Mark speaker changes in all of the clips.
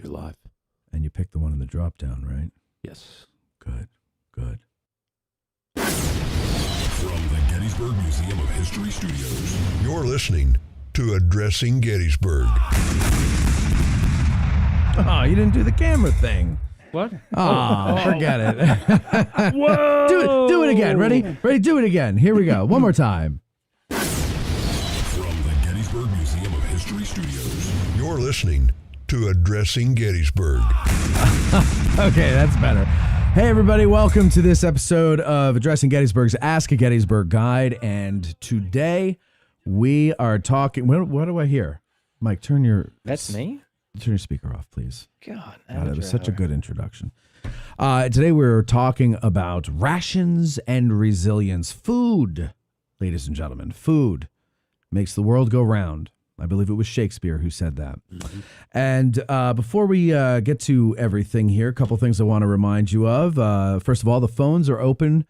Speaker 1: You're live.
Speaker 2: And you picked the one in the drop down, right?
Speaker 1: Yes.
Speaker 2: Good.
Speaker 3: From the Gettysburg Museum of History Studios, you're listening to Addressing Gettysburg.
Speaker 2: Oh, you didn't do the camera thing.
Speaker 1: What?
Speaker 2: Oh, forget it.
Speaker 1: Whoa!
Speaker 2: Do it again. Ready? Do it again. Here we go. One more time.
Speaker 3: From the Gettysburg Museum of History Studios, you're listening to Addressing Gettysburg.
Speaker 2: Okay, that's better. Hey, everybody. Welcome to this episode of Addressing Gettysburg's Ask A Gettysburg Guide. And today we are talking... What do I hear? Mike, turn your...
Speaker 4: That's me?
Speaker 2: Turn your speaker off, please.
Speaker 4: God,
Speaker 2: That was such a good introduction. Today we're talking about rations and resilience. Food, ladies and gentlemen, food makes the world go round. I believe it was Shakespeare who said that. Mm-hmm. And before we get to everything here, a couple things I want to remind you of. First of all, the phones are open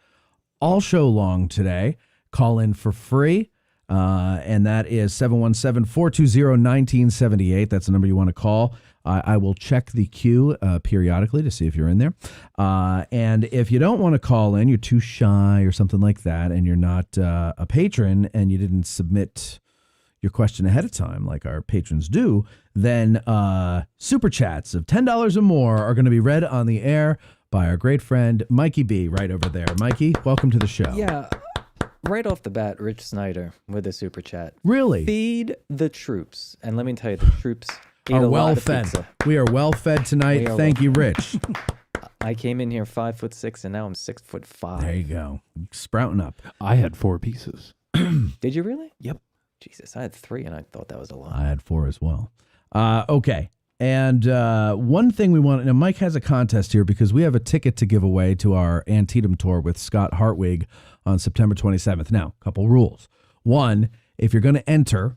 Speaker 2: all show long today. Call in for free. And that is 717-420-1978. That's the number you want to call. I will check the queue periodically to see if you're in there. And if you don't want to call in, you're too shy or something like that, and you're not a patron and you didn't submit your question ahead of time like our patrons do, then super chats of $10 or more are going to be read on the air by our great friend Mikey B right over there. Mikey, welcome to the show.
Speaker 4: Yeah. Right off the bat, Rich Snyder with a super chat.
Speaker 2: Really?
Speaker 4: Feed the troops. And let me tell you, the troops eat
Speaker 2: are
Speaker 4: a
Speaker 2: well
Speaker 4: lot of
Speaker 2: fed.
Speaker 4: pizza.
Speaker 2: We are well fed tonight. Thank you, Rich.
Speaker 4: I came in here 5'6", and now I'm 6'5".
Speaker 2: There you go. Sprouting up.
Speaker 1: I had 4 pieces.
Speaker 4: Did you really?
Speaker 1: Yep.
Speaker 4: Jesus, I had 3, and I thought that was a lot.
Speaker 2: I had 4 as well. Okay. And one thing we want, now Mike has a contest here because we have a ticket to give away to our Antietam tour with Scott Hartwig on September 27th. Now, a couple rules. One, if you're going to enter,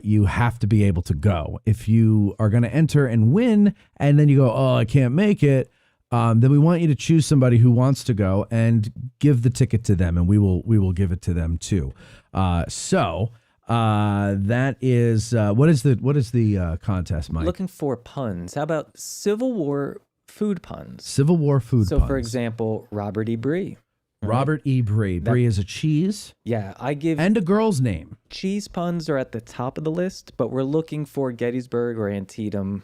Speaker 2: you have to be able to go. If you are going to enter and win, and then you go, oh, I can't make it, then we want you to choose somebody who wants to go and give the ticket to them, and we will give it to them too. That is what is the contest, Mike?
Speaker 4: Looking for puns. How about Civil War food puns?
Speaker 2: Civil War food puns.
Speaker 4: So, for example, Robert E. Bree.
Speaker 2: Robert E. Bree. Brie is a cheese.
Speaker 4: Yeah, I give...
Speaker 2: And a girl's name.
Speaker 4: Cheese puns are at the top of the list, but we're looking for Gettysburg or Antietam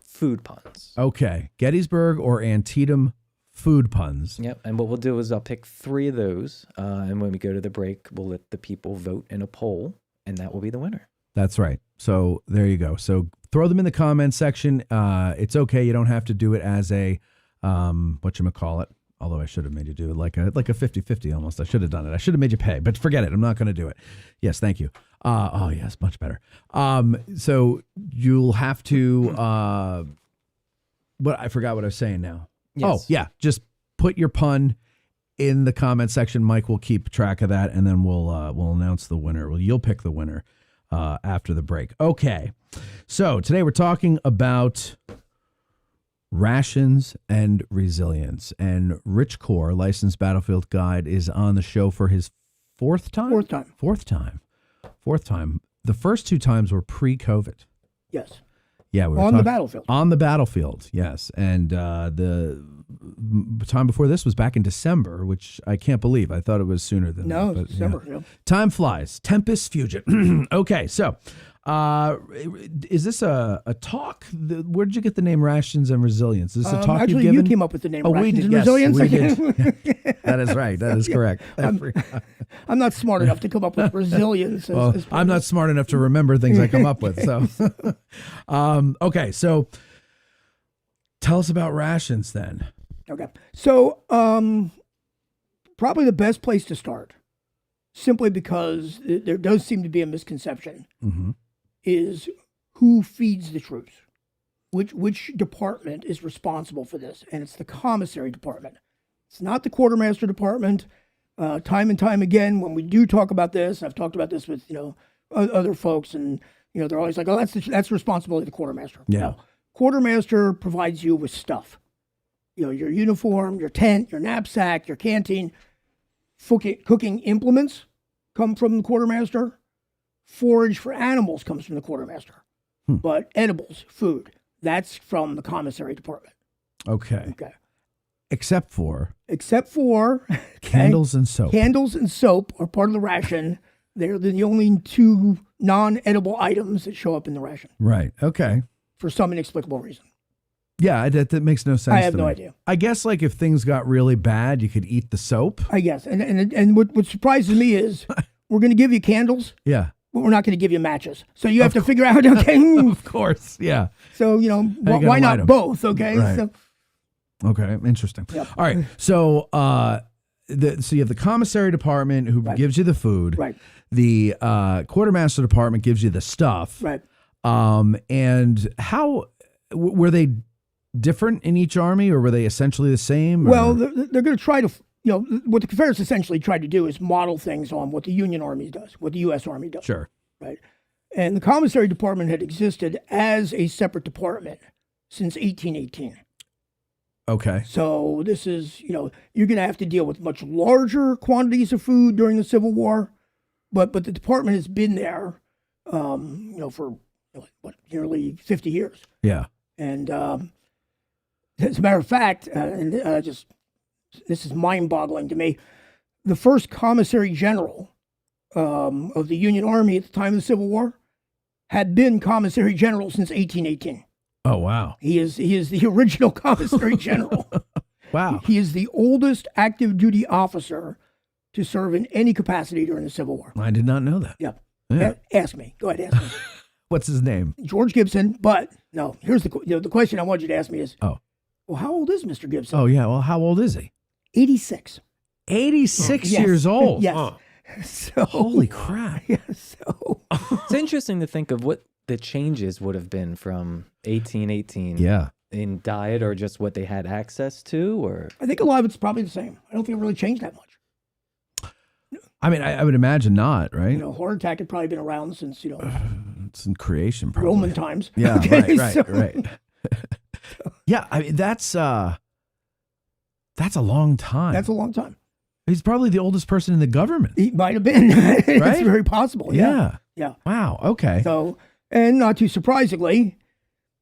Speaker 4: food puns.
Speaker 2: Okay. Gettysburg or Antietam food puns.
Speaker 4: Yep, and what we'll do is I'll pick 3 of those, and when we go to the break, we'll let the people vote in a poll, and that will be the winner.
Speaker 2: That's right. So there you go. So throw them in the comment section. It's okay. You don't have to do it as a, whatchamacallit. Although I should have made you do it like a 50-50 almost. I should have done it. I should have made you pay, but forget it. I'm not going to do it. Yes, thank you. Oh, yes, much better. So you'll have to, I forgot what I was saying now.
Speaker 4: Yes.
Speaker 2: Oh, yeah. Just put your pun in the comment section. Mike will keep track of that, and then we'll announce the winner. Well, you'll pick the winner after the break. Okay. So today we're talking about rations and resilience. And Rich Kohr, licensed battlefield guide, is on the show for his 4th time? Fourth time. The first 2 times were pre-COVID.
Speaker 5: Yes.
Speaker 2: Yeah, we were
Speaker 5: on the battlefield.
Speaker 2: On the battlefield, yes. And the time before this was back in December, which I can't believe. I thought it was sooner than that. But,
Speaker 5: December. Yeah.
Speaker 2: Time flies. Tempest Fugit. Okay, so is this a talk? Where did you get the name Rations and Resilience? Is this a talk
Speaker 5: actually,
Speaker 2: you've given?
Speaker 5: you came up with the name
Speaker 2: we
Speaker 5: Rations
Speaker 2: did,
Speaker 5: and
Speaker 2: yes,
Speaker 5: Resilience.
Speaker 2: We did. That is right. That is correct.
Speaker 5: I'm not smart enough to come up with resilience.
Speaker 2: I'm not smart enough to remember things I come up with. So, okay. So, tell us about rations then.
Speaker 5: Okay. So, probably the best place to start, simply because there does seem to be a misconception, is who feeds the troops. Which department is responsible for this? And it's the commissary department. It's not the quartermaster department. Time and time again, when we do talk about this, I've talked about this with other folks, and they're always like, "Oh, that's the responsibility of the quartermaster."
Speaker 2: Yeah.
Speaker 5: No. Quartermaster provides you with stuff. Your uniform, your tent, your knapsack, your canteen. Cooking implements come from the quartermaster. Forage for animals comes from the quartermaster. But edibles, food, That's from the commissary department.
Speaker 2: Okay.
Speaker 5: Okay.
Speaker 2: Except for candles and soap.
Speaker 5: Candles and soap are part of the ration. They're the only two non-edible items that show up in the ration
Speaker 2: Right. Okay.
Speaker 5: for some inexplicable reason.
Speaker 2: Yeah, that makes no sense.
Speaker 5: I have
Speaker 2: to
Speaker 5: no
Speaker 2: me.
Speaker 5: idea.
Speaker 2: I guess like if things got really bad, you could eat the soap.
Speaker 5: I guess. And what surprises me is we're going to give you candles,
Speaker 2: Yeah.
Speaker 5: but we're not going to give you matches. So you have to figure out, okay,
Speaker 2: Of course. Yeah.
Speaker 5: so,
Speaker 2: gotta
Speaker 5: why
Speaker 2: light
Speaker 5: not
Speaker 2: 'em.
Speaker 5: both, okay?
Speaker 2: Right.
Speaker 5: So,
Speaker 2: Okay. Interesting.
Speaker 5: Yep.
Speaker 2: All right. So so you have the commissary department who gives you the food.
Speaker 5: right,
Speaker 2: The quartermaster department gives you the stuff.
Speaker 5: right.
Speaker 2: And how were they different in each army, or were they essentially the same? Or?
Speaker 5: Well, they're going to try to, what the Confederates essentially tried to do is model things on what the Union Army does, what the U.S. Army does.
Speaker 2: Sure.
Speaker 5: Right. And the commissary department had existed as a separate department since 1818.
Speaker 2: Okay.
Speaker 5: So this is, you're going to have to deal with much larger quantities of food during the Civil War, but the department has been there, for nearly 50 years.
Speaker 2: Yeah.
Speaker 5: And as a matter of fact, this is mind-boggling to me. The first commissary general of the Union Army at the time of the Civil War had been commissary general since 1818.
Speaker 2: Oh, wow.
Speaker 5: He is the original commissary general.
Speaker 2: Wow.
Speaker 5: He is the oldest active duty officer to serve in any capacity during the Civil War.
Speaker 2: I did not know that.
Speaker 5: Yep.
Speaker 2: Yeah.
Speaker 5: Ask me. Go ahead, ask me.
Speaker 2: What's his name?
Speaker 5: George Gibson, but no, here's the question I want you to ask me is,
Speaker 2: Oh.
Speaker 5: well, how old is Mr. Gibson?
Speaker 2: Oh, yeah. Well, how old is he?
Speaker 5: 86.
Speaker 2: 86
Speaker 5: Yes.
Speaker 2: years old.
Speaker 5: Yes. So,
Speaker 2: Holy crap.
Speaker 5: yeah, so
Speaker 4: It's interesting to think of what the changes would have been from 1818
Speaker 2: Yeah.
Speaker 4: in diet, or just what they had access to, or
Speaker 5: I think a lot of it's probably the same. I don't think it really changed that much.
Speaker 2: I mean, I would imagine not, right?
Speaker 5: Heart attack had probably been around since,
Speaker 2: It's in creation, probably.
Speaker 5: Roman times.
Speaker 2: Yeah,
Speaker 5: Okay,
Speaker 2: right.
Speaker 5: so-
Speaker 2: Yeah, I mean, that's a long time.
Speaker 5: That's a long time.
Speaker 2: He's probably the oldest person in the government.
Speaker 5: He might have been. It's
Speaker 2: Right?
Speaker 5: very possible.
Speaker 2: Yeah.
Speaker 5: Yeah.
Speaker 2: Wow. Okay.
Speaker 5: So, and not too surprisingly,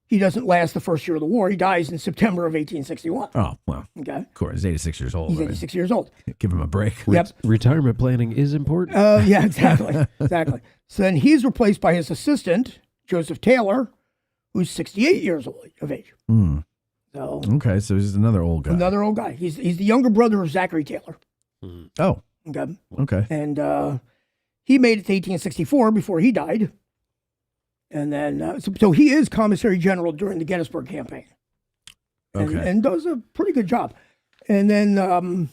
Speaker 5: he doesn't last the first year of the war. He dies in September of 1861.
Speaker 2: Oh, well,
Speaker 5: Okay.
Speaker 2: of course. He's 86 years old.
Speaker 5: He's
Speaker 2: I mean,
Speaker 5: 86 years old.
Speaker 2: give him a break.
Speaker 5: Yep.
Speaker 1: Retirement planning is important.
Speaker 5: Yeah, exactly. Exactly. So then he's replaced by his assistant, Joseph Taylor, who's 68 years old of age.
Speaker 2: Hmm.
Speaker 5: So
Speaker 2: Okay, so he's another old guy.
Speaker 5: another old guy. He's the younger brother of Zachary Taylor.
Speaker 2: Oh,
Speaker 5: Okay.
Speaker 2: okay.
Speaker 5: And he made it to 1864 before he died. And then, so he is commissary general during the Gettysburg campaign.
Speaker 2: Okay.
Speaker 5: And does a pretty good job. And then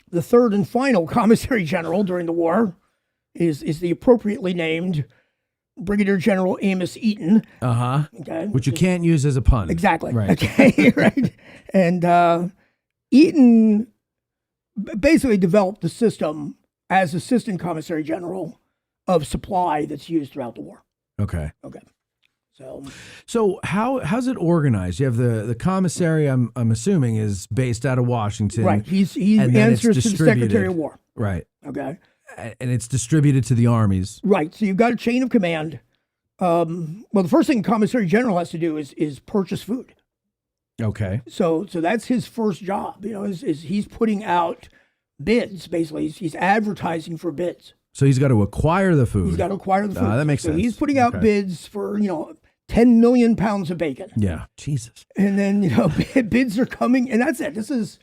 Speaker 5: the third and final commissary general during the war is the appropriately named Brigadier General Amos Eaton.
Speaker 2: Uh-huh.
Speaker 5: Okay.
Speaker 2: Which you can't use as a pun.
Speaker 5: Exactly.
Speaker 2: Right.
Speaker 5: Okay. Right. And Eaton basically developed the system as assistant commissary general of supply that's used throughout the war.
Speaker 2: Okay.
Speaker 5: Okay.
Speaker 2: So how's it organized? You have the commissary, I'm assuming, is based out of Washington.
Speaker 5: Right. He
Speaker 2: and then it's
Speaker 5: answers to the Secretary
Speaker 2: distributed.
Speaker 5: of War.
Speaker 2: Right.
Speaker 5: Okay.
Speaker 2: And it's distributed to the armies.
Speaker 5: Right. So you've got a chain of command. Well, the first thing commissary general has to do is purchase food.
Speaker 2: Okay.
Speaker 5: So that's his first job. Is he's putting out bids. Basically, he's advertising for bids.
Speaker 2: So he's got to acquire the food.
Speaker 5: He's got to acquire the food.
Speaker 2: That makes sense.
Speaker 5: So he's putting out
Speaker 2: Okay.
Speaker 5: bids for 10 million pounds of bacon.
Speaker 2: Yeah. Jesus.
Speaker 5: And then bids are coming, and that's it. This is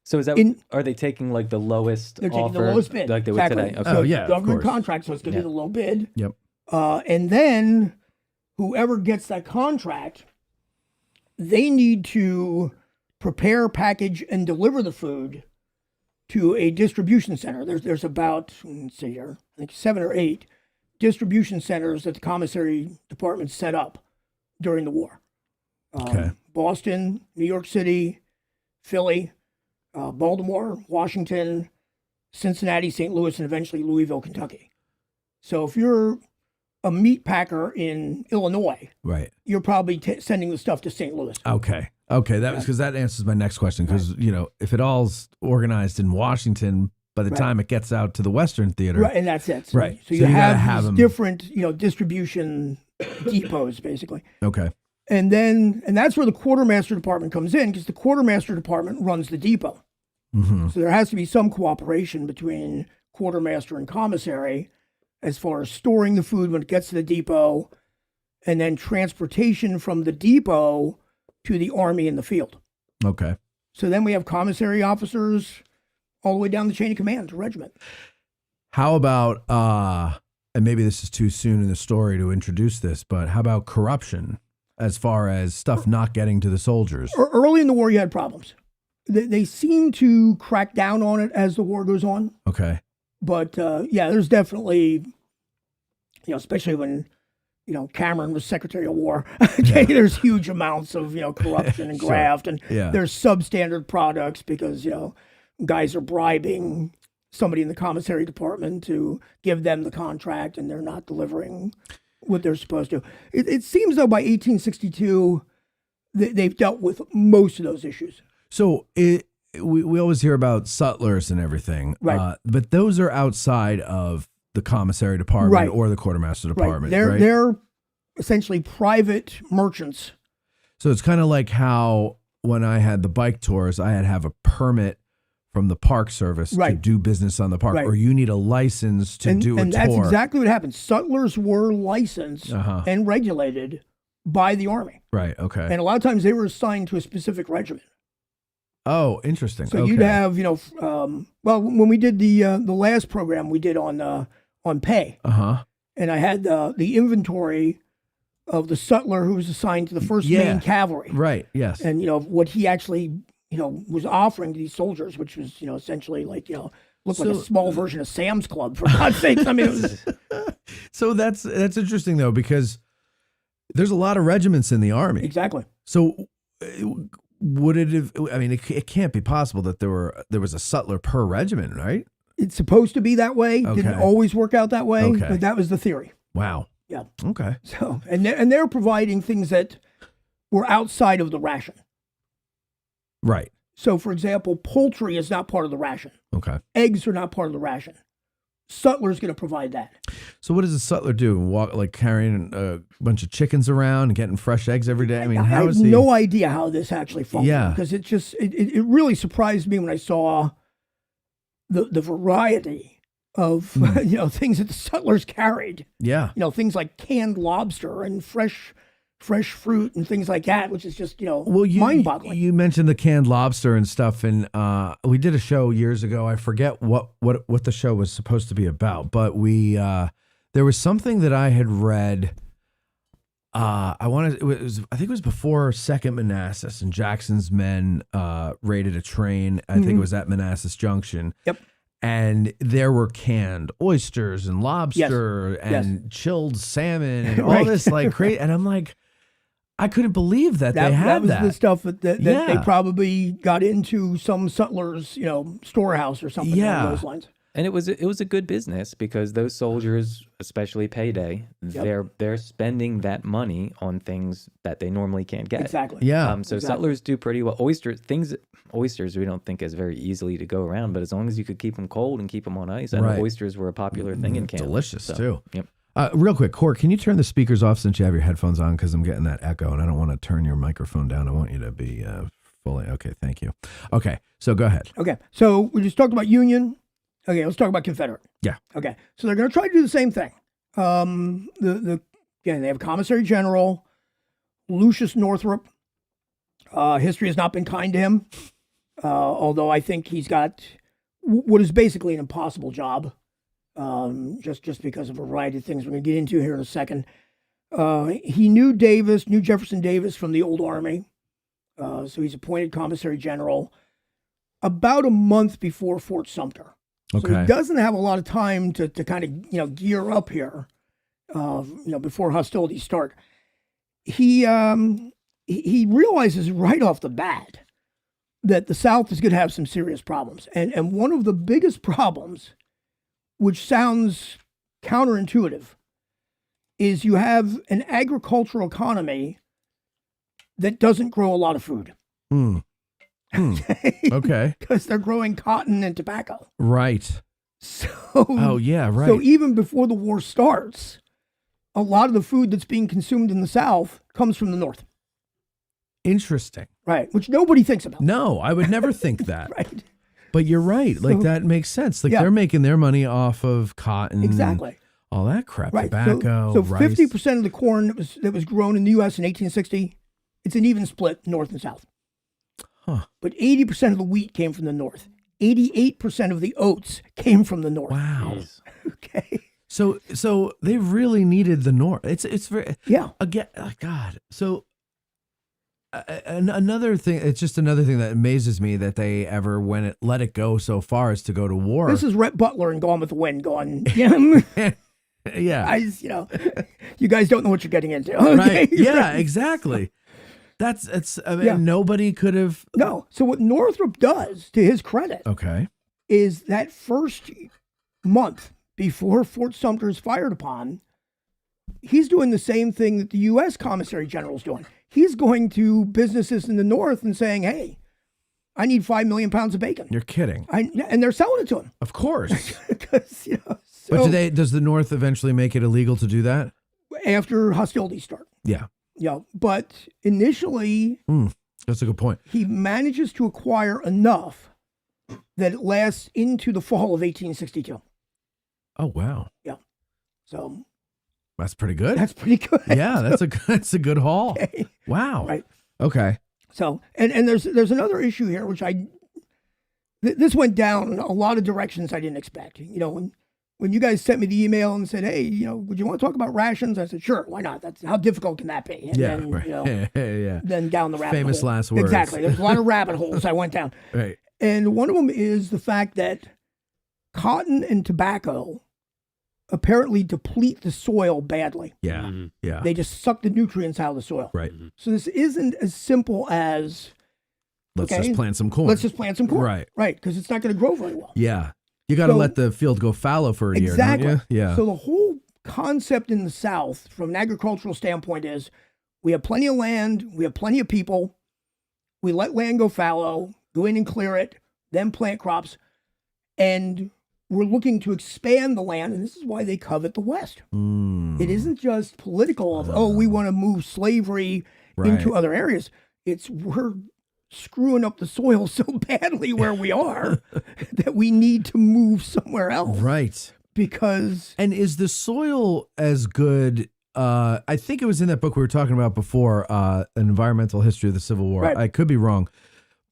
Speaker 4: so is that
Speaker 5: In-
Speaker 4: are they taking like the lowest
Speaker 5: they're taking
Speaker 4: offer,
Speaker 5: the lowest bid.
Speaker 4: like they
Speaker 5: Exactly.
Speaker 4: would today? Okay.
Speaker 5: So
Speaker 2: Oh, yeah, of
Speaker 5: government
Speaker 2: course.
Speaker 5: contract, so it's going to be the low bid.
Speaker 2: Yep.
Speaker 5: And then whoever gets that contract, they need to prepare, package, and deliver the food to a distribution center. There's about, let's see here, I think 7 or 8 distribution centers that the commissary department set up during the war.
Speaker 2: Okay.
Speaker 5: Boston, New York City, Philly, Baltimore, Washington, Cincinnati, St. Louis, and eventually Louisville, Kentucky. So if you're a meat packer in Illinois,
Speaker 2: Right.
Speaker 5: you're probably sending the stuff to St. Louis.
Speaker 2: Okay. Okay. That was because that answers my next question. Because if it all's organized in Washington, by the
Speaker 5: Right.
Speaker 2: time it gets out to the Western Theater,
Speaker 5: Right, and that's it. So,
Speaker 2: Right.
Speaker 5: So
Speaker 2: So
Speaker 5: you
Speaker 2: you gotta
Speaker 5: have,
Speaker 2: have
Speaker 5: these
Speaker 2: them-
Speaker 5: different, distribution depots, basically.
Speaker 2: Okay.
Speaker 5: And that's where the quartermaster department comes in, because the quartermaster department runs the depot.
Speaker 2: Mm-hmm.
Speaker 5: So there has to be some cooperation between quartermaster and commissary as far as storing the food when it gets to the depot, and then transportation from the depot to the army in the field.
Speaker 2: Okay.
Speaker 5: So then we have commissary officers all the way down the chain of command to regiment.
Speaker 2: How about, and maybe this is too soon in the story to introduce this, but how about corruption as far as stuff not getting to the soldiers?
Speaker 5: Early in the war, you had problems. They seem to crack down on it as the war goes on.
Speaker 2: Okay.
Speaker 5: But yeah, there's definitely, especially when, Cameron was Secretary of War, okay, there's huge amounts of, corruption and graft, and there's substandard products because, guys are bribing somebody in the commissary department to give them the contract, and they're not delivering what they're supposed to. It seems though by 1862, they've dealt with most of those issues.
Speaker 2: So we always hear about sutlers and everything,
Speaker 5: right?
Speaker 2: But those are outside of the commissary department,
Speaker 5: right,
Speaker 2: or the quartermaster department.
Speaker 5: Right. They're essentially private merchants.
Speaker 2: So it's kind of like how when I had the bike tours, I had to have a permit from the Park Service to do business on the park, or you need a license to do a tour.
Speaker 5: And that's exactly what happened. Sutlers were licensed and regulated by the Army.
Speaker 2: Right, okay.
Speaker 5: And a lot of times they were assigned to a specific regiment.
Speaker 2: Oh, interesting.
Speaker 5: So you'd have, well, when we did the last program we did on pay, and I had the inventory of the sutler who was assigned to the 1st Maine Cavalry.
Speaker 2: Right, yes.
Speaker 5: And, what he actually, was offering to these soldiers, which was, essentially like, looked like a small version of Sam's Club, for God's sakes. I mean, it was...
Speaker 2: So that's interesting, though, because there's a lot of regiments in the Army.
Speaker 5: Exactly.
Speaker 2: So would it have, I mean, it can't be possible that there was a sutler per regiment, right?
Speaker 5: It's supposed to be that way.
Speaker 2: Okay.
Speaker 5: Didn't always work out that way,
Speaker 2: okay,
Speaker 5: but that was the theory.
Speaker 2: Wow.
Speaker 5: Yeah.
Speaker 2: Okay.
Speaker 5: So, and they're providing things that were outside of the ration.
Speaker 2: Right.
Speaker 5: So, for example, poultry is not part of the ration.
Speaker 2: Okay.
Speaker 5: Eggs are not part of the ration. Sutler's going to provide that.
Speaker 2: So what does a sutler do? Walk like carrying a bunch of chickens around and getting fresh eggs every day? I mean, how is he?
Speaker 5: I have no idea how this actually functions.
Speaker 2: Yeah.
Speaker 5: Because it really surprised me when I saw the variety of things that the sutlers carried.
Speaker 2: Yeah.
Speaker 5: Things like canned lobster and fresh fruit and things like that, which is just mind-boggling.
Speaker 2: You mentioned the canned lobster and stuff, and we did a show years ago. I forget what the show was supposed to be about, but there was something that I had read. I think it was before Second Manassas, and Jackson's men raided a train. I think it was at Manassas Junction.
Speaker 5: Yep.
Speaker 2: And there were canned oysters and lobster and chilled salmon and all this like crazy. And I'm like, I couldn't believe that they had that.
Speaker 5: That was the stuff that they probably got into some sutler's, storehouse or something along those lines.
Speaker 4: And it was a good business because those soldiers, especially payday, they're spending that money on things that they normally can't get.
Speaker 5: Exactly.
Speaker 2: Yeah.
Speaker 4: So sutlers do pretty well. Oysters we don't think is very easily to go around, but as long as you could keep them cold and keep them on ice, I know oysters were a popular thing in Canada.
Speaker 2: Delicious too.
Speaker 4: Yep.
Speaker 2: Real quick, Kohr, can you turn the speakers off since you have your headphones on? Because I'm getting that echo, and I don't want to turn your microphone down. I want you to be fully okay. Thank you. Okay, so go ahead.
Speaker 5: Okay, so we just talked about Union. Okay, let's talk about Confederate.
Speaker 2: Yeah.
Speaker 5: Okay, so they're going to try to do the same thing. Again, they have a commissary general, Lucius Northrop. History has not been kind to him, although I think he's got what is basically an impossible job, just because of a variety of things we're going to get into here in a second. He knew Jefferson Davis from the old Army, so he's appointed commissary general about a month before Fort Sumter.
Speaker 2: Okay.
Speaker 5: So he doesn't have a lot of time to kind of gear up here, before hostilities start. He realizes right off the bat that the South is going to have some serious problems, and one of the biggest problems, which sounds counterintuitive, is you have an agricultural economy that doesn't grow a lot of food.
Speaker 2: Okay.
Speaker 5: Because they're growing cotton and tobacco.
Speaker 2: Right.
Speaker 5: So.
Speaker 2: Oh, yeah, right.
Speaker 5: So even before the war starts, a lot of the food that's being consumed in the South comes from the North.
Speaker 2: Interesting.
Speaker 5: Right, which nobody thinks about.
Speaker 2: No, I would never think that.
Speaker 5: Right.
Speaker 2: But you're right. Like
Speaker 5: So-
Speaker 2: that makes sense. Like
Speaker 5: Yeah.
Speaker 2: they're making their money off of cotton.
Speaker 5: Exactly.
Speaker 2: All that crap.
Speaker 5: Right.
Speaker 2: Tobacco,
Speaker 5: So
Speaker 2: rice.
Speaker 5: 50% of the corn that was grown in the U.S. in 1860, it's an even split north and south.
Speaker 2: Huh.
Speaker 5: But 80% of the wheat came from the north. 88% of the oats came from the north.
Speaker 2: Wow.
Speaker 5: Okay.
Speaker 2: So they really needed the north. It's very
Speaker 5: Yeah.
Speaker 2: again. Oh God. So another thing. It's just another thing that amazes me that they ever let it go so far as to go to war.
Speaker 5: This is Rhett Butler and Gone with the Wind going, yeah,
Speaker 2: yeah.
Speaker 5: you guys don't know what you're getting into. Okay?
Speaker 2: Right. Yeah. Exactly. I mean,
Speaker 5: Yeah.
Speaker 2: nobody could have.
Speaker 5: No. So what Northrop does, to his credit,
Speaker 2: Okay.
Speaker 5: is that first month before Fort Sumter is fired upon, he's doing the same thing that the U.S. Commissary General's doing. He's going to businesses in the North and saying, hey, I need 5 million pounds of bacon.
Speaker 2: You're kidding.
Speaker 5: And they're selling it to him.
Speaker 2: Of course.
Speaker 5: Because,
Speaker 2: But does the North eventually make it illegal to do that?
Speaker 5: after hostilities start.
Speaker 2: Yeah.
Speaker 5: But initially,
Speaker 2: That's a good point.
Speaker 5: he manages to acquire enough that it lasts into the fall of 1862.
Speaker 2: Oh, wow.
Speaker 5: So
Speaker 2: That's pretty good.
Speaker 5: that's pretty good.
Speaker 2: Yeah, that's a good haul.
Speaker 5: Okay.
Speaker 2: Wow.
Speaker 5: Right.
Speaker 2: Okay.
Speaker 5: So, and there's another issue here, which this went down a lot of directions I didn't expect. When you guys sent me the email and said, hey, would you want to talk about rations? I said, sure, why not? That's how difficult can that be? And
Speaker 2: Yeah.
Speaker 5: then,
Speaker 2: Right. Yeah.
Speaker 5: then down the rabbit
Speaker 2: Famous
Speaker 5: hole.
Speaker 2: last words.
Speaker 5: Exactly. There's a lot of rabbit holes I went down.
Speaker 2: Right.
Speaker 5: And one of them is the fact that cotton and tobacco apparently deplete the soil badly.
Speaker 2: Yeah. Yeah.
Speaker 5: They just suck the nutrients out of the soil.
Speaker 2: Right.
Speaker 5: So this isn't as simple as
Speaker 2: Let's
Speaker 5: okay,
Speaker 2: just plant some corn.
Speaker 5: let's just plant some corn.
Speaker 2: Right.
Speaker 5: Right, because it's not going to grow very well.
Speaker 2: Yeah. You got to
Speaker 5: So-
Speaker 2: let the field go fallow for a
Speaker 5: Exactly.
Speaker 2: year, don't you? Yeah.
Speaker 5: So the whole concept in the South, from an agricultural standpoint, is we have plenty of land, we have plenty of people, we let land go fallow, go in and clear it, then plant crops, and we're looking to expand the land, and this is why they covet the West. It isn't just political of, we want to move slavery into
Speaker 2: Right.
Speaker 5: other areas. It's we're screwing up the soil so badly where we are that we need to move somewhere else.
Speaker 2: Right.
Speaker 5: Because
Speaker 2: And is the soil as good? I think it was in that book we were talking about before, An Environmental History of the Civil War.
Speaker 5: Right.
Speaker 2: I could be wrong,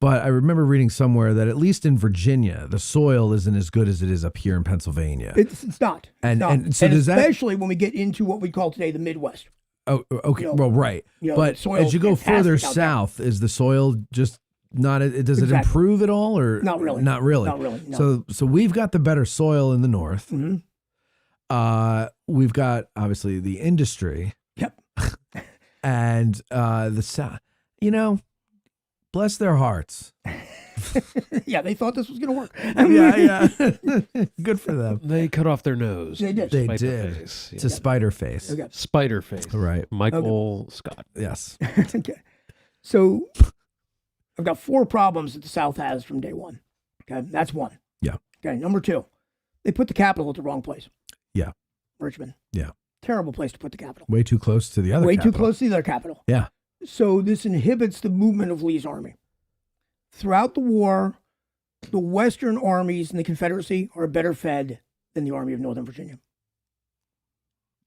Speaker 2: but I remember reading somewhere that at least in Virginia, the soil isn't as good as it is up here in Pennsylvania.
Speaker 5: it's not.
Speaker 2: And-
Speaker 5: It's not.
Speaker 2: and so does that-
Speaker 5: especially when we get into what we call today the Midwest.
Speaker 2: Oh, okay.
Speaker 5: You know,
Speaker 2: Well, right. But
Speaker 5: soil's
Speaker 2: as you go further
Speaker 5: fantastic out
Speaker 2: south, is the soil just not? Does it
Speaker 5: Exactly.
Speaker 2: improve at all, or
Speaker 5: Not really.
Speaker 2: Not really.
Speaker 5: Not really, no.
Speaker 2: So we've got the better soil in the north.
Speaker 5: Mhm.
Speaker 2: We've got obviously the industry.
Speaker 5: Yep.
Speaker 2: And the south. Bless their hearts.
Speaker 5: Yeah, they thought this was going to work.
Speaker 2: Yeah. Good for them.
Speaker 1: They cut off their nose.
Speaker 5: They did.
Speaker 2: They
Speaker 1: Spider
Speaker 2: did.
Speaker 1: face.
Speaker 2: It's a spider face.
Speaker 5: Okay.
Speaker 1: Spider face.
Speaker 2: Right.
Speaker 1: Michael Scott.
Speaker 2: Yes.
Speaker 5: Okay. So I've got 4 problems that the South has from day one. Okay. That's one.
Speaker 2: Yeah.
Speaker 5: Okay. Number 2, they put the capital at the wrong place.
Speaker 2: Yeah.
Speaker 5: Richmond.
Speaker 2: Yeah.
Speaker 5: Terrible place to put the capital.
Speaker 2: Way too close to the other.
Speaker 5: Way
Speaker 2: capital.
Speaker 5: too close to the other capital.
Speaker 2: Yeah.
Speaker 5: So this inhibits the movement of Lee's army. Throughout the war, the Western armies in the Confederacy are better fed than the Army of Northern Virginia.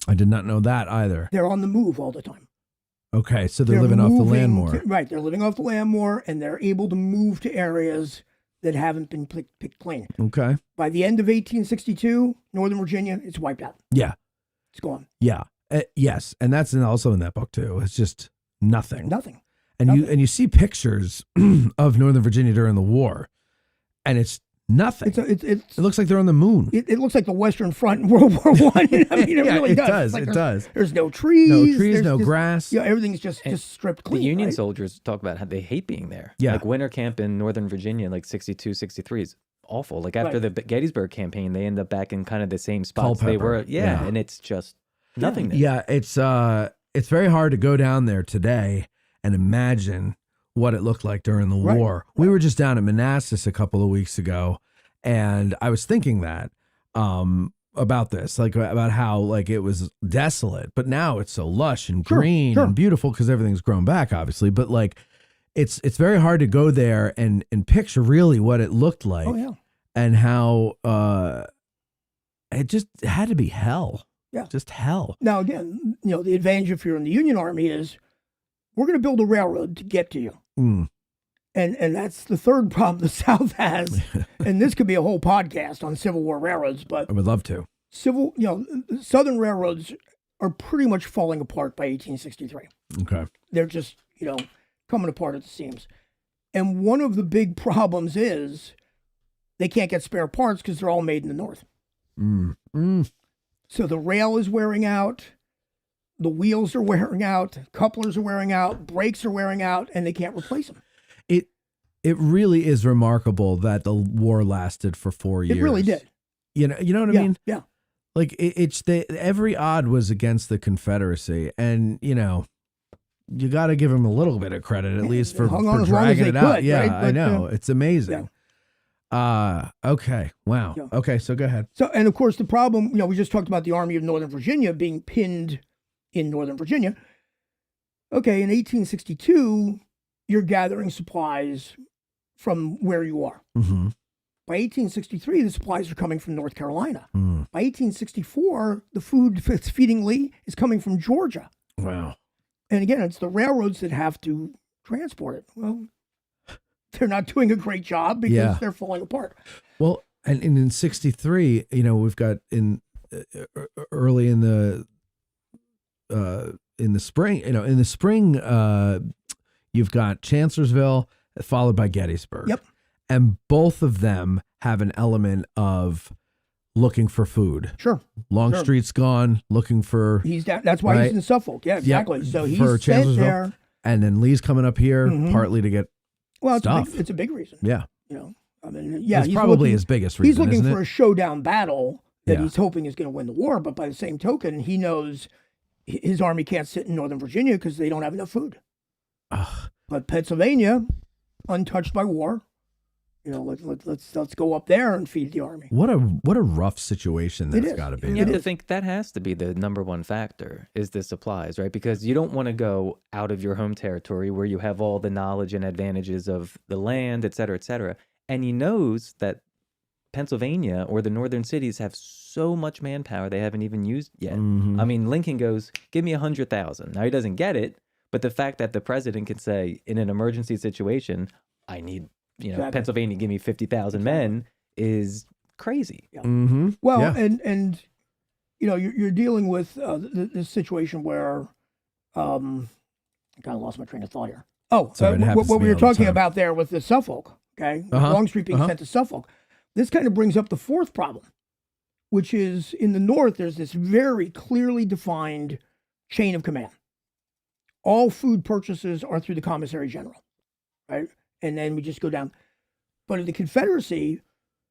Speaker 2: I did not know that either.
Speaker 5: They're on the move all the time.
Speaker 2: Okay, so they're living off the land more.
Speaker 5: Right, they're living off the land more, and they're able to move to areas that haven't been picked clean.
Speaker 2: Okay.
Speaker 5: By the end of 1862, Northern Virginia, it's wiped out.
Speaker 2: Yeah.
Speaker 5: It's gone.
Speaker 2: Yeah. Yes, and that's also in that book too. It's just nothing.
Speaker 5: Nothing.
Speaker 2: And
Speaker 5: nothing.
Speaker 2: you see pictures of Northern Virginia during the war, and it's nothing. It looks like they're on the moon.
Speaker 5: It looks like the Western Front in World War I. I mean, it
Speaker 2: Yeah,
Speaker 5: really
Speaker 2: it
Speaker 5: does.
Speaker 2: does.
Speaker 5: Like
Speaker 2: It
Speaker 5: there's-
Speaker 2: does.
Speaker 5: There's no trees.
Speaker 2: No trees,
Speaker 5: there's
Speaker 2: no
Speaker 5: just-
Speaker 2: grass.
Speaker 5: Yeah, everything's just stripped clean.
Speaker 4: The Union
Speaker 5: right?
Speaker 4: soldiers talk about how they hate being there.
Speaker 2: Yeah.
Speaker 4: Like winter camp in Northern Virginia, like 62, 63 is awful. Like after
Speaker 5: Right.
Speaker 4: the Gettysburg campaign, they end up back in kind of the same spots they
Speaker 2: Culpeper.
Speaker 4: were. Yeah,
Speaker 2: Yeah.
Speaker 4: and it's just nothing there.
Speaker 2: Yeah, it's very hard to go down there today and imagine what it looked like during the
Speaker 5: Right.
Speaker 2: war. We were just down at Manassas a couple of weeks ago, and I was thinking that about this, like about how like it was desolate, but now it's so lush and
Speaker 5: Sure,
Speaker 2: green
Speaker 5: sure.
Speaker 2: and beautiful because everything's grown back, obviously. But like it's very hard to go there and picture really what it looked like.
Speaker 5: Oh yeah.
Speaker 2: And how it just had to be hell.
Speaker 5: Yeah.
Speaker 2: Just hell.
Speaker 5: Now again, the advantage if you're in the Union Army is we're going to build a railroad to get to you.
Speaker 2: Mm.
Speaker 5: And that's the third problem the South has. And this could be a whole podcast on Civil War railroads, but
Speaker 2: I would love to.
Speaker 5: Southern railroads are pretty much falling apart by 1863.
Speaker 2: Okay.
Speaker 5: They're just, coming apart at the seams. And one of the big problems is they can't get spare parts because they're all made in the North.
Speaker 2: Mm. Mm.
Speaker 5: So the rail is wearing out, the wheels are wearing out, couplers are wearing out, brakes are wearing out, and they can't replace them.
Speaker 2: It really is remarkable that the war lasted for 4 years.
Speaker 5: It really did.
Speaker 2: You know what I mean?
Speaker 5: Yeah.
Speaker 2: Like every odd was against the Confederacy, and you got to give them a little bit of credit at least for dragging it out. Yeah, right? I know it's amazing. Yeah. Okay. Wow. Yeah. Okay. So go ahead.
Speaker 5: So, and of course the problem, we just talked about the Army of Northern Virginia being pinned in Northern Virginia. Okay. In 1862, you're gathering supplies from where you are.
Speaker 2: Mm-hmm.
Speaker 5: By 1863, the supplies are coming from North Carolina.
Speaker 2: Mm.
Speaker 5: By 1864, the food that's feeding Lee is coming from Georgia.
Speaker 2: Wow.
Speaker 5: And again, it's the railroads that have to transport it. Well, they're not doing a great job because they're falling apart.
Speaker 2: Well, and in 63, we've got early in the spring, you've got Chancellorsville followed by Gettysburg.
Speaker 5: Yep.
Speaker 2: And both of them have an element of looking for food.
Speaker 5: Sure.
Speaker 2: Longstreet's gone, looking for...
Speaker 5: He's down. That's why he's in Suffolk. Yeah, exactly.
Speaker 2: Yep,
Speaker 5: so he's
Speaker 2: for
Speaker 5: sent there.
Speaker 2: And then Lee's coming up here partly to get stuff.
Speaker 5: It's a big reason.
Speaker 2: Yeah.
Speaker 5: It's
Speaker 2: probably his biggest reason,
Speaker 5: he's looking
Speaker 2: isn't
Speaker 5: for
Speaker 2: it?
Speaker 5: a showdown battle that he's hoping is going to win the war. But by the same token, he knows his army can't sit in Northern Virginia because they don't have enough food.
Speaker 2: Ugh.
Speaker 5: But Pennsylvania, untouched by war, let's go up there and feed the army.
Speaker 2: What a rough situation that's got to be.
Speaker 4: You have to think that has to be the number one factor is the supplies, right? Because you don't want to go out of your home territory where you have all the knowledge and advantages of the land, et cetera, et cetera. And he knows that Pennsylvania or the northern cities have so much manpower they haven't even used yet.
Speaker 2: Mm-hmm.
Speaker 4: I mean, Lincoln goes, give me 100,000. Now he doesn't get it, but the fact that the president can say in an emergency situation, I need, Pennsylvania, give me 50,000 men is crazy.
Speaker 5: Yeah.
Speaker 2: Mm-hmm.
Speaker 5: Well, and you're dealing with this situation where, I kind of lost my train of thought here. Oh, what we were talking about there with the Suffolk, okay? Longstreet being sent to Suffolk. This kind of brings up the fourth problem, which is in the North, there's this very clearly defined chain of command. All food purchases are through the commissary general, right? And then we just go down. But in the Confederacy,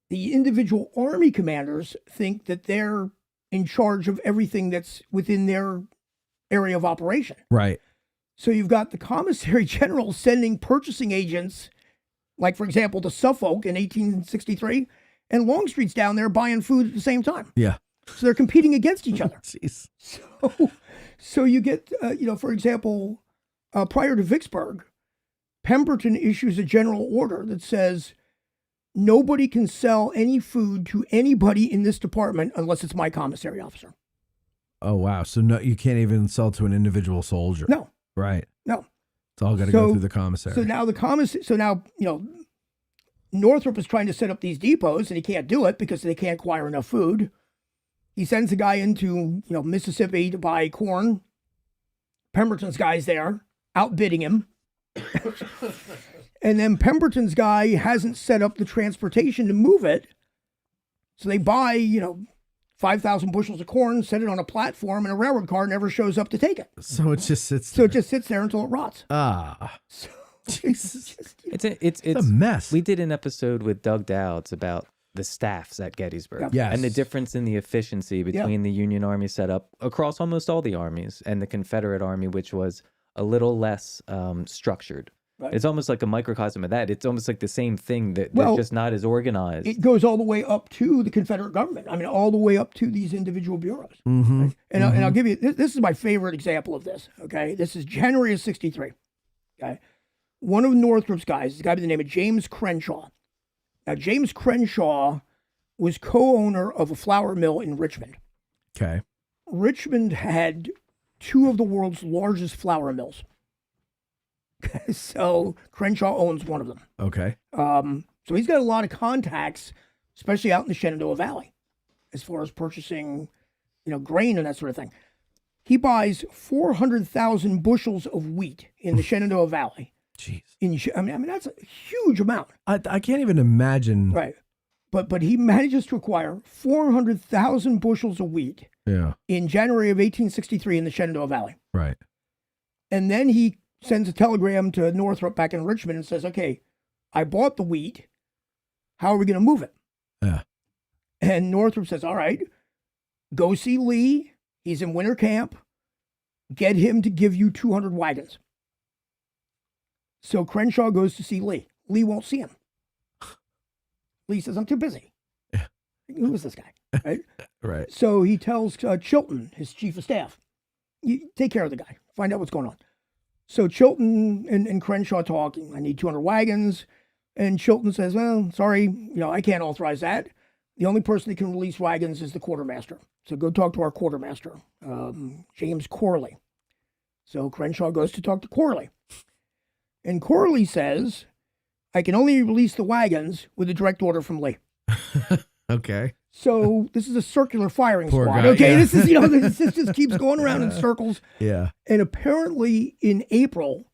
Speaker 5: the individual army commanders think that they're in charge of everything that's within their area of operation.
Speaker 2: Right.
Speaker 5: So you've got the commissary general sending purchasing agents, like, for example, to Suffolk in 1863, and Longstreet's down there buying food at the same time.
Speaker 2: Yeah.
Speaker 5: So they're competing against each other.
Speaker 2: Jeez.
Speaker 5: So you get, for example, prior to Vicksburg, Pemberton issues a general order that says nobody can sell any food to anybody in this department unless it's my commissary officer.
Speaker 2: Oh, wow. So no, you can't even sell to an individual soldier.
Speaker 5: No.
Speaker 2: Right.
Speaker 5: No.
Speaker 2: It's all got to go through the commissary.
Speaker 5: So now Northrop is trying to set up these depots and he can't do it because they can't acquire enough food. He sends a guy into, Mississippi to buy corn. Pemberton's guy's there, outbidding him. And then Pemberton's guy hasn't set up the transportation to move it. So they buy, 5,000 bushels of corn, set it on a platform, and a railroad car never shows up to take it.
Speaker 2: So it just sits there.
Speaker 5: So it just sits there until it rots.
Speaker 2: So
Speaker 4: It's
Speaker 2: a mess.
Speaker 4: We did an episode with Doug Dowds about the staffs at Gettysburg.
Speaker 2: Yes.
Speaker 4: And the difference in the efficiency between the Union Army setup across almost all the armies and the Confederate Army, which was a little less structured.
Speaker 5: Right.
Speaker 4: It's almost like a microcosm of that. It's almost like the same thing that they're just not as organized.
Speaker 5: It goes all the way up to the Confederate government. I mean, all the way up to these individual bureaus.
Speaker 2: Mm-hmm.
Speaker 5: Right? And I'll give you, this is my favorite example of this, okay? This is January of 63, okay? one of Northrop's guys is a guy by the name of James Crenshaw. Now, James Crenshaw was co-owner of a flour mill in Richmond.
Speaker 2: Okay.
Speaker 5: Richmond had two of the world's largest flour mills. So Crenshaw owns one of them.
Speaker 2: Okay.
Speaker 5: So he's got a lot of contacts, especially out in the Shenandoah Valley, as far as purchasing, grain and that sort of thing. He buys 400,000 bushels of wheat in the Shenandoah Valley.
Speaker 2: Jeez.
Speaker 5: I mean, that's a huge amount.
Speaker 2: I can't even imagine.
Speaker 5: Right. But he manages to acquire 400,000 bushels of wheat in January of 1863 in the Shenandoah Valley.
Speaker 2: Right.
Speaker 5: And then he sends a telegram to Northrop back in Richmond and says, okay, I bought the wheat. How are we going to move it?
Speaker 2: Yeah.
Speaker 5: And Northrop says, all right, go see Lee. He's in winter camp. Get him to give you 200 wagons. So Crenshaw goes to see Lee. Lee won't see him. Lee says, I'm too busy.
Speaker 2: Yeah.
Speaker 5: Who is this guy? Right.
Speaker 2: Right.
Speaker 5: So he tells Chilton, his chief of staff, you take care of the guy. Find out what's going on. So Chilton and Crenshaw talk. I need 200 wagons. And Chilton says, well, sorry, I can't authorize that. The only person that can release wagons is the quartermaster. So go talk to our quartermaster, James Corley. So Crenshaw goes to talk to Corley. And Corley says, I can only release the wagons with a direct order from Lee.
Speaker 2: Okay.
Speaker 5: So this is a circular firing
Speaker 2: Poor
Speaker 5: squad.
Speaker 2: guy,
Speaker 5: Okay,
Speaker 2: yeah.
Speaker 5: this is, this just keeps going around in circles.
Speaker 2: Yeah.
Speaker 5: And apparently in April,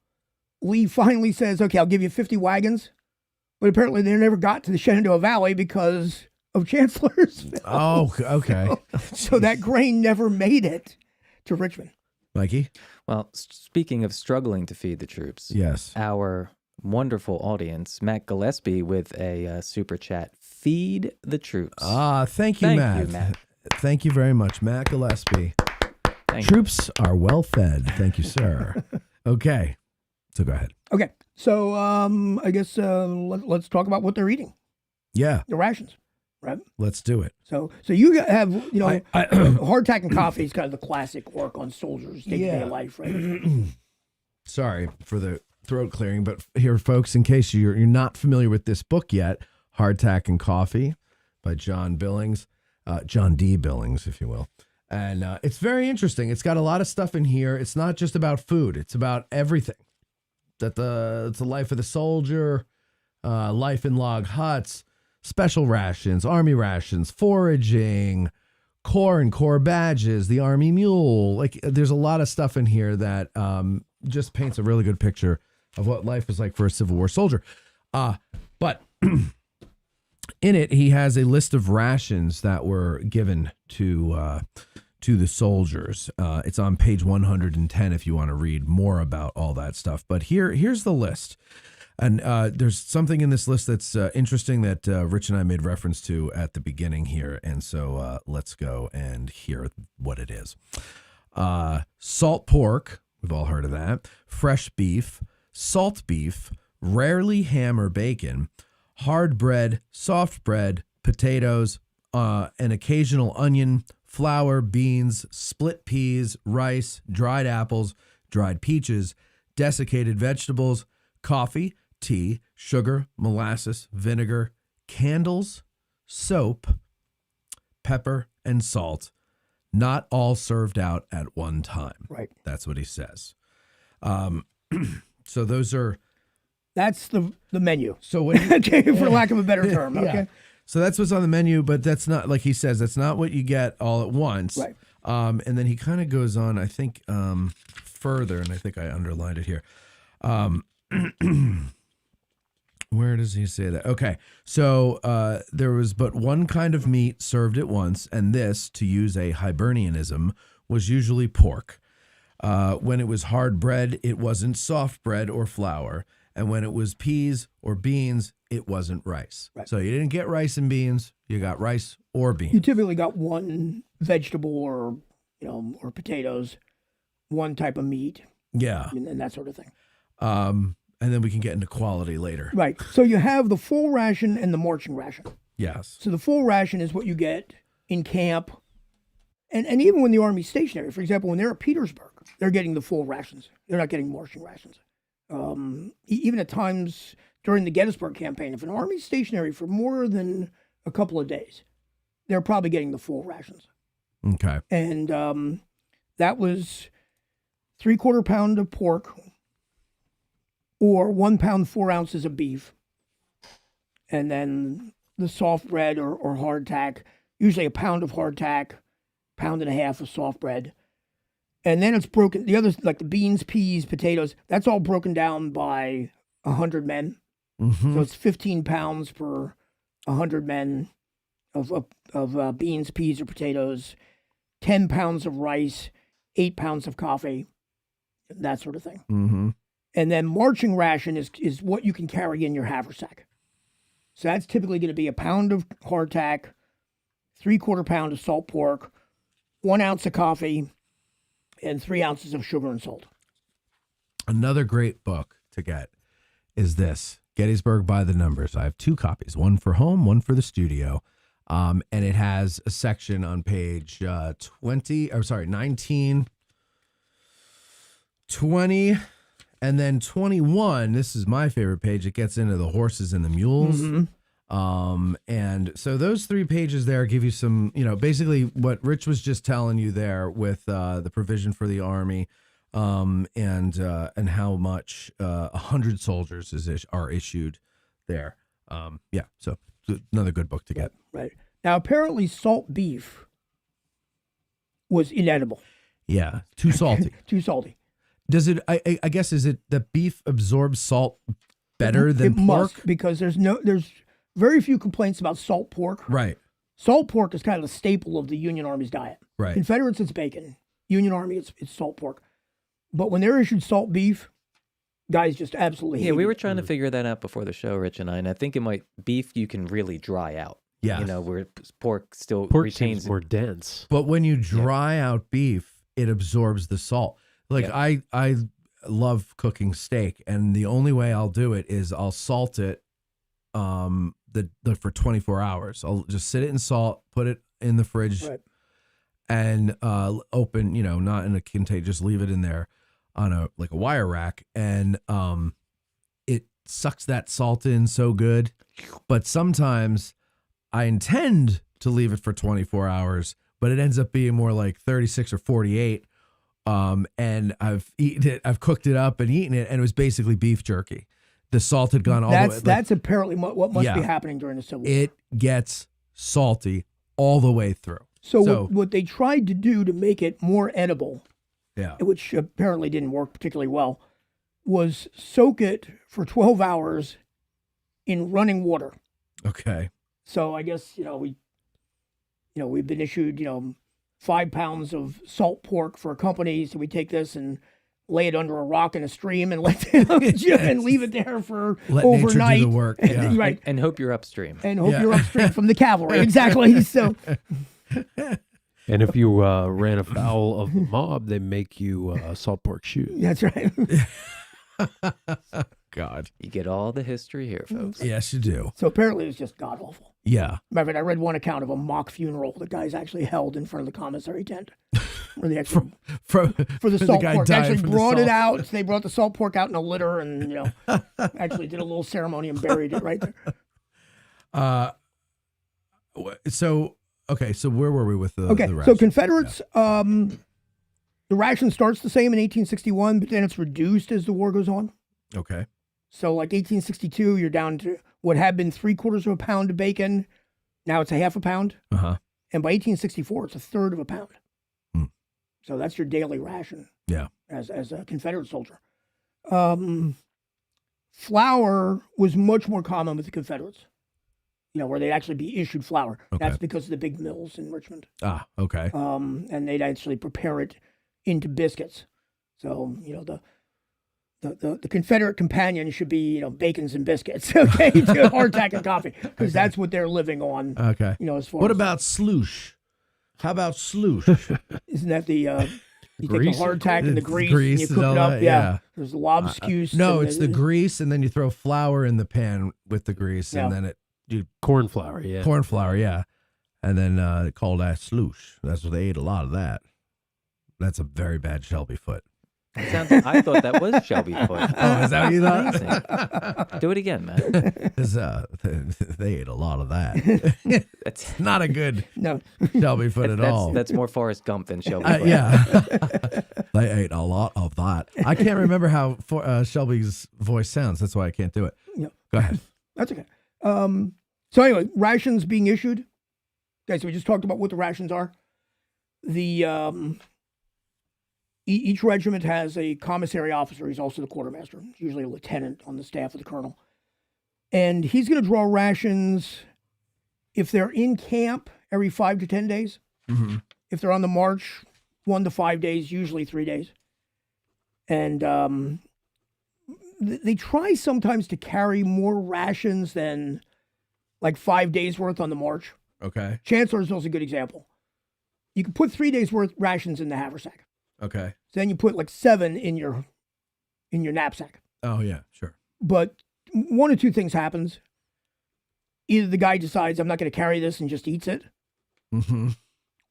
Speaker 5: Lee finally says, okay, I'll give you 50 wagons. But apparently they never got to the Shenandoah Valley because of Chancellorsville.
Speaker 2: Oh, okay.
Speaker 5: So that grain never made it to Richmond.
Speaker 2: Mikey?
Speaker 4: Well, speaking of struggling to feed the troops,
Speaker 2: Yes.
Speaker 4: our wonderful audience, Matt Gillespie with a super chat, feed the troops.
Speaker 2: Thank you,
Speaker 4: Thank
Speaker 2: Matt.
Speaker 4: you, Matt.
Speaker 2: Thank you very much, Matt Gillespie.
Speaker 4: Thank you.
Speaker 2: Troops are well fed. Thank you, sir. Okay. So go ahead.
Speaker 5: Okay, so I guess let's talk about what they're eating,
Speaker 2: Yeah,
Speaker 5: the rations, right?
Speaker 2: let's do it.
Speaker 5: So you have,
Speaker 2: I
Speaker 5: hardtack and coffee is kind of the classic work on soldiers' day-to-day life, right?
Speaker 2: Sorry for the throat clearing, but here, folks, in case you're not familiar with this book yet, Hardtack and Coffee by John Billings, John D. Billings, if you will. And it's very interesting. It's got a lot of stuff in here. It's not just about food. It's about everything. It's the life of the soldier, life in log huts, special rations, army rations, foraging, corps and corps badges, the army mule. Like, there's a lot of stuff in here that just paints a really good picture of what life is like for a Civil War soldier. But in it, he has a list of rations that were given to the soldiers. It's on page 110 if you want to read more about all that stuff. But here's the list. And there's something in this list that's interesting that Rich and I made reference to at the beginning here. And so let's go and hear what it is. Salt pork, we've all heard of that. Fresh beef, salt beef, rarely ham or bacon, hard bread, soft bread, potatoes, an occasional onion, flour, beans, split peas, rice, dried apples, dried peaches, desiccated vegetables, coffee, tea, sugar, molasses, vinegar, candles, soap, pepper, and salt, not all served out at one time.
Speaker 5: Right.
Speaker 2: That's what he says. So those are...
Speaker 5: That's the menu.
Speaker 2: So when you,
Speaker 5: Okay, for lack of a better term. Okay.
Speaker 2: yeah. So that's what's on the menu, but that's not, like he says, that's not what you get all at once.
Speaker 5: Right.
Speaker 2: And then he kind of goes on, I think, further, and I think I underlined it here. Where does he say that? Okay. So there was but one kind of meat served at once, and this, to use a Hibernianism, was usually pork. When it was hard bread, it wasn't soft bread or flour. And when it was peas or beans, it wasn't rice.
Speaker 5: Right.
Speaker 2: So you didn't get rice and beans. You got rice or beans.
Speaker 5: You typically got one vegetable or potatoes, one type of meat,
Speaker 2: Yeah.
Speaker 5: and that sort of thing.
Speaker 2: And then we can get into quality later.
Speaker 5: Right. So you have the full ration and the marching ration.
Speaker 2: Yes.
Speaker 5: So the full ration is what you get in camp. And even when the Army's stationary, for example, when they're at Petersburg, they're getting the full rations. They're not getting marching rations. Even at times during the Gettysburg campaign, if an army's stationary for more than a couple of days, they're probably getting the full rations.
Speaker 2: Okay.
Speaker 5: And that was 3/4 pound of pork or 1 pound 4 ounces of beef. And then the soft bread or hardtack, usually a pound of hardtack, 1.5 pounds of soft bread. And then it's broken, the others, like the beans, peas, potatoes, that's all broken down by 100 men.
Speaker 2: Mm-hmm.
Speaker 5: So it's 15 pounds per 100 men of beans, peas, or potatoes, 10 pounds of rice, 8 pounds of coffee, that sort of thing.
Speaker 2: Mm-hmm.
Speaker 5: And then marching ration is what you can carry in your haversack. So that's typically going to be 1 pound of hardtack, 3/4 pound of salt pork, 1 ounce of coffee, and 3 ounces of sugar and salt.
Speaker 2: Another great book to get is this, Gettysburg by the Numbers. I have 2 copies, one for home, one for the studio. And it has a section on page 19, 20, and then 21. This is my favorite page. It gets into the horses and the mules.
Speaker 5: Mm-hmm.
Speaker 2: And so those 3 pages there give you some, basically what Rich was just telling you there with the provision for the Army, and how much 100 soldiers are issued there. So another good book to get.
Speaker 5: Right. Now, apparently salt beef was inedible.
Speaker 2: Yeah, too salty.
Speaker 5: Too salty.
Speaker 2: Does it, I guess, is it that beef absorbs salt better than
Speaker 5: it
Speaker 2: pork?
Speaker 5: Must, because there's very few complaints about salt pork.
Speaker 2: Right.
Speaker 5: Salt pork is kind of the staple of the Union Army's diet.
Speaker 2: Right.
Speaker 5: Confederates, it's bacon. Union Army, it's salt pork. But when they're issued salt beef, guys just absolutely hate
Speaker 4: Yeah, we
Speaker 5: it.
Speaker 4: were trying to figure that out before the show, Rich and I think beef you can really dry out.
Speaker 2: Yeah.
Speaker 4: Where pork still
Speaker 1: Pork
Speaker 4: retains
Speaker 1: seems more dense.
Speaker 2: But when you dry out beef, it absorbs the salt. Like I love cooking steak, and the only way I'll do it is I'll salt it for 24 hours. I'll just sit it in salt, put it in the fridge,
Speaker 5: Right.
Speaker 2: and open, not in a container, just leave it in there on a wire rack, and it sucks that salt in so good. But sometimes I intend to leave it for 24 hours, but it ends up being more like 36 or 48. And I've eaten it, I've cooked it up and eaten it, and it was basically beef jerky. The salt had gone all the way.
Speaker 5: That's apparently what must be happening during the Civil War.
Speaker 2: It gets salty all the way through.
Speaker 5: So what they tried to do to make it more edible,
Speaker 2: yeah,
Speaker 5: which apparently didn't work particularly well, was soak it for 12 hours in running water.
Speaker 2: Okay.
Speaker 5: So I guess, we've been issued, 5 pounds of salt pork for a company. So we take this and lay it under a rock in a stream and and leave it there for
Speaker 2: Let
Speaker 5: overnight.
Speaker 2: nature do the work. Yeah.
Speaker 5: Right.
Speaker 4: and hope you're upstream.
Speaker 5: And hope you're upstream from the cavalry. Exactly. So
Speaker 1: And if you ran afoul of the mob, they make you salt pork shoes.
Speaker 5: that's right.
Speaker 2: God.
Speaker 4: You get all the history here, folks.
Speaker 2: Yes, you do.
Speaker 5: So apparently it was just god awful.
Speaker 2: Yeah.
Speaker 5: Matter of fact, I read one account of a mock funeral the guys actually held in front of the commissary tent. Where they actually, for the salt
Speaker 2: guy
Speaker 5: pork. They
Speaker 2: dying
Speaker 5: actually
Speaker 2: from the
Speaker 5: brought it
Speaker 2: salt.
Speaker 5: out. They brought the salt pork out in a litter and, actually did a little ceremony and buried it right there.
Speaker 2: So where were we with the
Speaker 5: Okay,
Speaker 2: ration?
Speaker 5: so Confederates, the ration starts the same in 1861, but then it's reduced as the war goes on.
Speaker 2: Okay.
Speaker 5: So like 1862, you're down to what had been 3/4 pound of bacon. Now it's 1/2 pound.
Speaker 2: Uh-huh.
Speaker 5: And by 1864, it's 1/3 pound.
Speaker 2: Hmm.
Speaker 5: So that's your daily ration.
Speaker 2: Yeah.
Speaker 5: As a Confederate soldier. Flour was much more common with the Confederates. Where they'd actually be issued flour.
Speaker 2: Okay.
Speaker 5: That's because of the big mills in Richmond.
Speaker 2: Ah, okay.
Speaker 5: And they'd actually prepare it into biscuits. So, the Confederate companion should be, bacons and biscuits, okay, to hardtack and coffee, because that's what they're living on.
Speaker 2: Okay.
Speaker 5: As far
Speaker 2: What
Speaker 5: as,
Speaker 2: about sloosh? How about sloosh?
Speaker 5: isn't that the you take
Speaker 1: Grease?
Speaker 5: the hardtack and the
Speaker 2: It's
Speaker 5: grease,
Speaker 2: grease
Speaker 5: and you
Speaker 2: and
Speaker 5: cook
Speaker 2: all
Speaker 5: it up?
Speaker 2: that,
Speaker 5: Yeah.
Speaker 2: yeah.
Speaker 5: There's the lobscouse.
Speaker 2: No,
Speaker 5: and
Speaker 2: it's the grease, and then you throw flour in the pan with the grease, and
Speaker 5: Yeah.
Speaker 2: then
Speaker 1: Corn flour, yeah.
Speaker 2: corn flour, yeah. And then they call that sloosh. That's what they ate, a lot of that. That's a very bad Shelby foot.
Speaker 4: I thought that was Shelby Foote.
Speaker 2: Oh, is that what you
Speaker 4: Amazing.
Speaker 2: thought?
Speaker 4: Do it again, man.
Speaker 2: 'Cause, they ate a lot of that.
Speaker 4: That's
Speaker 2: Not a good
Speaker 5: No.
Speaker 2: Shelby Foot at all.
Speaker 4: that's more Forrest Gump than Shelby Foote.
Speaker 2: Yeah. They ate a lot of that. I can't remember how Shelby's voice sounds. That's why I can't do it.
Speaker 5: Yeah.
Speaker 2: Go ahead.
Speaker 5: That's okay. So anyway, rations being issued. Okay, so we just talked about what the rations are. The each regiment has a commissary officer. He's also the quartermaster. He's usually a lieutenant on the staff of the colonel. And he's going to draw rations if they're in camp every 5 to 10 days.
Speaker 2: Mm-hmm.
Speaker 5: If they're on the march, 1 to 5 days, usually 3 days. And they try sometimes to carry more rations than like 5 days worth on the march.
Speaker 2: Okay.
Speaker 5: Chancellorsville's a good example. You can put 3 days worth rations in the haversack.
Speaker 2: Okay.
Speaker 5: So then you put like 7 in your knapsack.
Speaker 2: Oh, yeah, sure.
Speaker 5: But one or two things happens. Either the guy decides I'm not going to carry this and just eats it,
Speaker 2: Mm-hmm.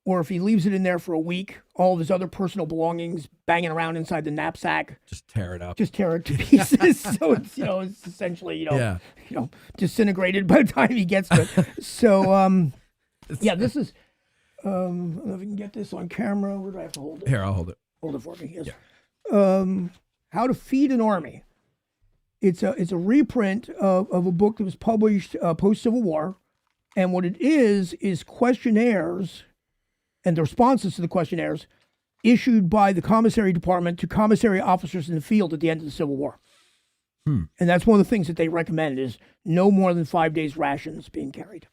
Speaker 5: or if he leaves it in there for a week, all of his other personal belongings banging around inside the knapsack,
Speaker 2: Just tear it up.
Speaker 5: just tear it to pieces. So it's it's essentially
Speaker 2: Yeah.
Speaker 5: disintegrated by the time he gets to it. So yeah, this is I don't know if you can get this on camera. Where do I have to hold it?
Speaker 2: Here, I'll hold it.
Speaker 5: Hold it for me. Yes. How to Feed an Army. It's a reprint of a book that was published post Civil War, and what it is questionnaires and the responses to the questionnaires issued by the commissary department to commissary officers in the field at the end of the Civil War. And that's one of the things that they recommend is no more than 5 days rations being carried,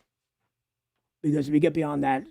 Speaker 5: because if you get beyond that,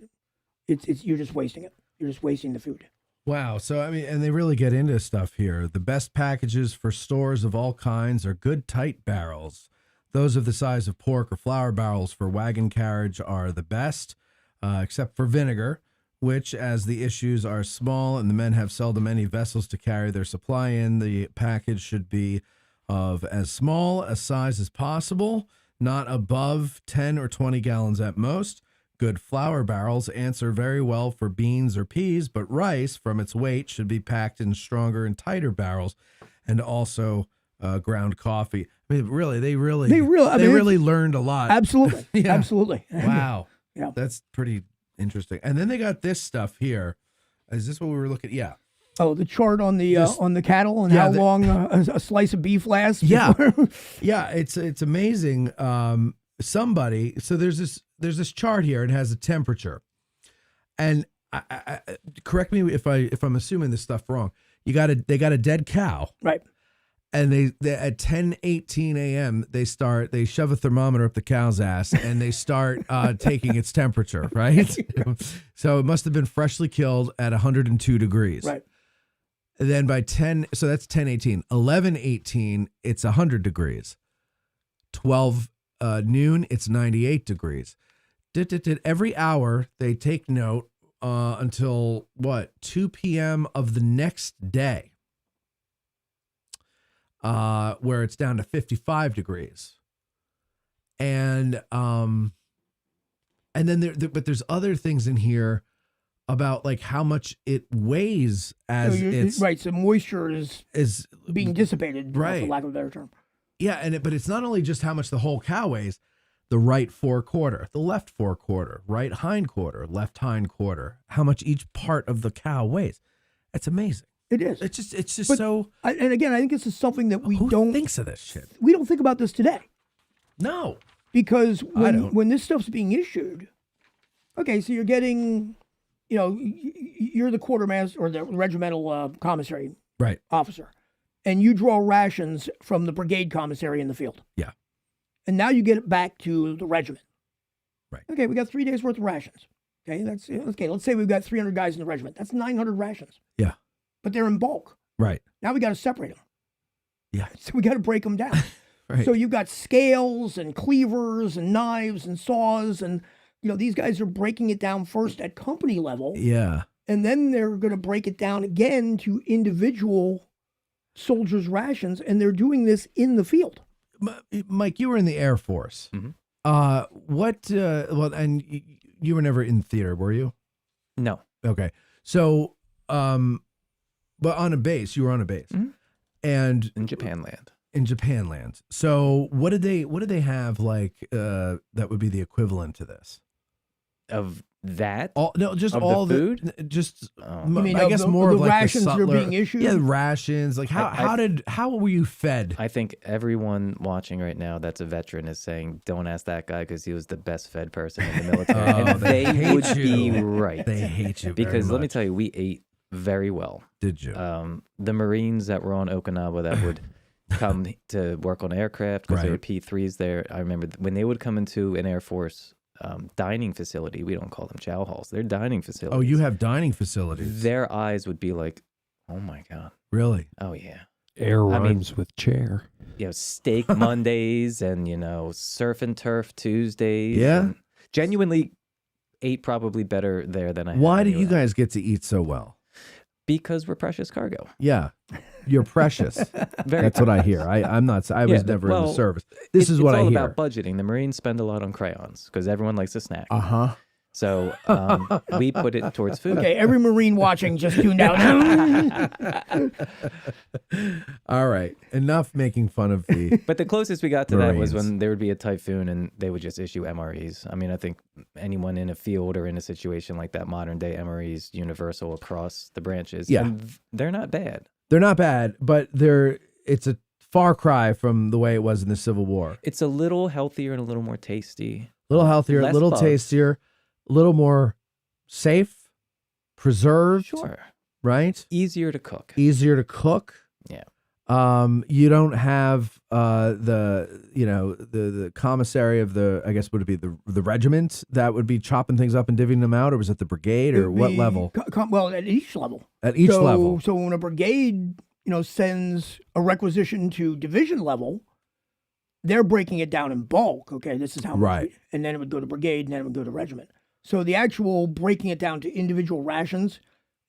Speaker 5: it's you're just wasting it. You're just wasting the food.
Speaker 2: Wow. So, I mean, and they really get into stuff here. The best packages for stores of all kinds are good, tight barrels. Those of the size of pork or flour barrels for wagon carriage are the best, except for vinegar, which, as the issues are small and the men have seldom any vessels to carry their supply in, the package should be of as small a size as possible, not above 10 or 20 gallons at most. Good flour barrels answer very well for beans or peas, but rice, from its weight, should be packed in stronger and tighter barrels, and also ground coffee. I mean, really, they really learned a lot.
Speaker 5: Absolutely.
Speaker 2: Yeah.
Speaker 5: Absolutely.
Speaker 2: Wow.
Speaker 5: Yeah.
Speaker 2: That's pretty interesting. And then they got this stuff here. Is this what we were looking at? Yeah.
Speaker 5: Oh, the chart on the cattle and
Speaker 2: yeah,
Speaker 5: how long a slice of beef lasts.
Speaker 2: Yeah.
Speaker 5: before-
Speaker 2: Yeah, it's amazing. Somebody, so there's this chart here. It has a temperature, and I correct me if I'm assuming this stuff wrong. They got a dead cow,
Speaker 5: Right.
Speaker 2: and they at 10:18 a.m. they shove a thermometer up the cow's ass and they start taking its temperature. Right. So it must have been freshly killed at 102 degrees.
Speaker 5: Right.
Speaker 2: And then by 10, so that's 10:18. 11:18, it's 100 degrees. 12 noon, it's 98 degrees. Every hour they take note until 2 p.m. of the next day, where it's down to 55 degrees. And then but there's other things in here about like how much it weighs as it's
Speaker 5: right. So moisture is being dissipated,
Speaker 2: right,
Speaker 5: for lack of a better term.
Speaker 2: Yeah, but it's not only just how much the whole cow weighs, the right forequarter, the left forequarter, right hindquarter, left hindquarter, how much each part of the cow weighs. It's amazing.
Speaker 5: It is.
Speaker 2: It's just
Speaker 5: But
Speaker 2: so.
Speaker 5: and again, I think this is something that
Speaker 2: Who thinks of this shit?
Speaker 5: we don't think about this today,
Speaker 2: No.
Speaker 5: because
Speaker 2: don't.
Speaker 5: when this stuff's being issued, okay, so you're getting, you're the quartermaster or the regimental commissary
Speaker 2: Right.
Speaker 5: officer, and you draw rations from the brigade commissary in the field.
Speaker 2: Yeah.
Speaker 5: And now you get it back to the regiment.
Speaker 2: Right.
Speaker 5: Okay, we got 3 days worth of rations. Okay, let's say we've got 300 guys in the regiment. That's 900 rations.
Speaker 2: Yeah.
Speaker 5: But they're in bulk.
Speaker 2: Right.
Speaker 5: Now we got to separate them.
Speaker 2: Yeah.
Speaker 5: So we got to break them down.
Speaker 2: Right.
Speaker 5: So you've got scales and cleavers and knives and saws, and these guys are breaking it down first at company level,
Speaker 2: Yeah.
Speaker 5: and then they're going to break it down again to individual soldiers' rations, and they're doing this in the field.
Speaker 2: Mike, you were in the Air Force.
Speaker 4: Mhm.
Speaker 2: Well, and you were never in theater, were you?
Speaker 4: No.
Speaker 2: Okay. So, But on a base, you were on a base,
Speaker 4: Mhm.
Speaker 2: and
Speaker 4: In Japan land.
Speaker 2: in Japan land. So what did they have like that would be the equivalent to this?
Speaker 4: Of that?
Speaker 2: All no, just
Speaker 4: Of the
Speaker 2: all
Speaker 4: food?
Speaker 2: just
Speaker 4: Oh.
Speaker 5: You mean
Speaker 2: I
Speaker 5: of
Speaker 2: guess
Speaker 5: the-
Speaker 2: more
Speaker 5: the
Speaker 2: of like
Speaker 5: rations
Speaker 2: the
Speaker 5: that are
Speaker 2: sutler,
Speaker 5: being issued?
Speaker 2: Yeah, the rations. Like
Speaker 4: I-
Speaker 2: how were you fed?
Speaker 4: I think everyone watching right now that's a veteran is saying, don't ask that guy because he was the best fed person in the military.
Speaker 2: Oh,
Speaker 4: And
Speaker 2: they
Speaker 4: they
Speaker 2: hate
Speaker 4: would be
Speaker 2: you.
Speaker 4: right.
Speaker 2: They hate you very
Speaker 4: Because let me
Speaker 2: much.
Speaker 4: tell you, we ate very well.
Speaker 2: Did you?
Speaker 4: The Marines that were on Okinawa that would come to work on aircraft because there were
Speaker 2: Right.
Speaker 4: P3s there. I remember when they would come into an Air Force dining facility, we don't call them chow halls. They're dining facilities.
Speaker 2: Oh, you have dining facilities.
Speaker 4: Their eyes would be like, oh my God.
Speaker 2: Really?
Speaker 4: Oh yeah.
Speaker 1: Air
Speaker 4: I mean-
Speaker 1: rhymes with chair.
Speaker 4: Steak Mondays and, surf and turf Tuesdays.
Speaker 2: Yeah.
Speaker 4: and genuinely ate probably better there than I had
Speaker 2: Why do you
Speaker 4: anywhere.
Speaker 2: guys get to eat so well?
Speaker 4: Because we're precious cargo.
Speaker 2: Yeah. You're precious.
Speaker 4: Very
Speaker 2: That's what I hear. I was
Speaker 4: Yeah,
Speaker 2: never in the
Speaker 4: well,
Speaker 2: service. This is what I
Speaker 4: It's all
Speaker 2: hear.
Speaker 4: about budgeting. The Marines spend a lot on crayons because everyone likes a snack.
Speaker 2: Uh-huh.
Speaker 4: So we put it towards food.
Speaker 5: Okay, every Marine watching just tuned out.
Speaker 2: All right. Enough making fun of the
Speaker 4: But the closest we got to that was
Speaker 2: Marines.
Speaker 4: when there would be a typhoon and they would just issue MREs. I mean, I think anyone in a field or in a situation like that, modern day MREs, universal across the branches.
Speaker 2: Yeah.
Speaker 4: And they're not bad.
Speaker 2: They're not bad, but it's a far cry from the way it was in the Civil War.
Speaker 4: It's a little healthier and a little more tasty.
Speaker 2: A little healthier, a
Speaker 4: Less
Speaker 2: little
Speaker 4: bugs.
Speaker 2: tastier, a little more safe, preserved,
Speaker 4: Sure.
Speaker 2: right?
Speaker 4: Easier to cook.
Speaker 2: Easier to cook.
Speaker 4: Yeah.
Speaker 2: You don't have the commissary of the, I guess would it be the regiment that would be chopping things up and divvying them out, or was it the brigade, or what level?
Speaker 5: Well, at each level.
Speaker 2: At each
Speaker 5: so,
Speaker 2: level.
Speaker 5: So when a brigade, sends a requisition to division level, they're breaking it down in bulk. Okay, this is how much.
Speaker 2: Right.
Speaker 5: And then it would go to brigade, and then it would go to regiment. So the actual breaking it down to individual rations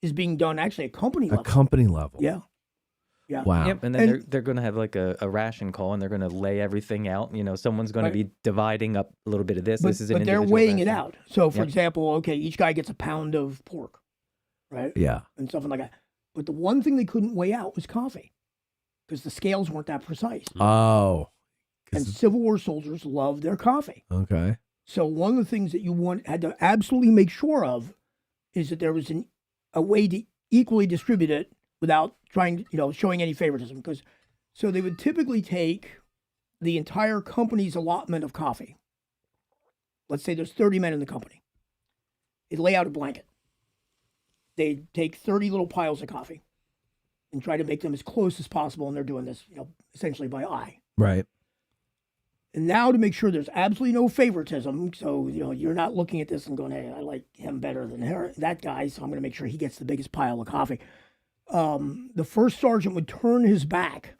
Speaker 5: is being done actually at company
Speaker 2: A
Speaker 5: level.
Speaker 2: company level.
Speaker 5: Yeah. Yeah.
Speaker 2: Wow.
Speaker 4: Yep, and then
Speaker 5: And-
Speaker 4: they're going to have like a ration call, and they're going to lay everything out. Someone's going
Speaker 5: Right.
Speaker 4: to be dividing up a little bit of this.
Speaker 5: But,
Speaker 4: This is an
Speaker 5: but they're
Speaker 4: individual
Speaker 5: weighing it
Speaker 4: ration.
Speaker 5: out. So, for
Speaker 4: Yep.
Speaker 5: example, okay, each guy gets a pound of pork, right?
Speaker 2: Yeah.
Speaker 5: And something like that. But the one thing they couldn't weigh out was coffee because the scales weren't that precise.
Speaker 2: Oh. 'Cause
Speaker 5: And Civil War soldiers loved their coffee.
Speaker 2: okay.
Speaker 5: So one of the things that you had to absolutely make sure of is that there was a way to equally distribute it without trying, showing any favoritism. Because so they would typically take the entire company's allotment of coffee. Let's say there's 30 men in the company. They'd lay out a blanket. They'd take 30 little piles of coffee and try to make them as close as possible. And they're doing this, essentially by eye.
Speaker 2: Right.
Speaker 5: And now to make sure there's absolutely no favoritism, so you're not looking at this and going, "Hey, I like him better than that guy, so I'm going to make sure he gets the biggest pile of coffee." The first sergeant would turn his back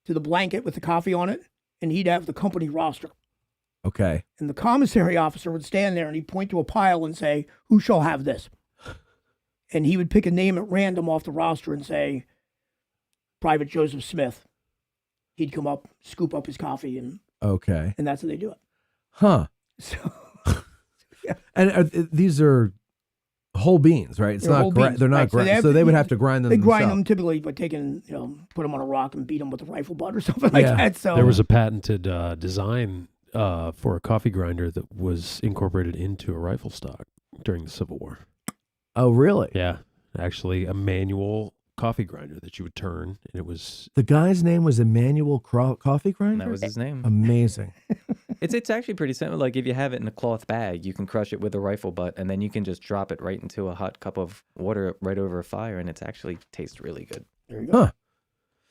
Speaker 5: to the blanket with the coffee on it, and he'd have the company roster.
Speaker 2: Okay.
Speaker 5: And the commissary officer would stand there and he'd point to a pile and say, "Who shall have this?" And he would pick a name at random off the roster and say, "Private Joseph Smith." He'd come up, scoop up his coffee, and
Speaker 2: Okay.
Speaker 5: that's how they do it.
Speaker 2: Huh.
Speaker 5: So.
Speaker 2: And these are whole beans, right? It's
Speaker 5: They're
Speaker 2: not.
Speaker 5: whole beans,
Speaker 2: They're not
Speaker 5: right. So
Speaker 2: grind.
Speaker 5: they have
Speaker 2: So
Speaker 5: to-
Speaker 2: they would have to grind them.
Speaker 5: They grind
Speaker 2: themselves.
Speaker 5: them typically by taking, put them on a rock and beat them with a rifle butt or something like
Speaker 2: Yeah.
Speaker 5: that. So
Speaker 1: There was a patented design for a coffee grinder that was incorporated into a rifle stock during the Civil War.
Speaker 2: Oh, really?
Speaker 1: Yeah, actually a manual coffee grinder that you would turn, and it was
Speaker 2: The guy's name was Emmanuel Coffee
Speaker 4: And
Speaker 2: Grinder.
Speaker 4: that was his name.
Speaker 2: Amazing.
Speaker 4: It's actually pretty simple. Like if you have it in a cloth bag, you can crush it with a rifle butt, and then you can just drop it right into a hot cup of water right over a fire, and it's actually tastes really good.
Speaker 5: there you go.
Speaker 2: Huh.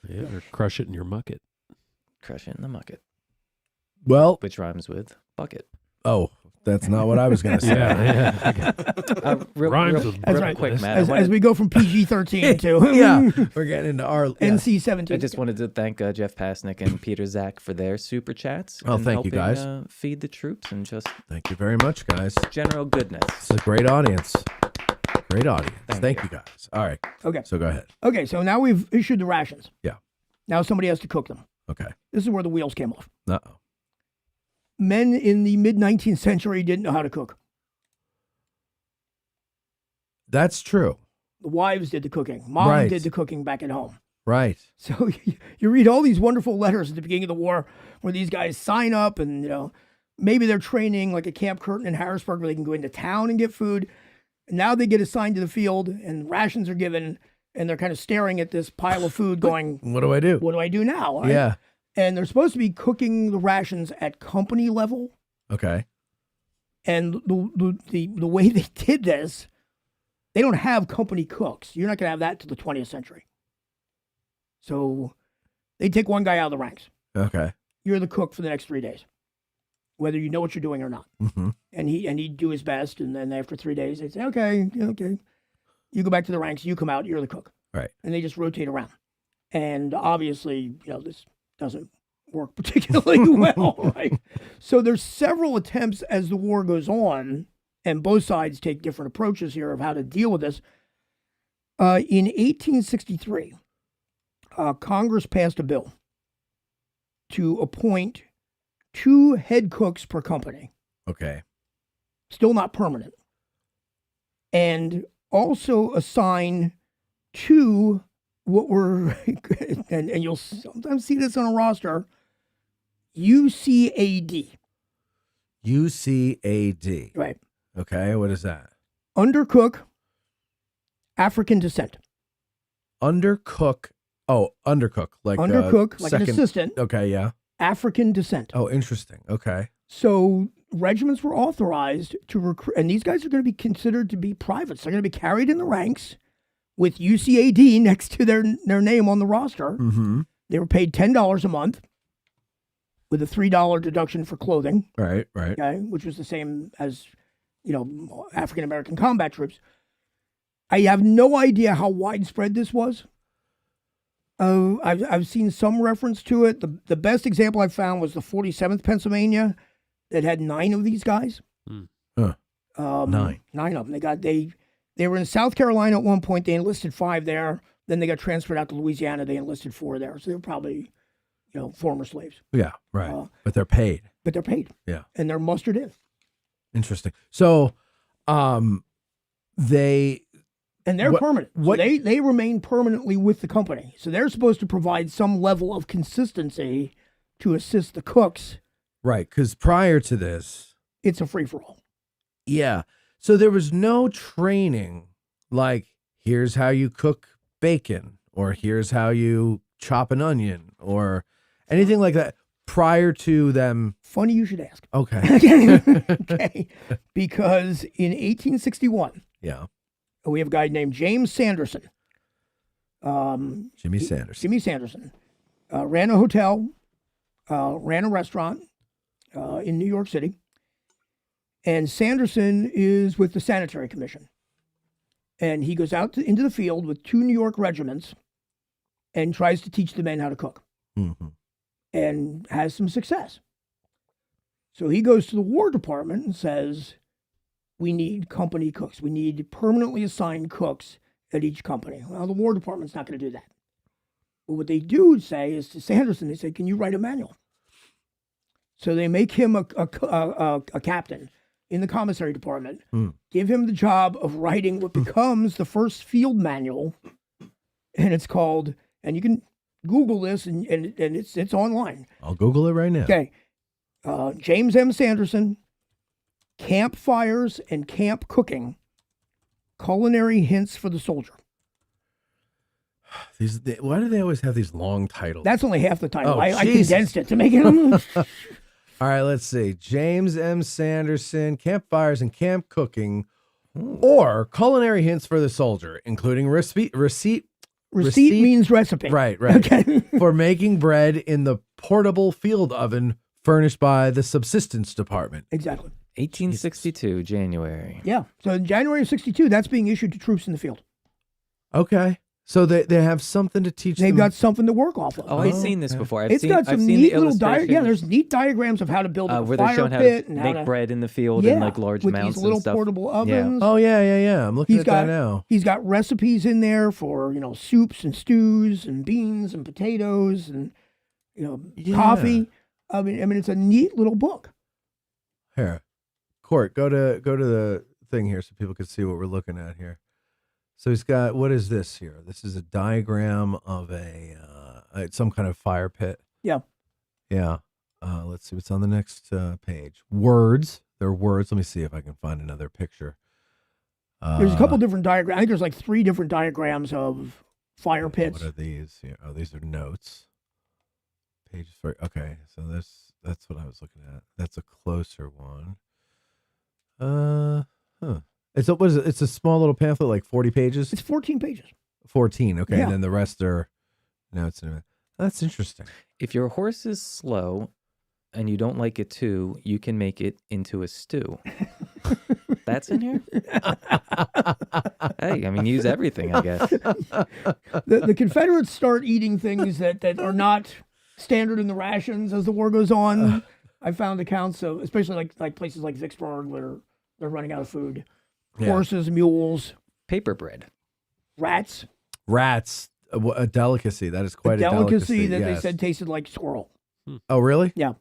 Speaker 1: yeah, or crush it in your mucket.
Speaker 4: Crush it in the mucket,
Speaker 2: Well,
Speaker 4: which rhymes with bucket.
Speaker 2: oh, that's not what I was going to say.
Speaker 1: Yeah,
Speaker 4: Real,
Speaker 1: Rhymes
Speaker 4: real,
Speaker 1: with
Speaker 5: That's
Speaker 4: real
Speaker 5: right.
Speaker 4: quick, Matt.
Speaker 5: As we go from PG-13 to
Speaker 2: Yeah, we're getting into our
Speaker 5: NC-17.
Speaker 4: I just wanted to thank Jeff Pasnick and Peter Zach for their super chats.
Speaker 2: Oh,
Speaker 4: and
Speaker 2: thank you,
Speaker 4: helping,
Speaker 2: guys.
Speaker 4: feed the troops and just
Speaker 2: Thank you very much, guys.
Speaker 4: general goodness.
Speaker 2: It's a great audience. Great audience. Thank you, guys. All right.
Speaker 5: Okay.
Speaker 2: So go ahead.
Speaker 5: Okay, so now we've issued the rations.
Speaker 2: Yeah.
Speaker 5: Now somebody has to cook them.
Speaker 2: Okay.
Speaker 5: This is where the wheels came off.
Speaker 2: Uh-oh.
Speaker 5: Men in the mid-19th century didn't know how to cook.
Speaker 2: That's true.
Speaker 5: The wives did the cooking. Mom
Speaker 2: Right.
Speaker 5: did the cooking back at home.
Speaker 2: Right.
Speaker 5: So you read all these wonderful letters at the beginning of the war where these guys sign up and, maybe they're training like at Camp Curtin in Harrisburg where they can go into town and get food. And now they get assigned to the field and rations are given and they're kind of staring at this pile of food going,
Speaker 2: What do I do?
Speaker 5: what do I do now? Right?
Speaker 2: Yeah.
Speaker 5: And they're supposed to be cooking the rations at company level.
Speaker 2: Okay.
Speaker 5: And the way they did this, they don't have company cooks. You're not going to have that to the 20th century. So they take one guy out of the ranks.
Speaker 2: Okay.
Speaker 5: You're the cook for the next 3 days, whether you know what you're doing or not.
Speaker 2: Mm-hmm.
Speaker 5: And he'd do his best. And then after 3 days, they'd say, okay, you go back to the ranks, you come out, you're the cook.
Speaker 2: Right.
Speaker 5: And they just rotate around. And obviously, this doesn't work particularly well, right? So there's several attempts as the war goes on, and both sides take different approaches here of how to deal with this. In 1863, Congress passed a bill to appoint 2 head cooks per company,
Speaker 2: Okay.
Speaker 5: still not permanent, and also assign 2 what were, and you'll sometimes see this on a roster, UCAD.
Speaker 2: UCAD.
Speaker 5: Right.
Speaker 2: Okay. What is that?
Speaker 5: Undercook, African descent.
Speaker 2: Undercook. Oh, undercook. Like
Speaker 5: Undercook, like
Speaker 2: second.
Speaker 5: an assistant,
Speaker 2: Okay. Yeah.
Speaker 5: African descent.
Speaker 2: Oh, interesting. Okay.
Speaker 5: So regiments were authorized to recruit, and these guys are going to be considered to be privates. They're going to be carried in the ranks with UCAD next to their name on the roster.
Speaker 2: Mm-hmm.
Speaker 5: They were paid $10 a month with a $3 deduction for clothing,
Speaker 2: Right.
Speaker 5: okay, which was the same as, African American combat troops. I have no idea how widespread this was. I've seen some reference to it. The best example I found was the 47th Pennsylvania that had 9 of these guys.
Speaker 2: 9.
Speaker 5: 9 of them. They were in South Carolina at one point. They enlisted 5 there. Then they got transferred out to Louisiana. They enlisted 4 there. So they were probably, former slaves.
Speaker 2: Yeah. Right. But they're paid.
Speaker 5: But they're paid.
Speaker 2: Yeah.
Speaker 5: And they're mustered in.
Speaker 2: Interesting. So, they.
Speaker 5: And they're permanent. So
Speaker 2: what-
Speaker 5: they remain permanently with the company. So they're supposed to provide some level of consistency to assist the cooks.
Speaker 2: Right. Because prior to this.
Speaker 5: It's a free-for-all.
Speaker 2: Yeah. So there was no training like, here's how you cook bacon, or here's how you chop an onion, or anything like that prior to them.
Speaker 5: Funny you should ask.
Speaker 2: Okay.
Speaker 5: Okay. Because in 1861,
Speaker 2: Yeah.
Speaker 5: we have a guy named James Sanderson.
Speaker 2: Jimmy Sanderson.
Speaker 5: Jimmy Sanderson ran a hotel, ran a restaurant in New York City. And Sanderson is with the Sanitary Commission. And he goes out into the field with 2 New York regiments and tries to teach the men how to cook.
Speaker 2: Mm-hmm.
Speaker 5: And has some success. So he goes to the War Department and says, we need company cooks. We need permanently assigned cooks at each company. Well, the War Department's not going to do that. But what they do say is to Sanderson, they say, can you write a manual? So they make him a captain in the commissary department, give him the job of writing what becomes the first field manual. And it's called, and you can Google this, and it's online.
Speaker 2: I'll Google it right now.
Speaker 5: Okay. James M. Sanderson, Campfires and Camp Cooking, Culinary Hints for the Soldier.
Speaker 2: Why do they always have these long titles?
Speaker 5: That's only half the title.
Speaker 2: Oh,
Speaker 5: I
Speaker 2: Jesus.
Speaker 5: condensed it to make it.
Speaker 2: All right, let's see. James M. Sanderson, Campfires and Camp Cooking, or Culinary Hints for the Soldier, including receipt
Speaker 5: Means recipe.
Speaker 2: Right.
Speaker 5: Okay.
Speaker 2: For making bread in the portable field oven furnished by the subsistence department.
Speaker 5: Exactly.
Speaker 4: 1862, January.
Speaker 5: Yeah. So in January of 62, that's being issued to troops in the field.
Speaker 2: Okay. So they have something to teach
Speaker 5: They've
Speaker 2: them.
Speaker 5: have got something to work off of.
Speaker 4: Oh, I've seen this before. I've
Speaker 5: It's
Speaker 4: seen,
Speaker 5: got
Speaker 4: I've
Speaker 5: some
Speaker 4: seen
Speaker 5: neat
Speaker 4: the
Speaker 5: little
Speaker 4: illustrations,
Speaker 5: there's neat diagrams of how to build a
Speaker 4: where they're
Speaker 5: fire
Speaker 4: showing how
Speaker 5: pit
Speaker 4: to
Speaker 5: and
Speaker 4: make bread in the field in like large
Speaker 5: with
Speaker 4: mounts
Speaker 5: these little
Speaker 4: and stuff.
Speaker 5: portable ovens.
Speaker 2: Oh, yeah. I'm looking
Speaker 5: He's
Speaker 2: at
Speaker 5: got
Speaker 2: that now.
Speaker 5: He's got recipes in there for soups and stews and beans and potatoes and coffee. I mean it's a neat little book.
Speaker 2: Here. Court, go to the thing here so people can see what we're looking at here. So he's got, what is this here? This is a diagram of some kind of fire pit.
Speaker 5: Yeah.
Speaker 2: Yeah. Let's see what's on the next page. Words. There are words. Let me see if I can find another picture.
Speaker 5: There's a couple different diagrams. I think there's like 3 different diagrams of fire pits.
Speaker 2: What are these here? Oh, these are notes. Pages for, okay. So that's what I was looking at. That's a closer one. It's what is it? It's a small little pamphlet, like 40 pages.
Speaker 5: It's 14 pages.
Speaker 2: 14. Okay,
Speaker 5: Yeah.
Speaker 2: and then the rest are notes. That's interesting.
Speaker 4: If your horse is slow and you don't like it too, you can make it into a stew. That's in here? Hey, I mean, use everything, I guess.
Speaker 5: The Confederates start eating things that are not standard in the rations as the war goes on. I found accounts of, especially like places like Vicksburg where they're running out of food.
Speaker 2: Yeah.
Speaker 5: Horses, mules,
Speaker 4: Paper bread.
Speaker 5: rats.
Speaker 2: Rats, a delicacy. That is quite
Speaker 5: A
Speaker 2: a delicacy.
Speaker 5: that they
Speaker 2: yes.
Speaker 5: said tasted like squirrel.
Speaker 2: Oh, really?
Speaker 5: Yeah.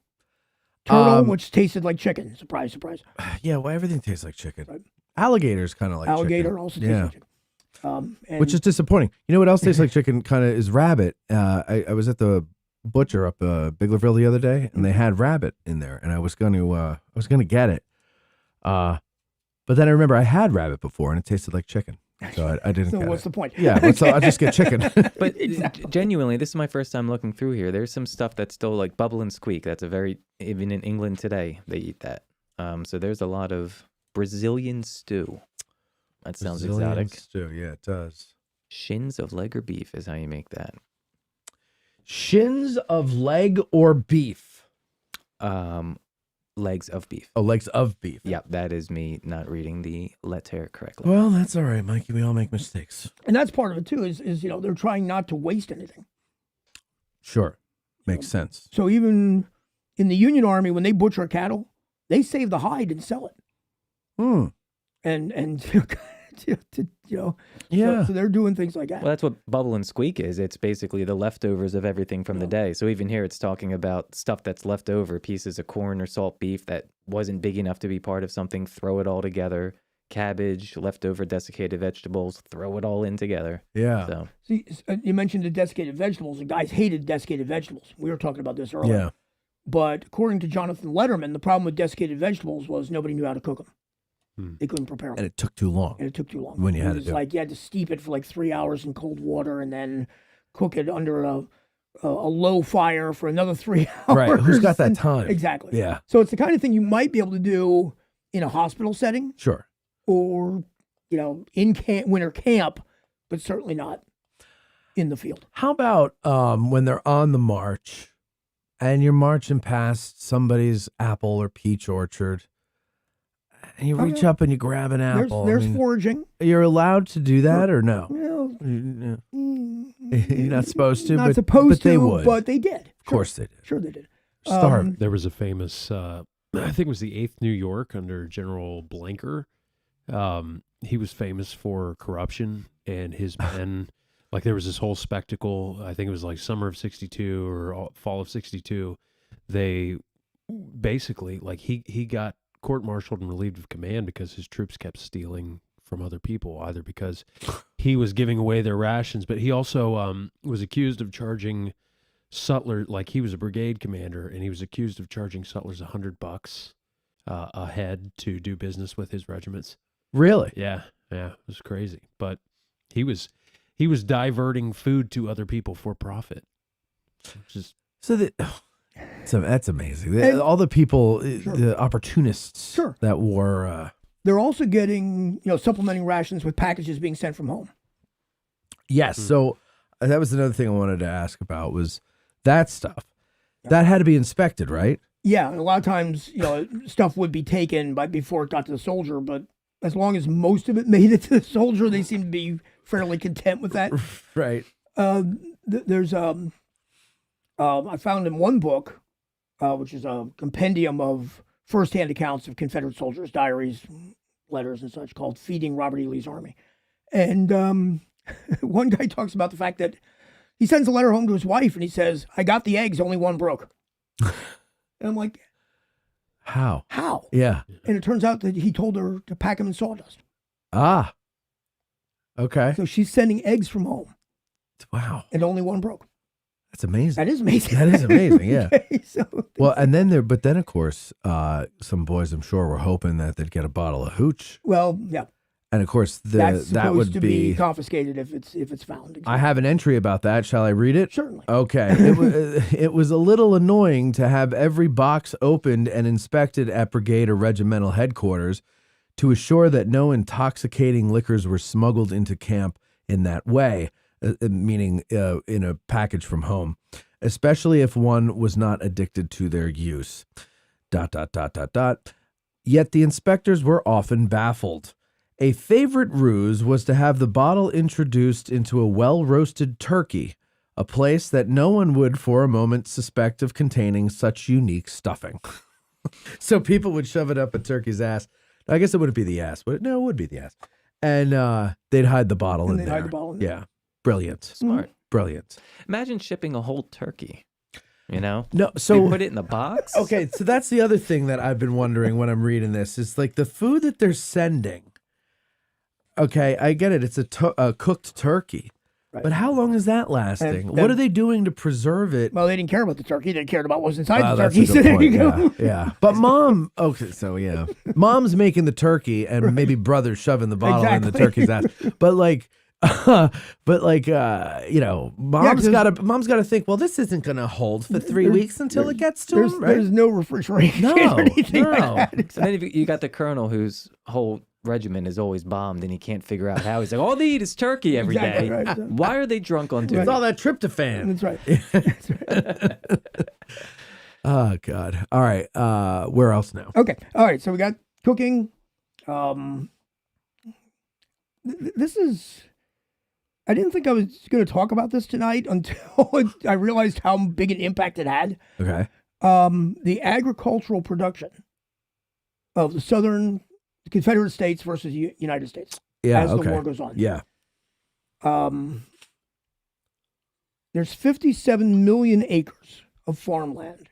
Speaker 5: Turtle,
Speaker 2: Um,
Speaker 5: which tasted like chicken. Surprise, surprise.
Speaker 2: Yeah, well, everything tastes like chicken.
Speaker 5: Right.
Speaker 2: Alligator's kind of like
Speaker 5: Alligator
Speaker 2: chicken.
Speaker 5: also tastes like chicken. And
Speaker 2: Which is disappointing. You know what else tastes like chicken? Kind of is rabbit. I was at the butcher up Biglerville the other day, and they had rabbit in there, and I was going to get it. But then I remember I had rabbit before, and it tasted like chicken, so I didn't.
Speaker 5: so
Speaker 2: get
Speaker 5: what's
Speaker 2: it.
Speaker 5: the point?
Speaker 2: Yeah, so I'll just get chicken.
Speaker 4: But genuinely, this is my first time looking through here. There's some stuff that's still like bubble and squeak. That's even in England today, they eat that. So there's a lot of Brazilian stew. That sounds
Speaker 2: Brazilian
Speaker 4: exotic.
Speaker 2: stew. Yeah, it does.
Speaker 4: Shins of leg or beef is how you make that.
Speaker 2: Shins of leg or beef.
Speaker 4: Legs of beef.
Speaker 2: Oh, legs of beef.
Speaker 4: Yeah, that is me not reading the letter correctly.
Speaker 2: Well, that's all right, Mikey. We all make mistakes.
Speaker 5: And that's part of it too. Is they're trying not to waste anything.
Speaker 2: Sure, makes sense.
Speaker 5: So even in the Union Army, when they butcher cattle, they save the hide and sell it.
Speaker 2: Hmm.
Speaker 5: And
Speaker 2: Yeah.
Speaker 5: So they're doing things like that.
Speaker 4: Well, that's what bubble and squeak is. It's basically the leftovers of everything from the day. So even here, it's talking about stuff that's left over, pieces of corn or salt beef that wasn't big enough to be part of something. Throw it all together. Cabbage, leftover desiccated vegetables. Throw it all in together.
Speaker 2: Yeah.
Speaker 4: So
Speaker 5: See, you mentioned the desiccated vegetables. The guys hated desiccated vegetables. We were talking about this earlier.
Speaker 2: Yeah.
Speaker 5: But according to Jonathan Letterman, the problem with desiccated vegetables was nobody knew how to cook them.
Speaker 1: Hmm.
Speaker 5: They couldn't prepare them.
Speaker 2: And it took too long.
Speaker 5: And it took too long.
Speaker 2: When you had
Speaker 5: it
Speaker 2: to
Speaker 5: was
Speaker 2: do it.
Speaker 5: like you had to steep it for like 3 hours in cold water and then cook it under a low fire for another 3 hours.
Speaker 2: Right. Who's got that
Speaker 5: And-
Speaker 2: time?
Speaker 5: Exactly.
Speaker 2: Yeah.
Speaker 5: So it's the kind of thing you might be able to do in a hospital setting
Speaker 2: Sure.
Speaker 5: or, in winter camp, but certainly not in the field.
Speaker 2: How about when they're on the march and you're marching past somebody's apple or peach orchard and you reach
Speaker 5: Okay.
Speaker 2: up and you grab an apple?
Speaker 5: There's foraging.
Speaker 2: You're allowed to do that or no?
Speaker 5: Well,
Speaker 2: You're not supposed to,
Speaker 5: not
Speaker 2: but
Speaker 5: supposed
Speaker 2: they
Speaker 5: to,
Speaker 2: would.
Speaker 5: but they did.
Speaker 2: Of course they did.
Speaker 5: Sure they did.
Speaker 2: Starved.
Speaker 1: There was a famous, I think it was the 8th New York under General Blanker. He was famous for corruption, and his men, like there was this whole spectacle. I think it was like summer of '62 or fall of '62. They basically, like he got court-martialed and relieved of command because his troops kept stealing from other people, either because he was giving away their rations, but he also was accused of charging sutlers, like he was a brigade commander, and he was accused of charging sutlers $100 a head to do business with his regiments.
Speaker 2: Really?
Speaker 1: Yeah, it was crazy. But he was diverting food to other people for profit. Just
Speaker 2: So that's amazing.
Speaker 5: And-
Speaker 2: All the people,
Speaker 5: Sure.
Speaker 2: the opportunists
Speaker 5: Sure.
Speaker 2: that were.
Speaker 5: They're also getting, supplementing rations with packages being sent from home.
Speaker 2: Yes. So that was another thing I wanted to ask about was that stuff. That had to be inspected, right?
Speaker 5: Yeah, and a lot of times, stuff would be taken before it got to the soldier, but as long as most of it made it to the soldier, they seem to be fairly content with that.
Speaker 2: Right.
Speaker 5: There's I found in one book, which is a compendium of firsthand accounts of Confederate soldiers, diaries, letters, and such, called "Feeding Robert E. Lee's Army." And one guy talks about the fact that he sends a letter home to his wife, and he says, "I got the eggs, only one broke." And I'm like,
Speaker 2: How?
Speaker 5: "How?"
Speaker 2: Yeah.
Speaker 5: And it turns out that he told her to pack them in sawdust.
Speaker 2: Ah. Okay.
Speaker 5: So she's sending eggs from home,
Speaker 2: Wow.
Speaker 5: and only one broke.
Speaker 2: That's amazing.
Speaker 5: That is amazing.
Speaker 2: That is amazing, yeah.
Speaker 5: Okay, so
Speaker 2: Well, and then of course, some boys I'm sure were hoping that they'd get a bottle of hooch.
Speaker 5: well, yeah,
Speaker 2: And of course,
Speaker 5: that's
Speaker 2: that
Speaker 5: supposed
Speaker 2: would
Speaker 5: to be confiscated if it's found.
Speaker 2: I have an entry about that. Shall I read it?
Speaker 5: Certainly.
Speaker 2: Okay. It was a little annoying to have every box opened and inspected at brigade or regimental headquarters to assure that no intoxicating liquors were smuggled into camp in that way, meaning in a package from home, especially if one was not addicted to their use. ... Yet the inspectors were often baffled. A favorite ruse was to have the bottle introduced into a well-roasted turkey, a place that no one would for a moment suspect of containing such unique stuffing. So people would shove it up a turkey's ass. I guess it wouldn't be the ass, but no, it would be the ass. And they'd hide the bottle in
Speaker 5: they'd
Speaker 2: there.
Speaker 5: hide the bottle in there.
Speaker 2: Yeah. Brilliant.
Speaker 4: Smart.
Speaker 2: Brilliant.
Speaker 4: Imagine shipping a whole turkey. You know?
Speaker 2: No,
Speaker 4: They
Speaker 2: so
Speaker 4: put it in the box.
Speaker 2: okay, so that's the other thing that I've been wondering when I'm reading this is like the food that they're sending. Okay, I get it. It's a cooked turkey.
Speaker 5: Right.
Speaker 2: But how long is that lasting?
Speaker 5: And-
Speaker 2: What are they doing to preserve it?
Speaker 5: Well, they didn't care about the turkey. They cared about what's inside
Speaker 2: Oh,
Speaker 5: the
Speaker 2: that's
Speaker 5: turkey.
Speaker 2: a
Speaker 5: So
Speaker 2: good
Speaker 5: there
Speaker 2: point.
Speaker 5: you go.
Speaker 2: Yeah. But mom, okay, so yeah. Mom's making the turkey and maybe brother shoving the bottle in the
Speaker 5: Exactly.
Speaker 2: turkey's ass. But mom's
Speaker 5: 'cause
Speaker 2: mom's gotta think, well, this isn't gonna hold for 3 weeks until it gets to
Speaker 5: There's,
Speaker 2: him, right?
Speaker 5: there's no refrigeration
Speaker 2: No,
Speaker 5: or anything
Speaker 2: no.
Speaker 5: like that.
Speaker 4: And then you got the colonel whose whole regiment is always bombed and he can't figure out how. He's like, all they eat is turkey every day.
Speaker 5: Exactly right.
Speaker 4: Why are they drunk on
Speaker 2: It's
Speaker 4: turkey?
Speaker 2: all that tryptophan.
Speaker 5: That's right.
Speaker 2: Oh God. All right. Where else now?
Speaker 5: Okay. All right. So we got cooking. This is. I didn't think I was going to talk about this tonight until I realized how big an impact it had.
Speaker 2: Okay.
Speaker 5: The agricultural production of the southern Confederate States versus United States
Speaker 2: Yeah.
Speaker 5: as
Speaker 2: Okay.
Speaker 5: the war goes on.
Speaker 2: Yeah.
Speaker 5: There's 57 million acres of farmland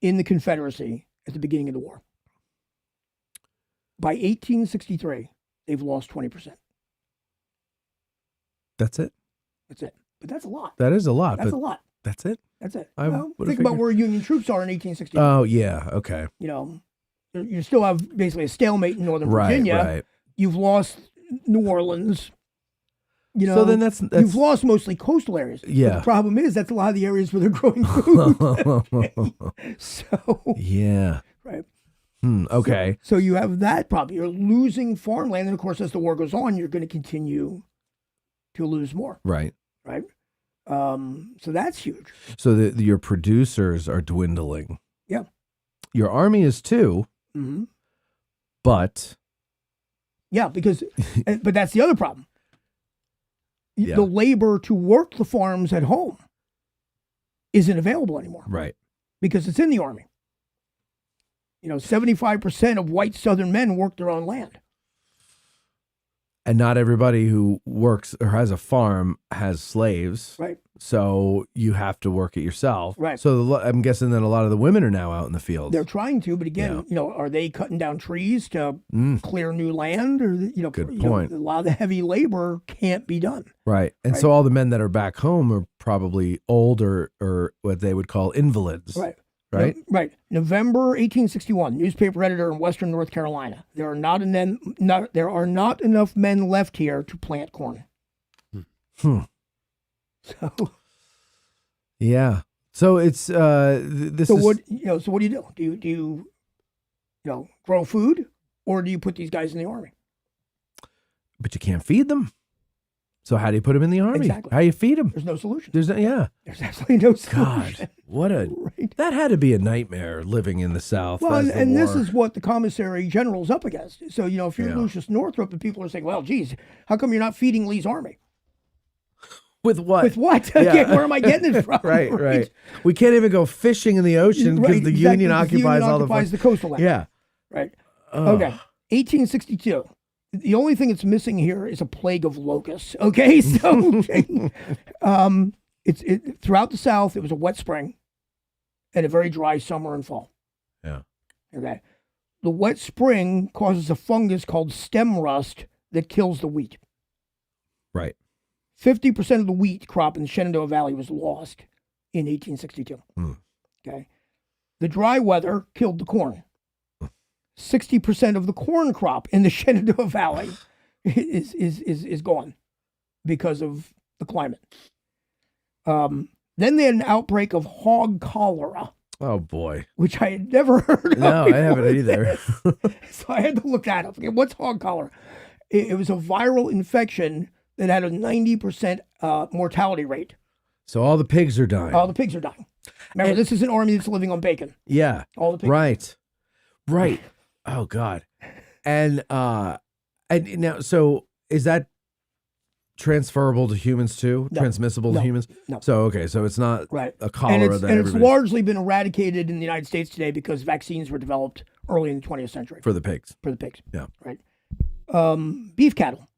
Speaker 5: in the Confederacy at the beginning of the war. By 1863, they've lost 20%.
Speaker 2: That's it.
Speaker 5: That's it. But that's a lot.
Speaker 2: That is a lot.
Speaker 5: That's
Speaker 2: but
Speaker 5: a lot.
Speaker 2: That's it.
Speaker 5: That's it.
Speaker 2: I
Speaker 5: Well,
Speaker 2: would've
Speaker 5: think about
Speaker 2: figured-
Speaker 5: where Union troops are in 1860.
Speaker 2: Oh yeah. Okay.
Speaker 5: You know, you still have basically a stalemate in Northern
Speaker 2: Right.
Speaker 5: Virginia.
Speaker 2: Right.
Speaker 5: You've lost New Orleans. You know,
Speaker 2: So then that's
Speaker 5: you've lost mostly coastal areas. But
Speaker 2: Yeah.
Speaker 5: the problem is that's a lot of the areas where they're growing food. So,
Speaker 2: yeah.
Speaker 5: right.
Speaker 2: Okay.
Speaker 5: So you have that problem. You're losing farmland. And of course, as the war goes on, you're going to continue to lose more.
Speaker 2: Right.
Speaker 5: Right. So that's huge.
Speaker 2: So your producers are dwindling.
Speaker 5: Yeah.
Speaker 2: Your army is too,
Speaker 5: Hmm.
Speaker 2: but
Speaker 5: Yeah, because, but that's the other problem.
Speaker 2: Yeah.
Speaker 5: The labor to work the farms at home isn't available anymore
Speaker 2: right.
Speaker 5: because it's in the army. 75% of white Southern men work their own land.
Speaker 2: And not everybody who works or has a farm has slaves.
Speaker 5: Right.
Speaker 2: So you have to work it yourself.
Speaker 5: Right.
Speaker 2: So I'm guessing that a lot of the women are now out in the fields.
Speaker 5: They're trying to, but again, are they cutting down trees to
Speaker 2: Mm,
Speaker 5: clear new land, or
Speaker 2: Good point.
Speaker 5: a lot of the heavy labor can't be done.
Speaker 2: right. And so all the men that are back home are probably old or what they would call invalids.
Speaker 5: Right.
Speaker 2: Right.
Speaker 5: Right. November 1861, newspaper editor in Western North Carolina. There are not enough men left here to plant corn.
Speaker 2: Hmm.
Speaker 5: So,
Speaker 2: Yeah. So it's this
Speaker 5: so
Speaker 2: is
Speaker 5: what So what do you do? Do you grow food, or do you put these guys in the army?
Speaker 2: but you can't feed them. So how do you put them in the army?
Speaker 5: Exactly.
Speaker 2: How do you feed them?
Speaker 5: There's no solution.
Speaker 2: There's
Speaker 5: There's absolutely no solution.
Speaker 2: God, what a
Speaker 5: Right.
Speaker 2: that had to be a nightmare living in the South.
Speaker 5: Well,
Speaker 2: as
Speaker 5: and
Speaker 2: the
Speaker 5: this
Speaker 2: war-
Speaker 5: is what the commissary general's up against. So, if you're
Speaker 2: Yeah.
Speaker 5: Lucius Northrop and people are saying, well, geez, how come you're not feeding Lee's army?
Speaker 2: with what?
Speaker 5: With what?
Speaker 2: Yeah.
Speaker 5: Again, where am I getting it from?
Speaker 2: Right. We can't even go fishing in the ocean because
Speaker 5: Right,
Speaker 2: the
Speaker 5: exactly,
Speaker 2: Union
Speaker 5: because the
Speaker 2: occupies
Speaker 5: Union
Speaker 2: all the
Speaker 5: occupies the coastal land.
Speaker 2: Yeah.
Speaker 5: Right.
Speaker 2: Ugh.
Speaker 5: Okay. 1862. The only thing that's missing here is a plague of locusts. Okay, so it's throughout the South. It was a wet spring and a very dry summer and fall.
Speaker 2: Yeah.
Speaker 5: Okay. The wet spring causes a fungus called stem rust that kills the wheat.
Speaker 2: Right.
Speaker 5: 50% of the wheat crop in the Shenandoah Valley was lost in 1862. Okay. The dry weather killed the corn. 60% of the corn crop in the Shenandoah Valley is gone because of the climate. Then they had an outbreak of hog cholera.
Speaker 2: Oh, boy.
Speaker 5: Which I had never heard of.
Speaker 2: No, I haven't either.
Speaker 5: So I had to look that up. Okay, what's hog cholera? It was a viral infection that had a 90% mortality rate.
Speaker 2: So all the pigs are dying.
Speaker 5: All the pigs are dying. Remember, this is an army that's living on bacon.
Speaker 2: Yeah.
Speaker 5: All the pigs.
Speaker 2: Right. Oh, God. And now, so is that transferable to humans too?
Speaker 5: No.
Speaker 2: Transmissible to humans?
Speaker 5: No.
Speaker 2: So, okay, so it's not
Speaker 5: Right.
Speaker 2: a cholera that
Speaker 5: it's largely been eradicated in the United States today because vaccines were developed early in the 20th century.
Speaker 2: For the pigs.
Speaker 5: For the pigs.
Speaker 2: Yeah.
Speaker 5: Right. Beef cattle.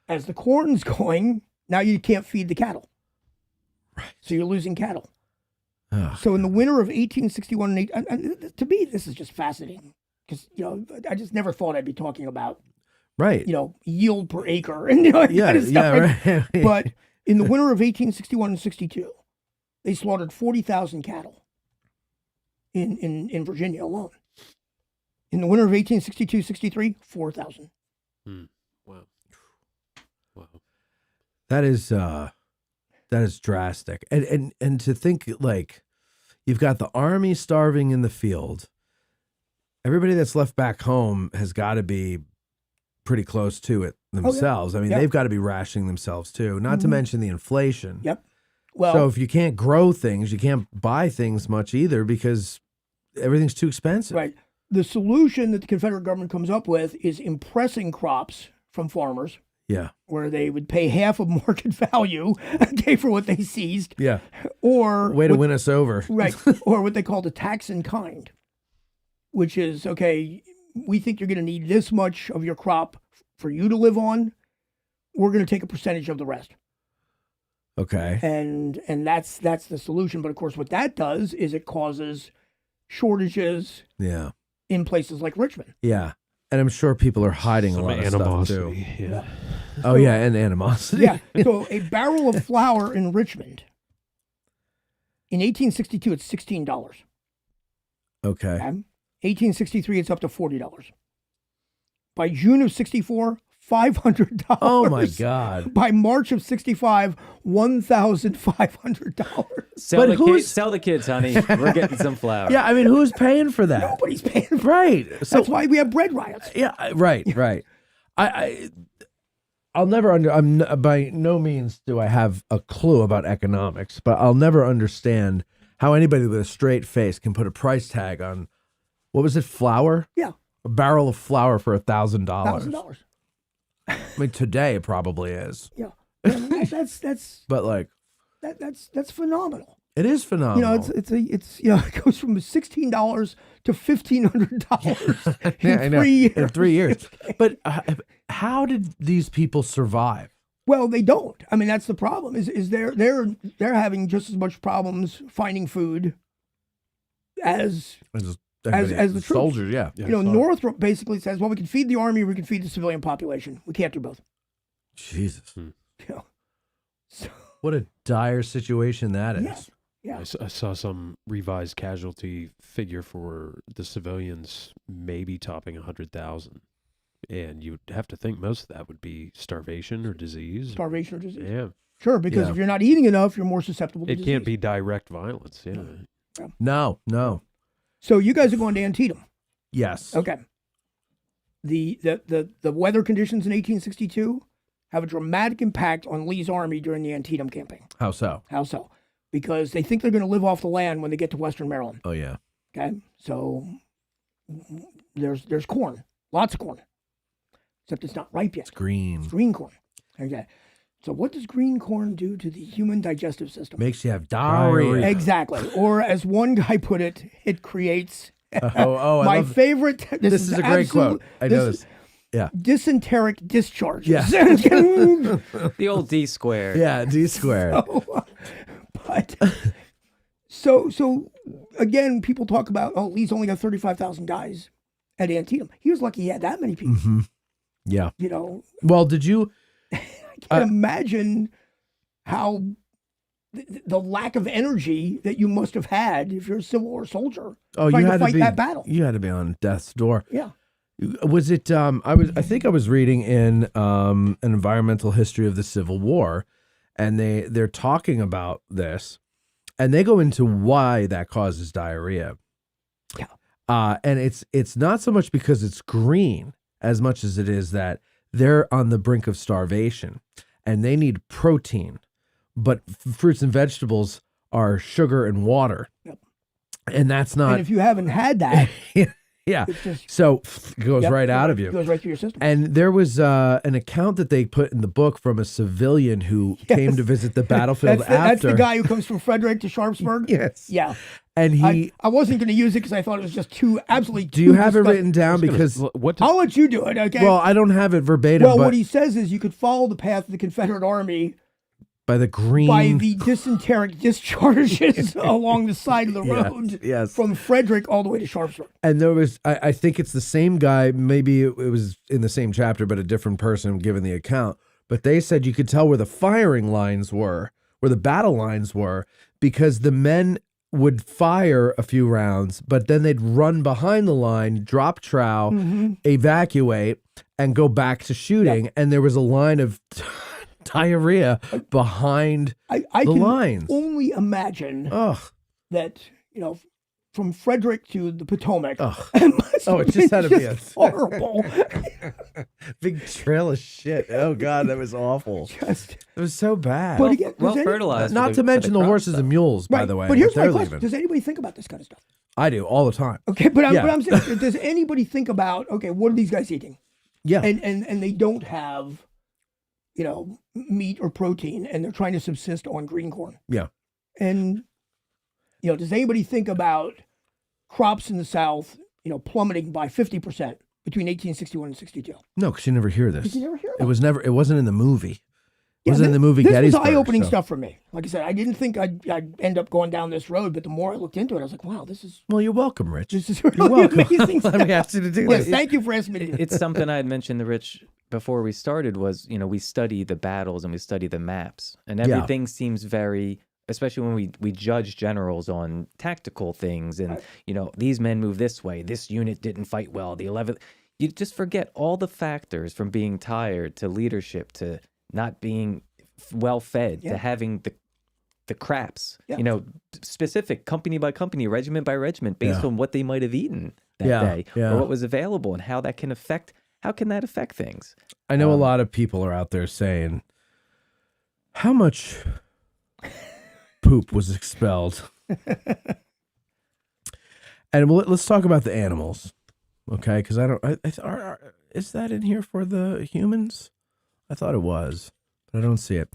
Speaker 5: As the corn's going, now you can't feed the cattle.
Speaker 2: Right.
Speaker 5: So you're losing cattle.
Speaker 2: Oh,
Speaker 5: So in the winter of 1861 and to me, this is just fascinating because, I just never thought I'd be talking about,
Speaker 2: right.
Speaker 5: yield per acre and that kind of stuff.
Speaker 2: Right.
Speaker 5: But in the winter of 1861 and 62, they slaughtered 40,000 cattle in Virginia alone. In the winter of 1862-63, 4,000.
Speaker 1: Wow.
Speaker 2: That is drastic. And to think like you've got the army starving in the field. Everybody that's left back home has got to be pretty close to it themselves. I mean, they've got to be rationing themselves too, not to mention the inflation.
Speaker 5: Yep. Well,
Speaker 2: so if you can't grow things, you can't buy things much either because everything's too expensive.
Speaker 5: right. The solution that the Confederate government comes up with is impressing crops from farmers,
Speaker 2: Yeah.
Speaker 5: where they would pay half of market value, okay, for what they seized,
Speaker 2: Yeah.
Speaker 5: or
Speaker 2: Way to win us over.
Speaker 5: right, or what they call the tax in kind, which is, okay, we think you're going to need this much of your crop for you to live on. We're going to take a percentage of the rest.
Speaker 2: Okay.
Speaker 5: And that's the solution. But of course, what that does is it causes shortages
Speaker 2: Yeah.
Speaker 5: in places like Richmond.
Speaker 2: Yeah. And I'm sure people are hiding
Speaker 1: Some
Speaker 2: a lot of stuff too.
Speaker 1: animosity. Yeah.
Speaker 2: Oh yeah, and animosity.
Speaker 5: Yeah. So a barrel of flour in Richmond in 1862, it's $16.
Speaker 2: Okay.
Speaker 5: 1863, it's up to $40. By June of 64, $500.
Speaker 2: Oh my God.
Speaker 5: By March of 65, $1,500.
Speaker 4: Sell the kids, honey. We're getting some flour.
Speaker 2: Yeah, I mean, who's paying for that?
Speaker 5: Nobody's paying for it.
Speaker 2: Right. So
Speaker 5: That's why we have bread riots.
Speaker 2: yeah, right. I'll never I'm by no means do I have a clue about economics, but I'll never understand how anybody with a straight face can put a price tag on what was it, flour?
Speaker 5: Yeah,
Speaker 2: A barrel of flour for $1,000.
Speaker 5: $1,000.
Speaker 2: I mean, today it probably is,
Speaker 5: Yeah, that's
Speaker 2: but like
Speaker 5: that's phenomenal.
Speaker 2: it is phenomenal.
Speaker 5: It's it goes from $16 to $1,500
Speaker 2: Yeah, I
Speaker 5: in
Speaker 2: know.
Speaker 5: 3 years.
Speaker 2: In 3 years. But how did these people survive?
Speaker 5: Well, they don't. I mean, that's the problem. Is they're having just as much problems finding food as
Speaker 2: As
Speaker 5: the troops.
Speaker 2: soldiers, yeah.
Speaker 5: Northrop basically says, well, we can feed the army, we can feed the civilian population. We can't do both.
Speaker 2: Jesus.
Speaker 5: So,
Speaker 2: What a dire situation that is.
Speaker 5: yeah.
Speaker 1: I saw some revised casualty figure for the civilians, maybe topping 100,000. And you'd have to think most of that would be starvation or disease.
Speaker 5: Starvation or disease.
Speaker 1: Yeah.
Speaker 5: Sure, because
Speaker 2: Yeah.
Speaker 5: if you're not eating enough, you're more susceptible to
Speaker 1: It
Speaker 5: disease.
Speaker 1: can't be direct violence. Yeah.
Speaker 2: No.
Speaker 5: So you guys are going to Antietam.
Speaker 2: Yes.
Speaker 5: Okay. The weather conditions in 1862 have a dramatic impact on Lee's army during the Antietam campaign.
Speaker 2: How so?
Speaker 5: How so? Because they think they're going to live off the land when they get to Western Maryland.
Speaker 2: Oh, yeah.
Speaker 5: Okay, so there's corn, lots of corn, except it's not ripe yet.
Speaker 2: It's green.
Speaker 5: It's green corn. Okay, so what does green corn do to the human digestive system?
Speaker 2: Makes you have diarrhea.
Speaker 5: Exactly, or as one guy put it, it creates.
Speaker 2: I
Speaker 5: my
Speaker 2: love
Speaker 5: favorite.
Speaker 2: This is a great quote. I know this. Yeah.
Speaker 5: Dysenteric discharges.
Speaker 2: Yeah.
Speaker 4: The old D squared.
Speaker 2: Yeah, D squared.
Speaker 5: But so again, people talk about, oh, Lee's only got 35,000 guys at Antietam. He was lucky he had that many people.
Speaker 2: Mm-hmm. Yeah.
Speaker 5: You know,
Speaker 2: Well, did you
Speaker 5: can't imagine how the lack of energy that you must have had if you're a Civil War soldier trying to fight that battle.
Speaker 2: You had to be on death's door.
Speaker 5: Yeah.
Speaker 2: Was it? I think I was reading in an environmental history of the Civil War, and they're talking about this, and they go into why that causes diarrhea.
Speaker 5: Yeah.
Speaker 2: And it's not so much because it's green as much as it is that they're on the brink of starvation, and they need protein, but fruits and vegetables are sugar and water, and that's not.
Speaker 5: And if you haven't had that.
Speaker 2: Yeah,
Speaker 5: just,
Speaker 2: so it goes right out of you.
Speaker 5: It goes right through your system.
Speaker 2: And there was an account that they put in the book from a civilian who came to visit the battlefield after.
Speaker 5: That's the guy who comes from Frederick to Sharpsburg?
Speaker 2: Yes.
Speaker 5: Yeah.
Speaker 2: And
Speaker 5: I wasn't going to use it because I thought it was just too absolutely.
Speaker 2: Do you have it written down? Because
Speaker 5: I'll let you do it, okay?
Speaker 2: Well, I don't have it verbatim.
Speaker 5: Well,
Speaker 2: but
Speaker 5: what he says is you could follow the path of the Confederate Army
Speaker 2: by the
Speaker 5: dysenteric discharges along the side of the road from Frederick all the way to Sharpsburg.
Speaker 2: And there was, I think it's the same guy, maybe it was in the same chapter, but a different person given the account. But they said you could tell where the firing lines were, where the battle lines were, because the men would fire a few rounds, but then they'd run behind the line, drop trow, evacuate, and go back to shooting. And there was a line of diarrhea behind
Speaker 5: I
Speaker 2: the
Speaker 5: can
Speaker 2: lines.
Speaker 5: Only imagine that, from Frederick to the Potomac.
Speaker 2: It just had to be
Speaker 5: horrible.
Speaker 2: Big trail of shit. Oh God, that was awful. It was so bad.
Speaker 5: But again,
Speaker 4: well fertilized.
Speaker 2: Not to mention the horses and mules, by the way.
Speaker 5: But here's my question:
Speaker 2: leaving.
Speaker 5: does anybody think about this kind of stuff?
Speaker 2: I do all the time.
Speaker 5: Okay, but I'm saying, does anybody think about what are these guys eating?
Speaker 2: Yeah,
Speaker 5: and they don't have, meat or protein, and they're trying to subsist on green corn.
Speaker 2: Yeah,
Speaker 5: and does anybody think about crops in the South, plummeting by 50% between 1861 and 62?
Speaker 2: No, because you never hear this.
Speaker 5: Did you never hear about
Speaker 2: it? It wasn't in the movie. It wasn't in the movie Gettysburg.
Speaker 5: This was eye-opening stuff for me. Like I said, I didn't think I'd end up going down this road, but the more I looked into it, I was like, wow, this is...
Speaker 2: Well, you're welcome, Rich.
Speaker 5: This is really amazing stuff.
Speaker 2: Let me ask you to do
Speaker 5: this.
Speaker 2: this.
Speaker 5: Thank you for asking me to do this.
Speaker 4: It's something I had mentioned to Rich before we started was, we study the battles and we study the maps. And everything seems very... Especially when we judge generals on tactical things and, these men move this way, this unit didn't fight well, the 11th. You just forget all the factors from being tired to leadership to not being well fed to having the craps, specific company by company, regiment by regiment based on what they might have eaten that day or what was available and how that can affect, things.
Speaker 2: I know a lot of people are out there saying, how much poop was expelled? And let's talk about the animals, okay? Because is that in here for the humans? I thought it was, but I don't see it.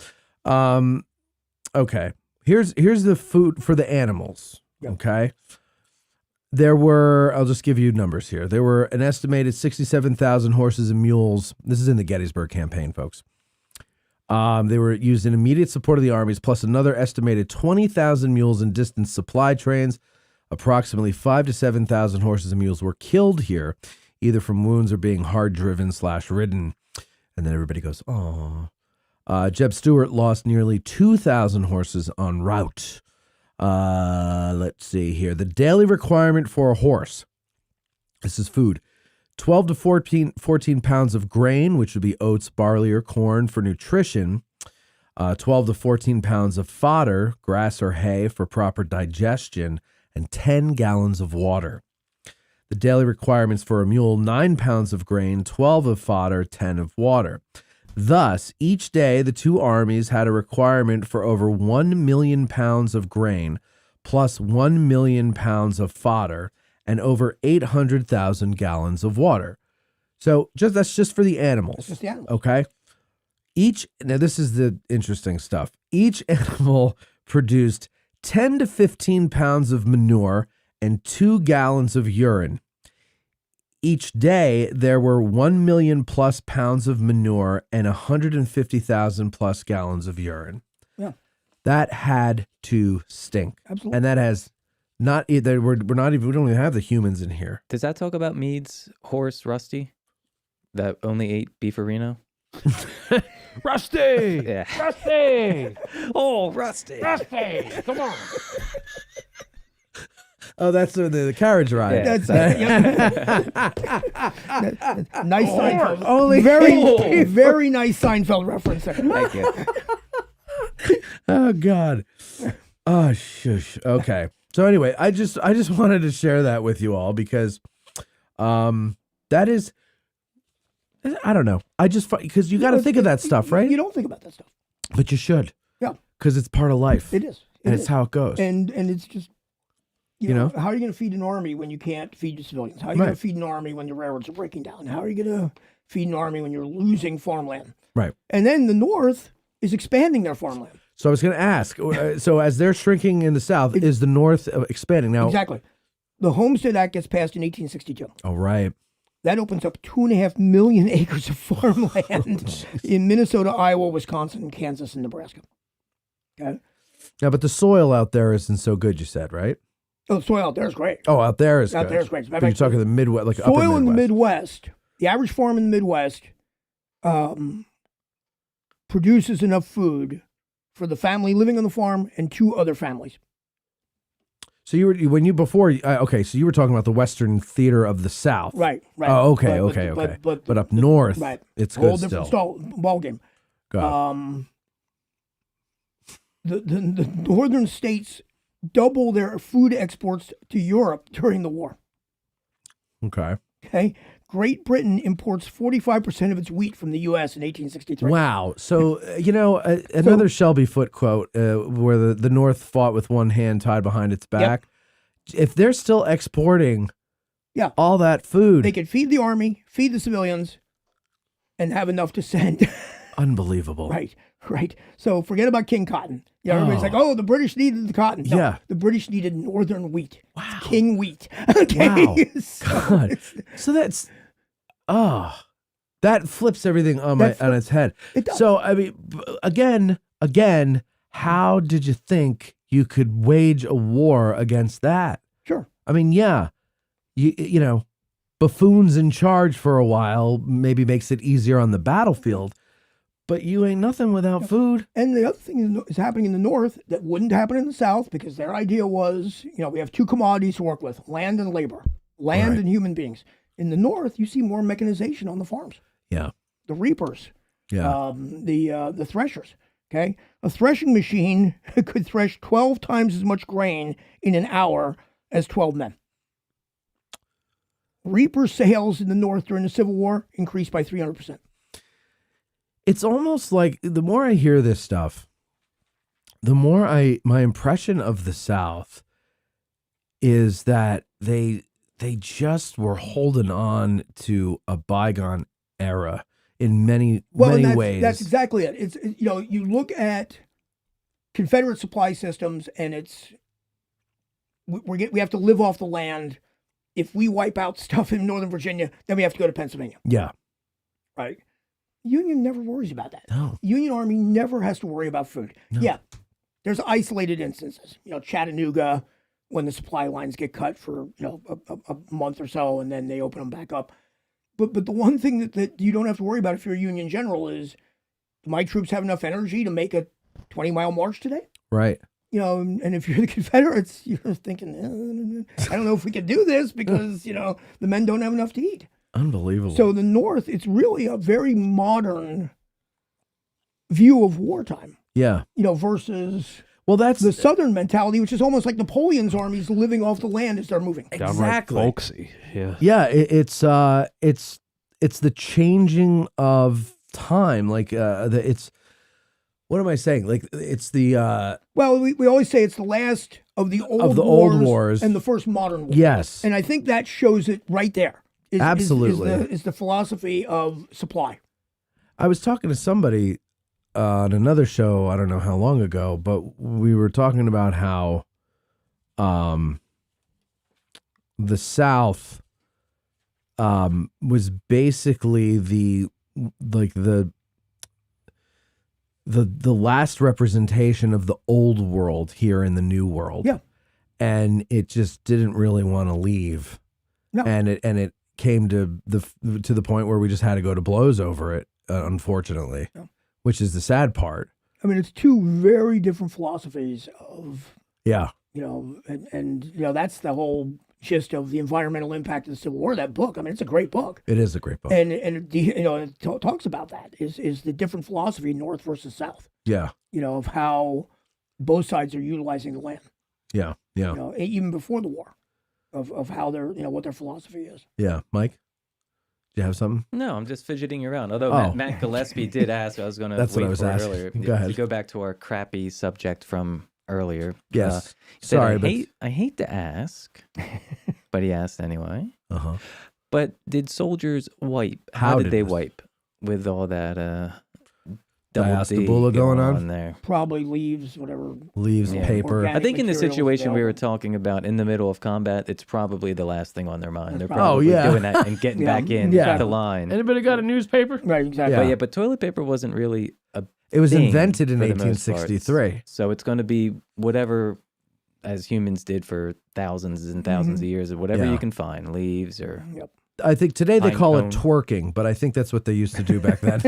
Speaker 2: Okay, here's the food for the animals. Okay, there were, I'll just give you numbers here. There were an estimated 67,000 horses and mules. This is in the Gettysburg campaign, folks. They were used in immediate support of the armies, plus another estimated 20,000 mules in distant supply trains. Approximately 5,000 to 7,000 horses and mules were killed here, either from wounds or being hard driven / ridden. And then everybody goes, oh. Jeb Stuart lost nearly 2,000 horses en route. Let's see here. The daily requirement for a horse, this is food, 12 to 14 pounds of grain, which would be oats, barley, or corn for nutrition, 12 to 14 pounds of fodder, grass or hay for proper digestion, and 10 gallons of water. The daily requirements for a mule, 9 pounds of grain, 12 of fodder, 10 of water. Thus, each day the two armies had a requirement for over 1 million pounds of grain, plus 1 million pounds of fodder, and over 800,000 gallons of water. So that's just for the animals.
Speaker 5: That's just the animals.
Speaker 2: Okay. Now this is the interesting stuff. Each animal produced 10 to 15 pounds of manure and 2 gallons of urine. Each day, there were 1 million plus pounds of manure and 150,000 plus gallons of urine.
Speaker 5: Yeah.
Speaker 2: That had to stink.
Speaker 5: Absolutely.
Speaker 2: And that has not, we don't even have the humans in here.
Speaker 4: Does that talk about Meade's horse, Rusty, that only ate beefarino?
Speaker 1: Rusty,
Speaker 4: Yeah.
Speaker 1: Rusty,
Speaker 4: Oh, Rusty.
Speaker 1: Rusty, come on.
Speaker 2: Oh, that's the carriage ride.
Speaker 4: Yeah.
Speaker 5: Nice Seinfeld.
Speaker 2: Only
Speaker 5: Very nice Seinfeld reference there.
Speaker 4: Thank you.
Speaker 2: Oh God. Oh shush. Okay. So anyway, I just wanted to share that with you all because that is, I don't know. I just because you got to think of that stuff, right?
Speaker 5: You don't think about that stuff.
Speaker 2: But you should.
Speaker 5: Yeah.
Speaker 2: Because it's part of life.
Speaker 5: It is.
Speaker 2: And it's how it goes.
Speaker 5: And it's just,
Speaker 2: You know?
Speaker 5: how are you going to feed an army when you can't feed the civilians? How are you going
Speaker 2: Right.
Speaker 5: to feed an army when the railroads are breaking down? How are you going to feed an army when you're losing farmland?
Speaker 2: Right.
Speaker 5: And then the North is expanding their farmland.
Speaker 2: So I was going to ask, so as they're shrinking in the South, is the North expanding? Now,
Speaker 5: Exactly. The Homestead Act gets passed in 1862.
Speaker 2: all right.
Speaker 5: That opens up 2.5 million acres of farmland in Minnesota, Iowa, Wisconsin, Kansas, and Nebraska. Okay.
Speaker 2: Yeah, but the soil out there isn't so good, you said, right?
Speaker 5: Oh, the soil out there is great.
Speaker 2: Oh, out there is
Speaker 5: Out
Speaker 2: good.
Speaker 5: there is great.
Speaker 2: But you're talking the Midwest, like upper
Speaker 5: Soil in the
Speaker 2: Midwest.
Speaker 5: Midwest, the average farm in the Midwest produces enough food for the family living on the farm and 2 other families.
Speaker 2: So you were okay. So you were talking about the Western theater of the South,
Speaker 5: Right.
Speaker 2: Oh, okay, But up north,
Speaker 5: right.
Speaker 2: it's
Speaker 5: Whole
Speaker 2: good
Speaker 5: different
Speaker 2: still.
Speaker 5: ball game.
Speaker 2: Got it.
Speaker 5: The northern states double their food exports to Europe during the war.
Speaker 2: Okay.
Speaker 5: Okay. Great Britain imports 45% of its wheat from the U.S. in 1863.
Speaker 2: Wow. So another Shelby Foote quote, where the North fought with one hand tied behind its back. If they're still exporting,
Speaker 5: Yeah.
Speaker 2: all that food,
Speaker 5: They could feed the army, feed the civilians, and have enough to send.
Speaker 2: unbelievable.
Speaker 5: Right. So forget about King Cotton. Yeah, everybody's like, oh, the British needed the cotton. No,
Speaker 2: Yeah.
Speaker 5: the British needed northern wheat.
Speaker 2: Wow.
Speaker 5: It's King wheat. Okay.
Speaker 2: Wow.
Speaker 5: So
Speaker 2: God. So that's that flips everything on its head.
Speaker 5: It does.
Speaker 2: So I mean, again, how did you think you could wage a war against that?
Speaker 5: Sure.
Speaker 2: I mean, yeah, you know, buffoons in charge for a while maybe makes it easier on the battlefield, but you ain't nothing without food.
Speaker 5: And the other thing is happening in the North that wouldn't happen in the South because their idea was, we have 2 commodities to work with, land and labor, land
Speaker 2: Right.
Speaker 5: and human beings. In the North, you see more mechanization on the farms.
Speaker 2: Yeah,
Speaker 5: The reapers,
Speaker 2: yeah.
Speaker 5: the threshers. Okay, a threshing machine could thresh 12 times as much grain in an hour as 12 men. Reaper sales in the North during the Civil War increased by 300%.
Speaker 2: It's almost like the more I hear this stuff, the more my impression of the South is that they just were holding on to a bygone era in many ways.
Speaker 5: That's exactly it. It's you look at Confederate supply systems, and we have to live off the land. If we wipe out stuff in Northern Virginia, then we have to go to Pennsylvania.
Speaker 2: Yeah.
Speaker 5: Right. Union never worries about that.
Speaker 2: No.
Speaker 5: Union Army never has to worry about food.
Speaker 2: No.
Speaker 5: Yeah. There's isolated instances. Chattanooga, when the supply lines get cut for a month or so, and then they open them back up. But the one thing that you don't have to worry about if you're a Union general is, do my troops have enough energy to make a 20-mile march today?
Speaker 2: Right.
Speaker 5: And if you're the Confederates, you're thinking, I don't know if we can do this because, the men don't have enough to eat.
Speaker 2: Unbelievable.
Speaker 5: So the North, it's really a very modern view of wartime,
Speaker 2: yeah.
Speaker 5: Versus
Speaker 2: That's
Speaker 5: the Southern mentality, which is almost like Napoleon's armies living off the land as they're moving.
Speaker 1: Downright
Speaker 2: exactly
Speaker 1: folksy. Yeah.
Speaker 2: Yeah, it's the changing of time. Like it's what am I saying? Like it's the
Speaker 5: Well, we always say it's the last of the old
Speaker 2: old wars
Speaker 5: and the first modern war.
Speaker 2: yes.
Speaker 5: And I think that shows it right there.
Speaker 2: Absolutely.
Speaker 5: Is the philosophy of supply.
Speaker 2: I was talking to somebody on another show, I don't know how long ago, but we were talking about how the South was basically the last representation of the old world here in the new world.
Speaker 5: Yeah.
Speaker 2: And it just didn't really want to leave.
Speaker 5: No.
Speaker 2: And it came to the point where we just had to go to blows over it, unfortunately.
Speaker 5: Yeah.
Speaker 2: which is the sad part.
Speaker 5: I mean, it's two very different philosophies of,
Speaker 2: Yeah.
Speaker 5: and that's the whole gist of the environmental impact of the Civil War. That book, I mean, it's a great book.
Speaker 2: It is a great book.
Speaker 5: And it talks about that is the different philosophy, North versus South.
Speaker 2: Yeah.
Speaker 5: Of how both sides are utilizing the land.
Speaker 2: Yeah. Yeah.
Speaker 5: Even before the war, of how their what their philosophy is.
Speaker 2: Yeah. Mike, do you have something?
Speaker 4: No, I'm just fidgeting around. Although
Speaker 2: Oh.
Speaker 4: Matt Gillespie did ask, I was going to
Speaker 2: That's what
Speaker 4: wait
Speaker 2: I was
Speaker 4: for it
Speaker 2: asking.
Speaker 4: earlier.
Speaker 2: Go ahead.
Speaker 4: To go back to our crappy subject from earlier.
Speaker 2: Yes.
Speaker 4: He said,
Speaker 2: Sorry,
Speaker 4: I hate to ask, but he asked anyway.
Speaker 2: Uh-huh.
Speaker 4: But did soldiers wipe?
Speaker 2: How
Speaker 4: How
Speaker 2: did
Speaker 4: did they
Speaker 2: this-
Speaker 4: wipe with all that double D
Speaker 2: Diastole going on?
Speaker 4: there?
Speaker 5: Probably leaves, whatever.
Speaker 2: Leaves,
Speaker 4: Yeah.
Speaker 2: paper.
Speaker 5: Organic
Speaker 4: I think in the
Speaker 5: materials
Speaker 4: situation we were
Speaker 5: available.
Speaker 4: talking about in the middle of combat, it's probably the last thing on their mind. They're
Speaker 5: Oh,
Speaker 4: probably
Speaker 2: yeah.
Speaker 4: doing that and getting
Speaker 5: Yeah.
Speaker 4: back in
Speaker 2: Yeah.
Speaker 4: the line.
Speaker 1: Anybody got a newspaper?
Speaker 5: Right, exactly.
Speaker 2: Yeah.
Speaker 4: But toilet paper wasn't really a
Speaker 2: It was
Speaker 4: thing
Speaker 2: invented in
Speaker 4: for the most part.
Speaker 2: 1863.
Speaker 4: So it's going to be whatever, as humans did for thousands and thousands of years, or whatever
Speaker 2: Yeah.
Speaker 4: you can find, leaves or
Speaker 5: Yep.
Speaker 2: I think today they
Speaker 4: Pine
Speaker 2: call
Speaker 4: cone.
Speaker 2: it twerking, but I think that's what they used to do back then.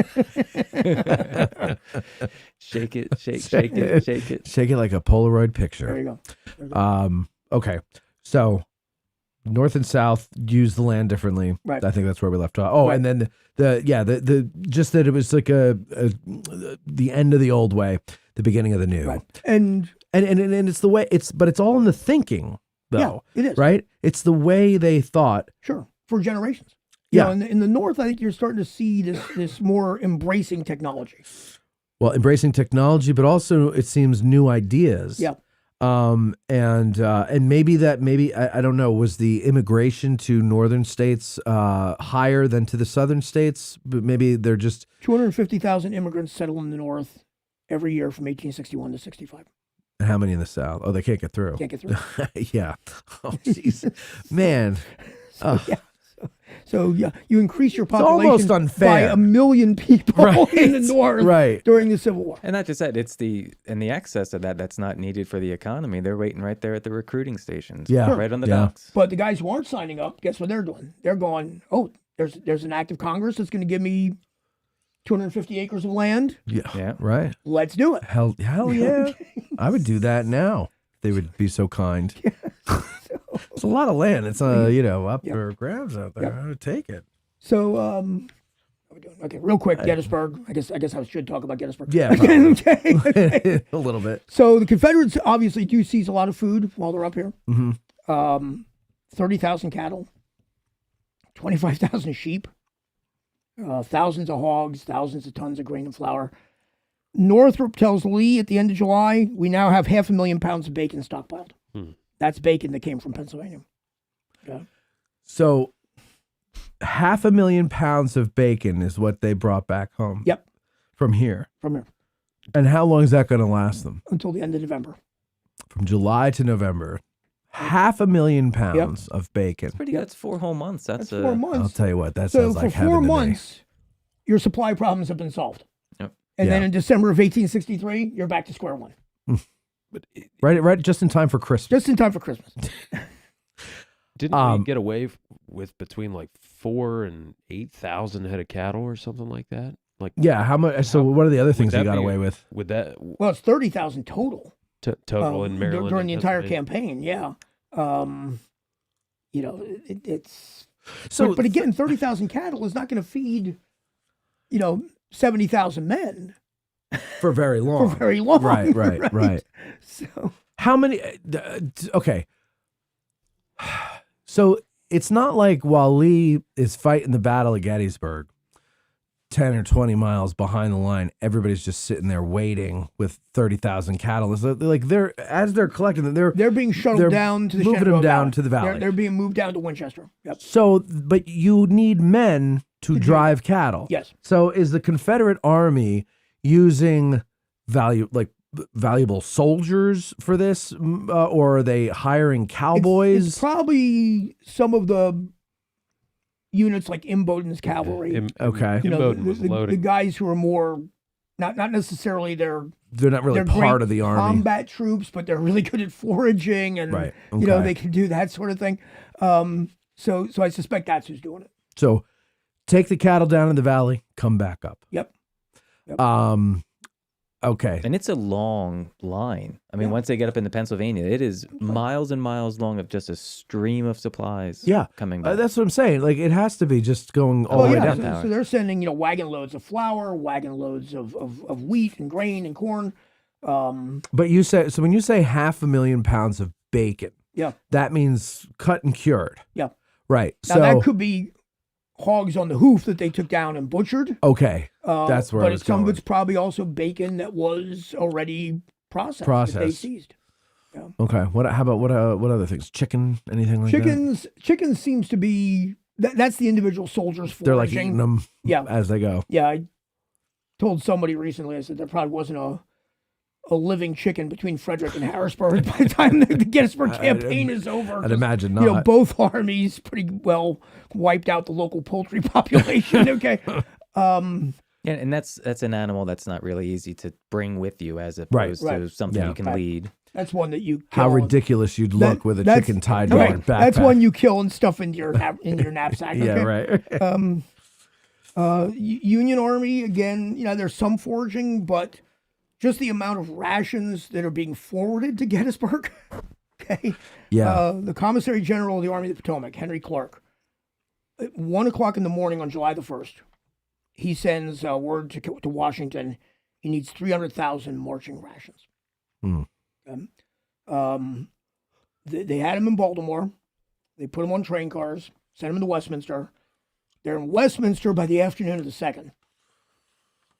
Speaker 4: shake it, shake it, shake it.
Speaker 2: Shake it like a Polaroid
Speaker 5: There
Speaker 2: picture.
Speaker 5: you go.
Speaker 2: Okay. So North and South use the land differently.
Speaker 5: Right.
Speaker 2: I think that's where we left off. Oh,
Speaker 5: Right.
Speaker 2: and then the just that it was like the end of the old way, the beginning of the new.
Speaker 5: Right. And
Speaker 2: And it's the way but it's all in the thinking though.
Speaker 5: yeah, it is.
Speaker 2: Right? It's the way they thought.
Speaker 5: Sure. For generations.
Speaker 2: Yeah.
Speaker 5: In the North, I think you're starting to see this more embracing technology.
Speaker 2: Well, embracing technology, but also it seems new ideas.
Speaker 5: Yeah.
Speaker 2: And maybe I don't know, was the immigration to northern states higher than to the southern states? But maybe they're just
Speaker 5: 250,000 immigrants settle in the North every year from 1861 to 65.
Speaker 2: how many in the south? Oh, they can't get through.
Speaker 5: Can't get through.
Speaker 2: Yeah. Oh, jeez, man.
Speaker 5: So yeah, you increase your
Speaker 2: almost
Speaker 5: population by
Speaker 2: unfair.
Speaker 5: 1 million people
Speaker 2: Right.
Speaker 5: in the North
Speaker 2: Right.
Speaker 5: during the Civil War.
Speaker 4: And not just that, it's the excess of that's not needed for the economy. They're waiting right there at the recruiting stations.
Speaker 2: Yeah.
Speaker 4: Right on the
Speaker 2: Yeah.
Speaker 4: docks.
Speaker 5: But the guys who aren't signing up, guess what they're doing? They're going, oh, there's an act of Congress that's going to give me 250 acres of land.
Speaker 2: Yeah.
Speaker 4: Yeah.
Speaker 2: Right.
Speaker 5: Let's do it.
Speaker 2: Hell yeah. I would do that now. They would be so kind. It's a lot of land. It's up for grabs out there. I would take it.
Speaker 5: So, what are we doing? Okay, real quick, Gettysburg. I guess I should talk about Gettysburg.
Speaker 2: Yeah,
Speaker 5: Okay.
Speaker 2: a little bit.
Speaker 5: So the Confederates obviously do seize a lot of food while they're up here.
Speaker 2: Mm-hmm.
Speaker 5: 30,000 cattle, 25,000 sheep, thousands of hogs, thousands of tons of grain and flour. Northrop tells Lee at the end of July, we now have 500,000 pounds of bacon stockpiled. That's bacon that came from Pennsylvania. Yeah.
Speaker 2: So 500,000 pounds of bacon is what they brought back home.
Speaker 5: Yep,
Speaker 2: From here.
Speaker 5: from here
Speaker 2: And how long is that going to last them?
Speaker 5: until the end of November.
Speaker 2: From July to November. 500,000 pounds of bacon.
Speaker 4: Pretty good. That's 4 whole months. That's,
Speaker 5: That's 4 months.
Speaker 2: I'll tell you what, that
Speaker 5: So
Speaker 2: sounds
Speaker 5: for
Speaker 2: like heaven
Speaker 5: 4
Speaker 2: to me.
Speaker 5: months, your supply problems have been solved.
Speaker 4: Yep.
Speaker 5: And then
Speaker 2: Yeah.
Speaker 5: in December of 1863, you're back to square one.
Speaker 2: Right, just in time for Christmas.
Speaker 5: Just in time for Christmas.
Speaker 1: Didn't we get away with between like 4,000 and 8,000 head of cattle or something like that? Like,
Speaker 2: Yeah, how much? So what are the other things
Speaker 1: would
Speaker 2: you
Speaker 1: that
Speaker 2: got
Speaker 1: be-
Speaker 2: away with?
Speaker 1: With that
Speaker 5: Well, it's 30,000 total.
Speaker 1: total in Maryland
Speaker 5: during
Speaker 1: and
Speaker 5: the entire
Speaker 1: Pennsylvania?
Speaker 5: campaign. Yeah. It's
Speaker 2: So
Speaker 5: but again, 30,000 cattle is not going to feed, 70,000 men
Speaker 2: for very long.
Speaker 5: for very long.
Speaker 2: Right.
Speaker 5: So
Speaker 2: How many? Okay. So it's not like while Lee is fighting the Battle of Gettysburg, 10 or 20 miles behind the line, everybody's just sitting there waiting with 30,000 cattle. It's like as they're collecting them,
Speaker 5: they're being shuttled
Speaker 2: they're
Speaker 5: down to the
Speaker 2: moving them
Speaker 5: Shenandoah
Speaker 2: down
Speaker 5: Valley.
Speaker 2: to the valley.
Speaker 5: They're being moved down to Winchester. Yep.
Speaker 2: So, but you need men to drive cattle.
Speaker 5: Yes.
Speaker 2: So is the Confederate Army using valuable soldiers for this, or are they hiring cowboys?
Speaker 5: It's probably some of the units like Imboden's cavalry.
Speaker 2: Okay.
Speaker 1: Imboden was
Speaker 5: the
Speaker 1: loading.
Speaker 5: guys who are more not necessarily they're
Speaker 2: They're not really
Speaker 5: great
Speaker 2: part of the army.
Speaker 5: combat troops, but they're really good at foraging and
Speaker 2: Right,
Speaker 5: okay.
Speaker 2: okay.
Speaker 5: They can do that sort of thing. So I suspect that's who's doing it.
Speaker 2: So take the cattle down in the valley, come back up.
Speaker 5: Yep. Yep.
Speaker 2: Okay.
Speaker 4: And it's a long line. I mean, once they get up into Pennsylvania, it is miles and miles long of just a stream of supplies coming back.
Speaker 2: That's what I'm saying. Like, it has to be just going all the way down.
Speaker 5: So they're sending, wagon loads of flour, wagon loads of wheat and grain and corn.
Speaker 2: But you say, so when you say 500,000 pounds of bacon, that means cut and cured.
Speaker 5: Yeah.
Speaker 2: Right.
Speaker 5: Now, that could be hogs on the hoof that they took down and butchered.
Speaker 2: Okay. That's where I was
Speaker 5: some
Speaker 2: going.
Speaker 5: of it's probably also bacon that was already processed. That they seized. Yeah.
Speaker 2: Okay. How about what other things? Chicken? Anything like that?
Speaker 5: Chickens seems to be that's the individual soldiers foraging.
Speaker 2: They're like eating them as they go.
Speaker 5: Yeah. I told somebody recently, I said there probably wasn't a living chicken between Frederick and Harrisburg by the time the Gettysburg campaign is over.
Speaker 2: I'd imagine not.
Speaker 5: Both armies pretty well wiped out the local poultry population. Okay.
Speaker 4: Yeah, and that's an animal that's not really easy to bring with you as opposed to something you can lead.
Speaker 5: That's one that you kill.
Speaker 2: How ridiculous you'd look with a chicken tied to your backpack.
Speaker 5: That's one you kill and stuff into your knapsack. Okay?
Speaker 2: Yeah, right.
Speaker 5: Union Army, again, there's some foraging, but just the amount of rations that are being forwarded to Gettysburg. Okay.
Speaker 2: Yeah.
Speaker 5: The Commissary General of the Army of the Potomac, Henry Clark, at 1:00 in the morning on July the 1st, he sends word to Washington. He needs 300,000 marching rations. They had him in Baltimore. They put him on train cars, sent him to Westminster. They're in Westminster by the afternoon of the 2nd.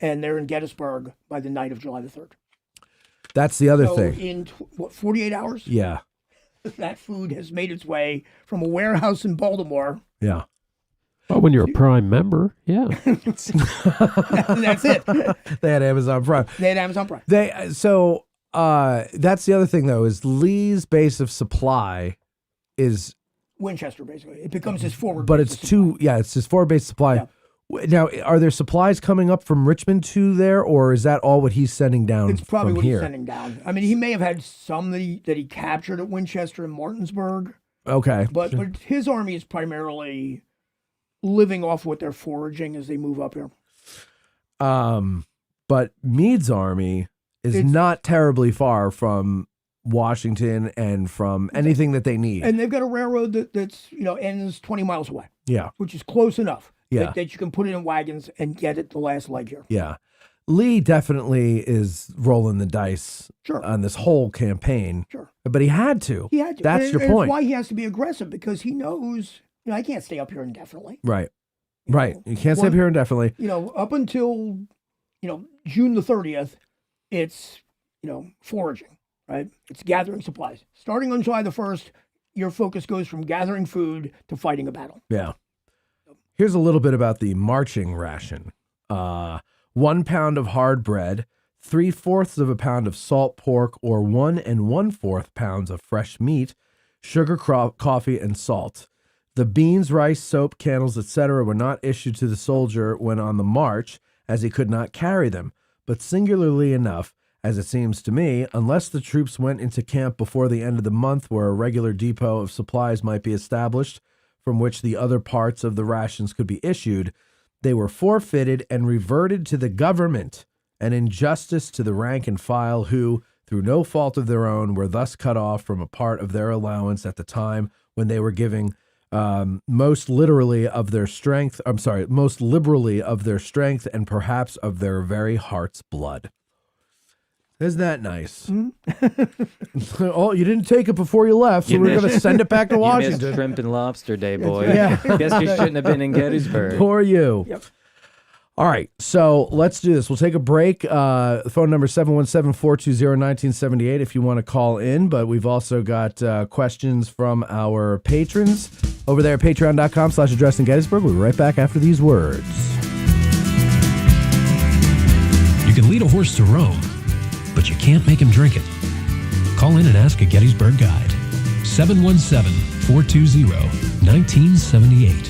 Speaker 5: And they're in Gettysburg by the night of July the 3rd.
Speaker 2: That's the other thing.
Speaker 5: In 48 hours?
Speaker 2: Yeah.
Speaker 5: That food has made its way from a warehouse in Baltimore.
Speaker 2: Yeah.
Speaker 1: Well, when you're a Prime member, yeah.
Speaker 5: That's it.
Speaker 2: They had Amazon Prime. So that's the other thing, though, is Lee's base of supply is
Speaker 5: Winchester, basically. It becomes his forward
Speaker 2: but
Speaker 5: base.
Speaker 2: It's his forward base supply.
Speaker 5: Yeah.
Speaker 2: Now, are there supplies coming up from Richmond to there, or is that all what he's sending down?
Speaker 5: It's probably
Speaker 2: from
Speaker 5: what
Speaker 2: here?
Speaker 5: he's sending down. I mean, he may have had some that he captured at Winchester and Martinsburg.
Speaker 2: Okay.
Speaker 5: But his army is primarily living off what they're foraging as they move up here.
Speaker 2: But Meade's army is not terribly far from Washington and from anything that they need.
Speaker 5: And they've got a railroad that's ends 20 miles away.
Speaker 2: Yeah.
Speaker 5: Which is close enough.
Speaker 2: Yeah.
Speaker 5: That you can put it in wagons and get it the last leg here.
Speaker 2: Yeah. Lee definitely is rolling the dice on this whole campaign.
Speaker 5: Sure.
Speaker 2: But he had to. That's your point.
Speaker 5: That's why he has to be aggressive, because he knows, I can't stay up here indefinitely.
Speaker 2: Right. Right. You can't stay up here indefinitely.
Speaker 5: Up until, June the 30th, it's, foraging, right? It's gathering supplies. Starting on July the 1st, your focus goes from gathering food to fighting a battle.
Speaker 2: Yeah. Here's a little bit about the marching ration. 1 pound of hard bread, 3/4 of a pound of salt pork, or 1 1/4 pounds of fresh meat, sugar, coffee, and salt. The beans, rice, soap, candles, etc. were not issued to the soldier when on the march, as he could not carry them. But singularly enough, as it seems to me, unless the troops went into camp before the end of the month where a regular depot of supplies might be established, from which the other parts of the rations could be issued, they were forfeited and reverted to the government, an injustice to the rank and file who, through no fault of their own, were thus cut off from a part of their allowance at the time when they were giving most liberally of their strength and perhaps of their very heart's blood. Isn't that nice? Mm-hmm. Oh, you didn't take it before you left, so we're going to send it back to Washington.
Speaker 4: You missed Shrimp and Lobster Day, boy.
Speaker 2: Yeah.
Speaker 4: Guess you shouldn't have been in Gettysburg.
Speaker 2: Poor you.
Speaker 5: Yep.
Speaker 2: All right, so let's do this. We'll take a break. The phone number is 717-420-1978 if you want to call in, but we've also got questions from our patrons over there at patreon.com/addressing Gettysburg. We'll be right back after these words.
Speaker 6: You can lead a horse to Rome, but you can't make him drink it. Call in and ask a Gettysburg guide. 717-420-1978.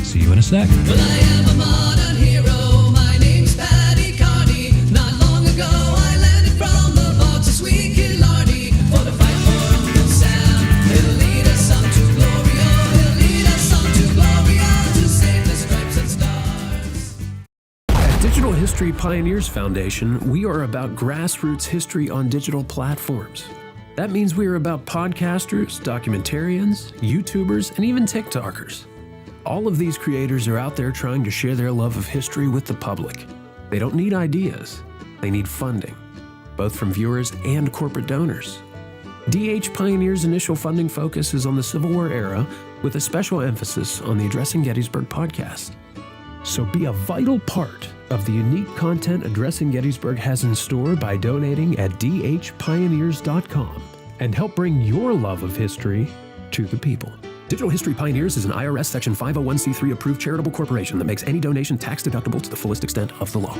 Speaker 6: See you in a sec.
Speaker 7: Well, I am a modern hero. My name's Paddy Carney. Not long ago, I landed from the box of sweet Killarney for the fight for Uncle Sam. He'll lead us on to glory. Oh, he'll lead us on to glory. Oh, to save the stripes and stars.
Speaker 6: At Digital History History Pioneers Foundation, we are about grassroots history on digital platforms. That means we are about podcasters, documentarians, YouTubers, and even TikTokers. All of these creators are out there trying to share their love of history with the public. They don't need ideas, they need funding, both from viewers and corporate donors. DH Pioneers' initial funding focus is on the Civil War era, with a special emphasis on the Addressing Gettysburg podcast. So be a vital part of the unique content Addressing Gettysburg has in store by donating at dhpioneers.com and help bring your love of history to the people. Digital History Pioneers is an IRS Section 501c3 approved charitable corporation that makes any donation tax deductible to the fullest extent of the law.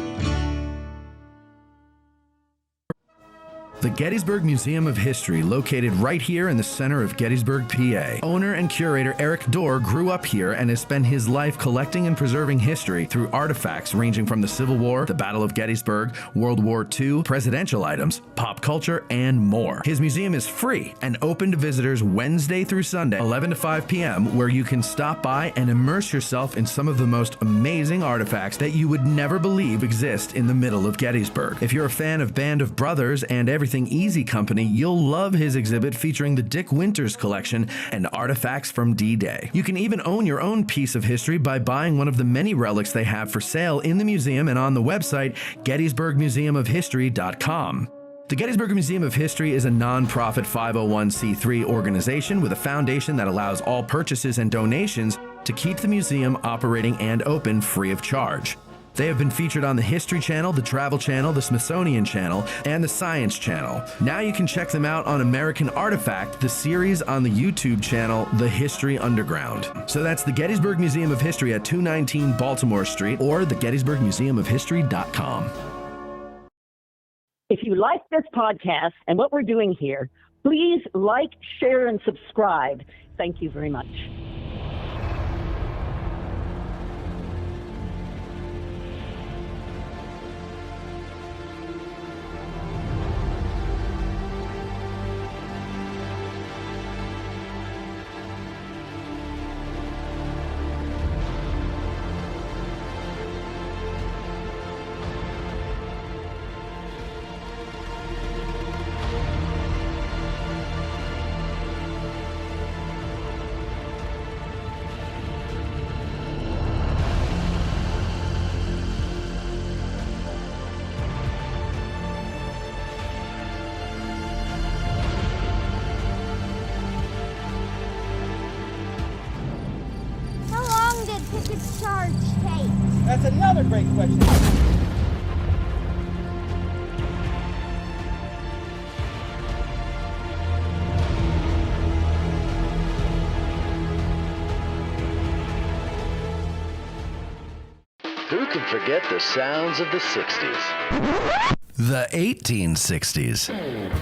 Speaker 2: The Gettysburg Museum of History, located right here in the center of Gettysburg, PA. Owner and curator Eric Dorr grew up here and has spent his life collecting and preserving history through artifacts ranging from the Civil War, the Battle of Gettysburg, World War II, presidential items, pop culture, and more. His museum is free and open to visitors Wednesday through Sunday, 11 to 5 p.m., where you can stop by and immerse yourself in some of the most amazing artifacts that you would never believe exist in the middle of Gettysburg. If you're a fan of Band of Brothers and Everything Easy Company, you'll love his exhibit featuring the Dick Winters collection and artifacts from D-Day. You can even own your own piece of history by buying one of the many relics they have for sale in the museum and on the website gettysburgmuseumofhistory.com. The Gettysburg Museum of History is a non-profit 501c3 organization with a foundation that allows all purchases and donations to keep the museum operating and open free of charge. They have been featured on the History Channel, the Travel Channel, the Smithsonian Channel, and the Science Channel. Now you can check them out on American Artifact, the series on the YouTube channel, The History Underground. So that's the Gettysburg Museum of History at 219 Baltimore Street or the gettysburgmuseumofhistory.com.
Speaker 8: If you like this podcast and what we're doing here, please like, share, and subscribe. Thank you very much.
Speaker 9: tickets charge take?
Speaker 10: That's another great question.
Speaker 11: Who can forget the sounds of the 60s?
Speaker 2: The 1860s.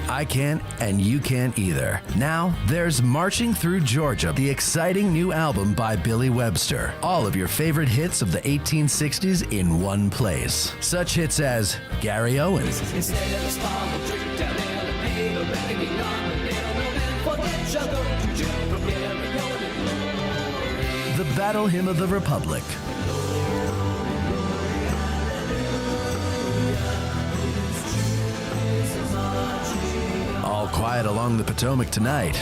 Speaker 2: I can't, and you can't either. Now, there's Marching Through Georgia, the exciting new album by Billy Webster. All of your favorite hits of the 1860s in one place. Such hits as Gary Owens, the Battle Hymn of the Republic, All Quiet Along the Potomac Tonight,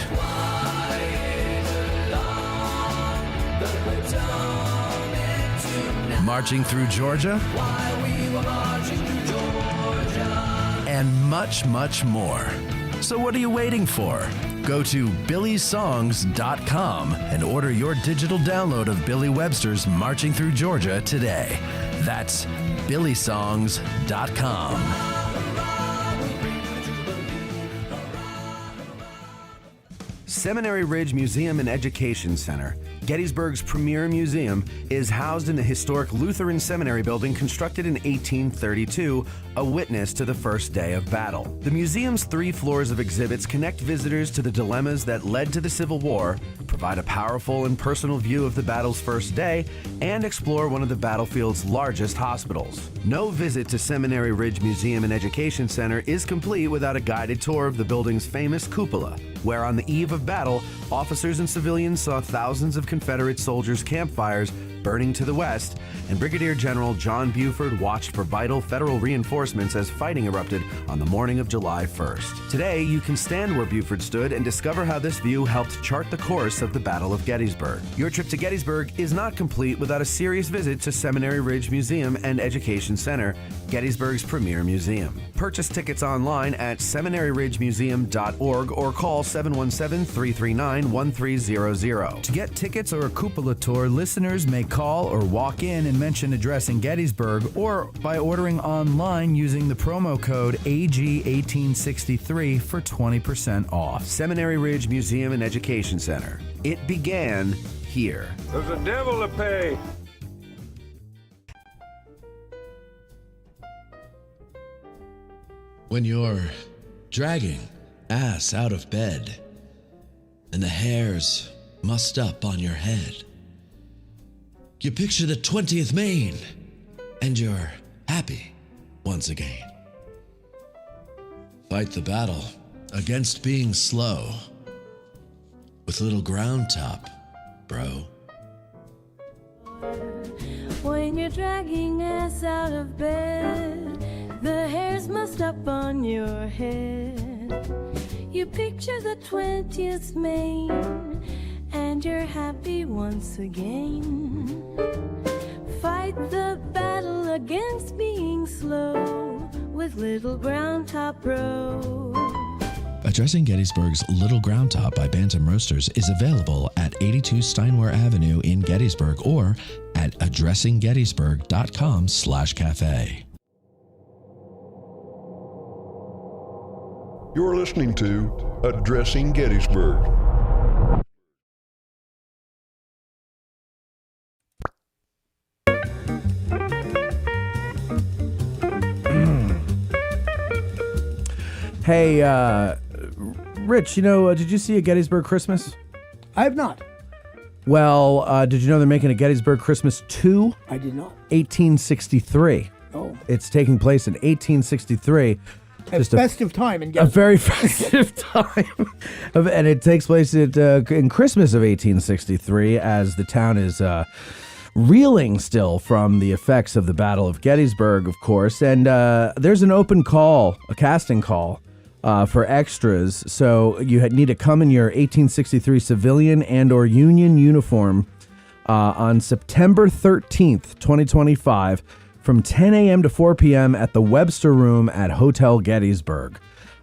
Speaker 2: Marching Through Georgia, and much, much more. So what are you waiting for? Go to billysongs.com and order your digital download of Billy Webster's Marching Through Georgia today. That's billysongs.com. Seminary Ridge Museum and Education Center, Gettysburg's premier museum, is housed in the historic Lutheran Seminary building constructed in 1832, a witness to the first day of battle. The museum's 3 floors of exhibits connect visitors to the dilemmas that led to the Civil War, provide a powerful and personal view of the battle's first day, and explore one of the battlefield's largest hospitals. No visit to Seminary Ridge Museum and Education Center is complete without a guided tour of the building's famous cupola, where on the eve of battle, officers and civilians saw thousands of Confederate soldiers' campfires burning to the west, and Brigadier General John Buford watched for vital federal reinforcements as fighting erupted on the morning of July 1st. Today, you can stand where Buford stood and discover how this view helped chart the course of the Battle of Gettysburg. Your trip to Gettysburg is not complete without a serious visit to Seminary Ridge Museum and Education Center, Gettysburg's premier museum. Purchase tickets online at seminaryridgemuseum.org or call 717-339-1300.
Speaker 12: To get tickets or a cupola tour, listeners may call or walk in and mention addressing Gettysburg, or by ordering online using the promo code AG1863 for 20% off.
Speaker 2: Seminary Ridge Museum and Education Center. It began here.
Speaker 13: There's a devil to pay.
Speaker 14: When you're dragging ass out of bed and the hair's mussed up on your head, you picture the 20th Maine and you're happy once again. Fight the battle against being slow with little ground top, bro.
Speaker 15: When you're dragging ass out of bed, the hair's mussed up on your head. You picture the 20th Maine, and you're happy once again. Fight the battle against being slow with Little Ground Top Bro.
Speaker 14: Addressing Gettysburg's Little Ground Top by Bantam Roasters is available at 82 Steinware Avenue in Gettysburg or at addressinggettysburg.com/cafe.
Speaker 3: You're listening to Addressing Gettysburg.
Speaker 2: Hey, Rich, did you see a Gettysburg Christmas?
Speaker 5: I have not.
Speaker 2: Well, did you know they're making a Gettysburg Christmas 2?
Speaker 5: I did not.
Speaker 2: 1863.
Speaker 5: Oh.
Speaker 2: It's taking place in 1863.
Speaker 5: A festive time in
Speaker 2: A
Speaker 5: Gettysburg.
Speaker 2: very festive time. And it takes place in Christmas of 1863 as the town is reeling still from the effects of the Battle of Gettysburg, of course. And there's an open call, a casting call, for extras. So you need to come in your 1863 civilian and or Union uniform on September 13th, 2025, from 10 a.m. to 4 p.m. at the Webster Room at Hotel Gettysburg.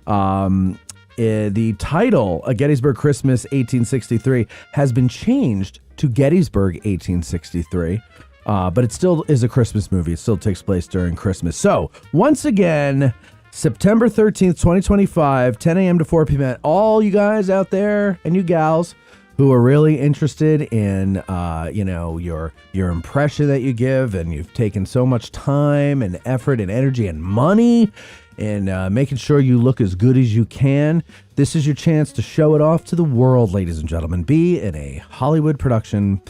Speaker 2: The title, A Gettysburg Christmas 1863, has been changed to Gettysburg 1863, but it still is a Christmas movie. It still takes place during Christmas. So, once again, September 13th, 2025, 10 a.m. to 4 p.m. All you guys out there and you gals who are really interested in, your impression that you give, and you've taken so much time and effort and energy and money in making sure you look as good as you can. This is your chance to show it off to the world, ladies and gentlemen. Be in a Hollywood production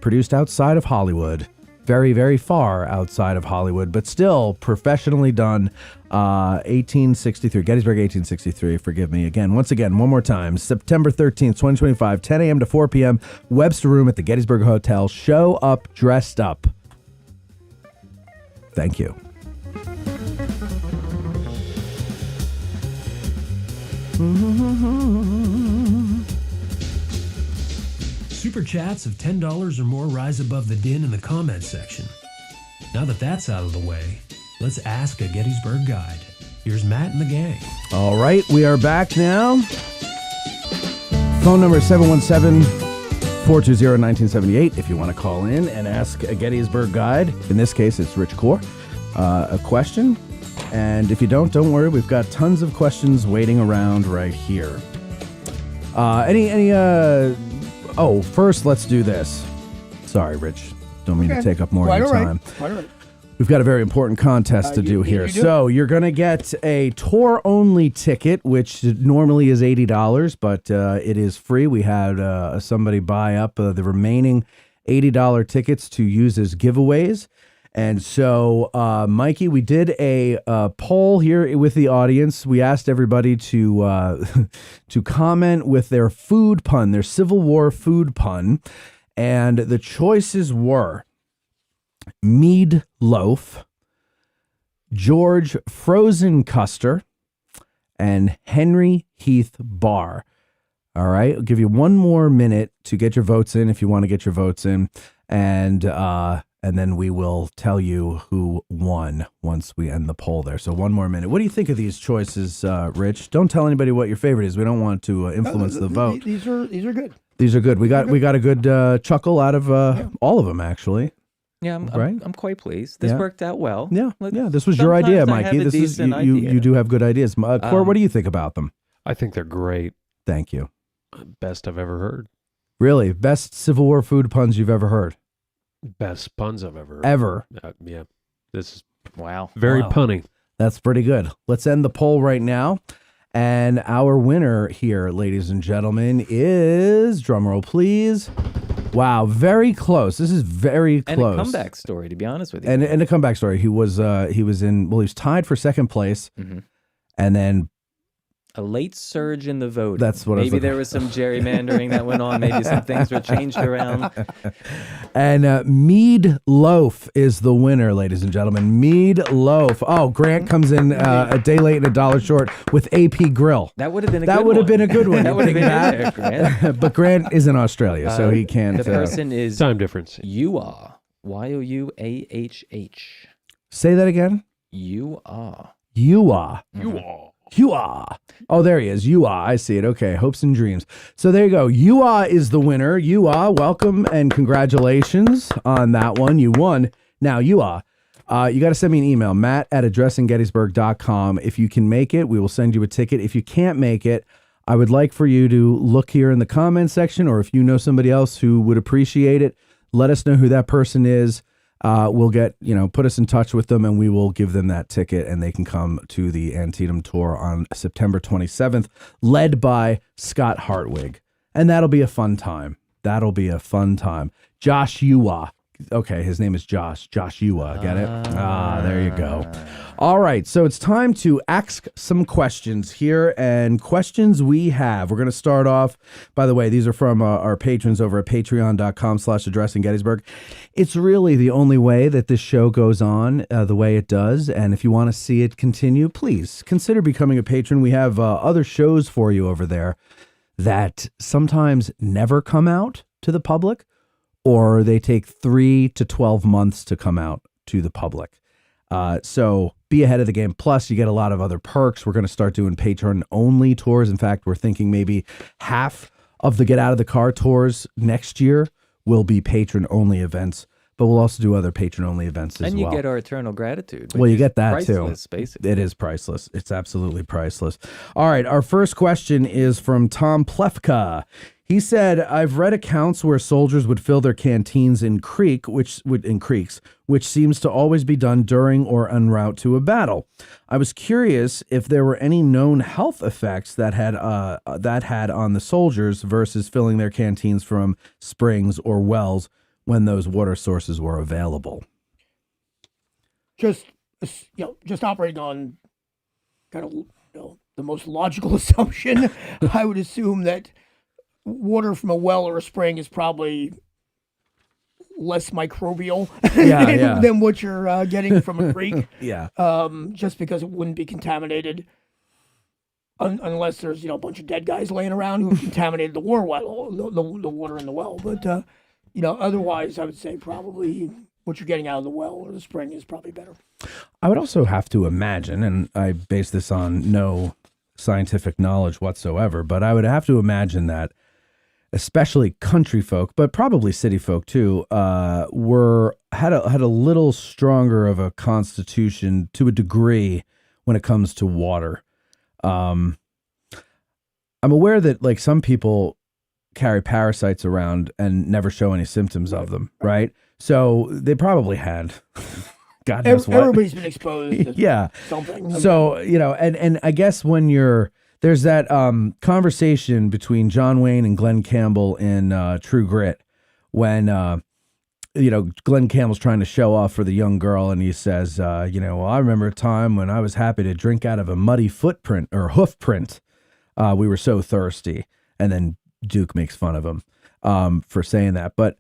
Speaker 2: produced outside of Hollywood, very, very far outside of Hollywood, but still professionally done. 1863, Gettysburg 1863, forgive me again. Once again, one more time, September 13th, 2025, 10 a.m. to 4 p.m., Webster Room at the Gettysburg Hotel. Show up dressed up. Thank you.
Speaker 6: Super chats of $10 or more rise above the din in the comments section. Now that that's out of the way, let's ask a Gettysburg guide. Here's Matt and the gang.
Speaker 2: All right, we are back now. Phone number is 717-420-1978 if you want to call in and ask a Gettysburg guide. In this case, it's Rich Kohr. A question. And if you don't worry. We've got tons of questions waiting around right here. First, let's do this. Sorry, Rich. Don't mean to take up more of your time.
Speaker 5: All right.
Speaker 2: We've got a very important contest to do here. So you're going to get a tour-only ticket, which normally is $80, but it is free. We had somebody buy up the remaining $80 tickets to use as giveaways. And so, Mikey, we did a poll here with the audience. We asked everybody to to comment with their food pun, their Civil War food pun. And the choices were Mead Loaf, George Frozen Custer, and Henry Heath Barr. All right, I'll give you one more minute to get your votes in if you want to get your votes in, and then we will tell you who won once we end the poll there. So one more minute. What do you think of these choices, Rich? Don't tell anybody what your favorite is. We don't want to influence the vote.
Speaker 5: These are good.
Speaker 2: These are good. We got a good chuckle out of all of them, actually.
Speaker 4: Yeah, I'm quite pleased. This worked out well.
Speaker 2: Yeah, this was your idea, Mikey. This is you do have good ideas. Kohr, what do you think about them?
Speaker 1: I think they're great.
Speaker 2: Thank you.
Speaker 1: Best I've ever heard.
Speaker 2: Really, best Civil War food puns you've ever heard.
Speaker 1: Best puns I've ever heard.
Speaker 2: Ever.
Speaker 1: Yeah. This is
Speaker 4: wow.
Speaker 1: Very punny.
Speaker 2: That's pretty good. Let's end the poll right now. And our winner here, ladies and gentlemen, is, drumroll please. Wow, very close. This is very close.
Speaker 4: And a comeback story, to be honest with you.
Speaker 2: And a comeback story. He was tied for second place, and then
Speaker 4: a late surge in the vote.
Speaker 2: That's what
Speaker 4: maybe there was some gerrymandering that went on. Maybe some things were changed around.
Speaker 2: And Mead Loaf is the winner, ladies and gentlemen. Mead Loaf. Oh, Grant comes in a day late and $1 short with AP Grill.
Speaker 4: That would have been a
Speaker 2: good one. That would have been a good one.
Speaker 4: That would have been there, Grant.
Speaker 2: But Grant is in Australia, so he can't.
Speaker 4: The person is
Speaker 1: time difference.
Speaker 4: Youah. Youahh.
Speaker 2: Say that again.
Speaker 4: Youah.
Speaker 2: Youah. Youah. Oh, there he is. Youah. I see it. Okay. Hopes and dreams. So there you go. Youah is the winner. Youah, welcome and congratulations on that one. You won. Now, Youah, you got to send me an email, matt@addressinggettysburg.com. If you can make it, we will send you a ticket. If you can't make it, I would like for you to look here in the comment section, or if you know somebody else who would appreciate it, let us know who that person is. We'll put us in touch with them, and we will give them that ticket, and they can come to the Antietam tour on September 27th, led by Scott Hartwig. And that'll be a fun time. Josh Youah. Okay, his name is Josh Youah. Get it? There you go. All right, so it's time to ask some questions here, and questions we have. We're going to start off, by the way, these are from our patrons over at patreon.com/addressinggettysburg. It's really the only way that this show goes on the way it does, and if you want to see it continue, please consider becoming a patron. We have other shows for you over there that sometimes never come out to the public, or they take 3 to 12 months to come out to the public. So be ahead of the game. Plus, you get a lot of other perks. We're going to start doing patron-only tours. In fact, we're thinking maybe half of the Get Out of the Car tours next year will be patron-only events, but we'll also do other patron-only events as well.
Speaker 4: And you get our eternal gratitude.
Speaker 2: Well, you get that too.
Speaker 4: Basically.
Speaker 2: It is priceless. It's absolutely priceless. All right, our first question is from Tom Plefka. He said, I've read accounts where soldiers would fill their canteens in creeks, which seems to always be done during or en route to a battle. I was curious if there were any known health effects that had on the soldiers versus filling their canteens from springs or wells when those water sources were available.
Speaker 5: Just operating on kind of the most logical assumption, I would assume that water from a well or a spring is probably less microbial than what you're getting from a creek. Just because it wouldn't be contaminated unless there's a bunch of dead guys laying around who contaminated the the water in the well. But otherwise, I would say probably what you're getting out of the well or the spring is probably better.
Speaker 2: I would also have to imagine, and I base this on no scientific knowledge whatsoever, but I would have to imagine that especially country folk, but probably city folk too, had a little stronger of a constitution to a degree when it comes to water. I'm aware that some people carry parasites around and never show any symptoms of them, right? So they probably had God knows what.
Speaker 5: Everybody's been exposed to something.
Speaker 2: So, and I guess when there's that conversation between John Wayne and Glenn Campbell in True Grit when, Glenn Campbell's trying to show off for the young girl, and he says, I remember a time when I was happy to drink out of a muddy footprint or hoof print. We were so thirsty. And then Duke makes fun of him for saying that. But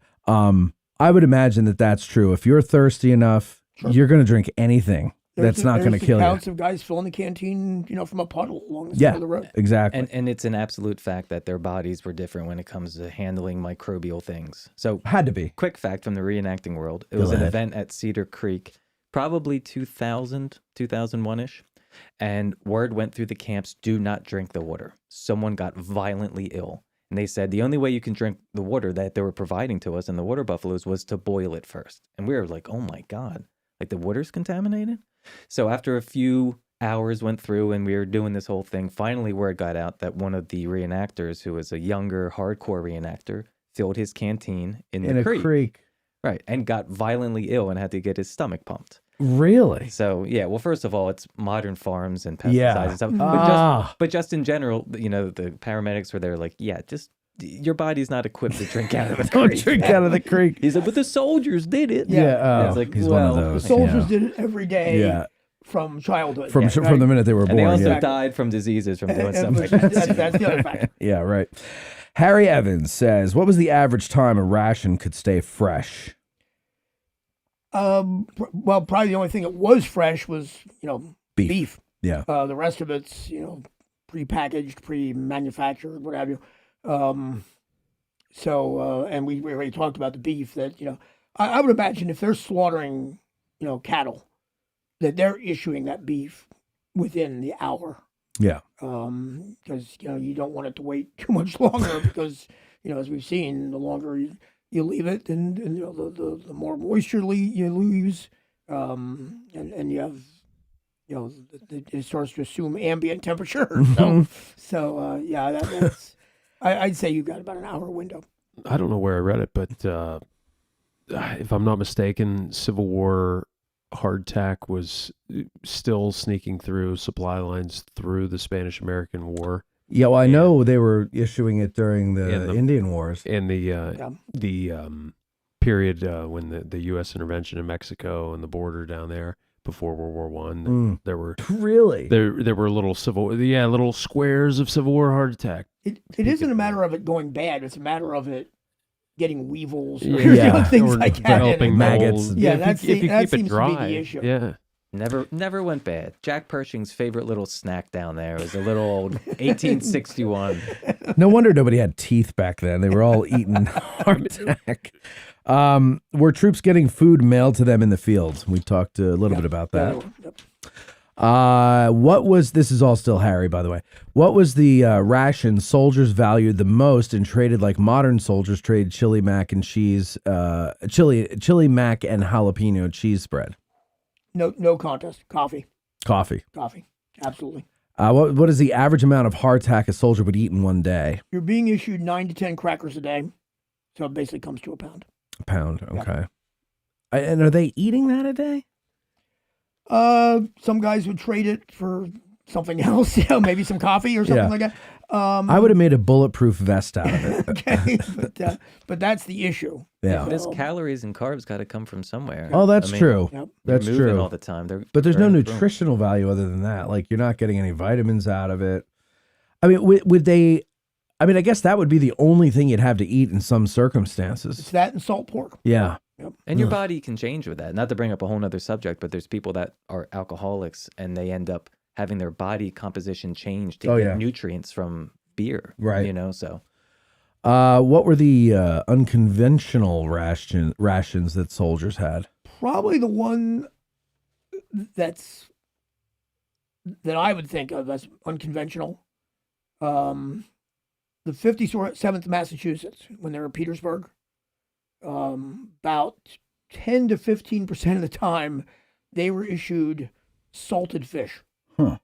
Speaker 2: I would imagine that that's true. If you're thirsty enough, you're going to drink anything that's not going to kill you.
Speaker 5: Accounts of guys filling the canteen, from a puddle along the side of the road.
Speaker 2: Exactly.
Speaker 4: And it's an absolute fact that their bodies were different when it comes to handling microbial things. So
Speaker 2: had to be.
Speaker 4: Quick fact from the reenacting world. It was an event at Cedar Creek, probably 2001-ish. And word went through the camps, do not drink the water. Someone got violently ill. And they said the only way you can drink the water that they were providing to us and the water buffaloes was to boil it first. And we were like, oh my God, like the water's contaminated? So after a few hours went through and we were doing this whole thing, finally word got out that one of the reenactors, who was a younger, hardcore reenactor, filled his canteen in a creek. Right, and got violently ill and had to get his stomach pumped.
Speaker 2: Really?
Speaker 4: So, yeah, well, first of all, it's modern farms and pesticides and stuff. But just in general, the paramedics were there like, just your body's not equipped to drink out of the creek.
Speaker 2: Don't drink out of the creek.
Speaker 4: He's like, but the soldiers did it.
Speaker 2: Yeah.
Speaker 4: It's like,
Speaker 2: he's one of those.
Speaker 5: The soldiers did it every day from childhood.
Speaker 2: From the minute they were born.
Speaker 4: And they also died from diseases from doing something like that.
Speaker 5: That's the other fact.
Speaker 2: Yeah, right. Harry Evans says, what was the average time a ration could stay fresh?
Speaker 5: Well, probably the only thing that was fresh was, beef.
Speaker 2: Yeah.
Speaker 5: The rest of it's, pre-packaged, pre-manufactured, what have you. And we already talked about the beef that, I would imagine if they're slaughtering, cattle, that they're issuing that beef within the hour.
Speaker 2: Yeah.
Speaker 5: Because, you don't want it to wait too much longer because, as we've seen, the longer you leave it, and the more moisture you lose, and you have, it starts to assume ambient temperature. That's. I'd say you've got about an hour window.
Speaker 1: I don't know where I read it, but if I'm not mistaken, Civil War hardtack was still sneaking through supply lines through the Spanish-American War.
Speaker 2: Yeah, well, I know they were issuing it during the Indian Wars.
Speaker 1: And the period when the U.S. intervention in Mexico and the border down there before World War One, there were
Speaker 2: really
Speaker 1: there were little little squares of Civil War hardtack.
Speaker 5: It isn't a matter of it going bad; it's a matter of it getting weevils, or things
Speaker 1: or
Speaker 5: like that.
Speaker 1: Developing maggots.
Speaker 5: Yeah,
Speaker 1: that seems to be
Speaker 5: the issue.
Speaker 1: Yeah.
Speaker 4: Never went bad. Jack Pershing's favorite little snack down there was a little old 1861.
Speaker 2: No wonder nobody had teeth back then. They were all eating hardtack. Were troops getting food mailed to them in the fields? We talked a little bit about that. This is all still Harry, by the way. What was the ration soldiers valued the most and traded like modern soldiers trade chili mac and cheese, chili mac and jalapeno cheese spread?
Speaker 5: No contest. Coffee. Absolutely.
Speaker 2: What is the average amount of hardtack a soldier would eat in one day?
Speaker 5: You're being issued 9 to 10 crackers a day, so it basically comes to a pound.
Speaker 2: A pound, okay. Yeah. And are they eating that a day?
Speaker 5: Some guys would trade it for something else, maybe some coffee or something like that.
Speaker 2: I would have made a bulletproof vest out of it.
Speaker 5: Okay, but that's the issue.
Speaker 2: Yeah,
Speaker 4: this calories and carbs got to come from somewhere.
Speaker 2: Oh, that's true.
Speaker 5: Yep.
Speaker 2: That's true.
Speaker 4: All the time,
Speaker 2: but there's no nutritional value other than that. Like you're not getting any vitamins out of it. I mean, would they? I mean, I guess that would be the only thing you'd have to eat in some circumstances.
Speaker 5: It's that and salt pork.
Speaker 2: Yeah.
Speaker 5: Yep.
Speaker 4: And your body can change with that. Not to bring up a whole nother subject, but there's people that are alcoholics and they end up having their body composition change to get nutrients from beer.
Speaker 2: Right.
Speaker 4: So.
Speaker 2: What were the unconventional rations that soldiers had?
Speaker 5: Probably the one that I would think of as unconventional. The 57th Massachusetts, when they were in Petersburg, about 10 to 15% of the time, they were issued salted fish.
Speaker 2: Huh.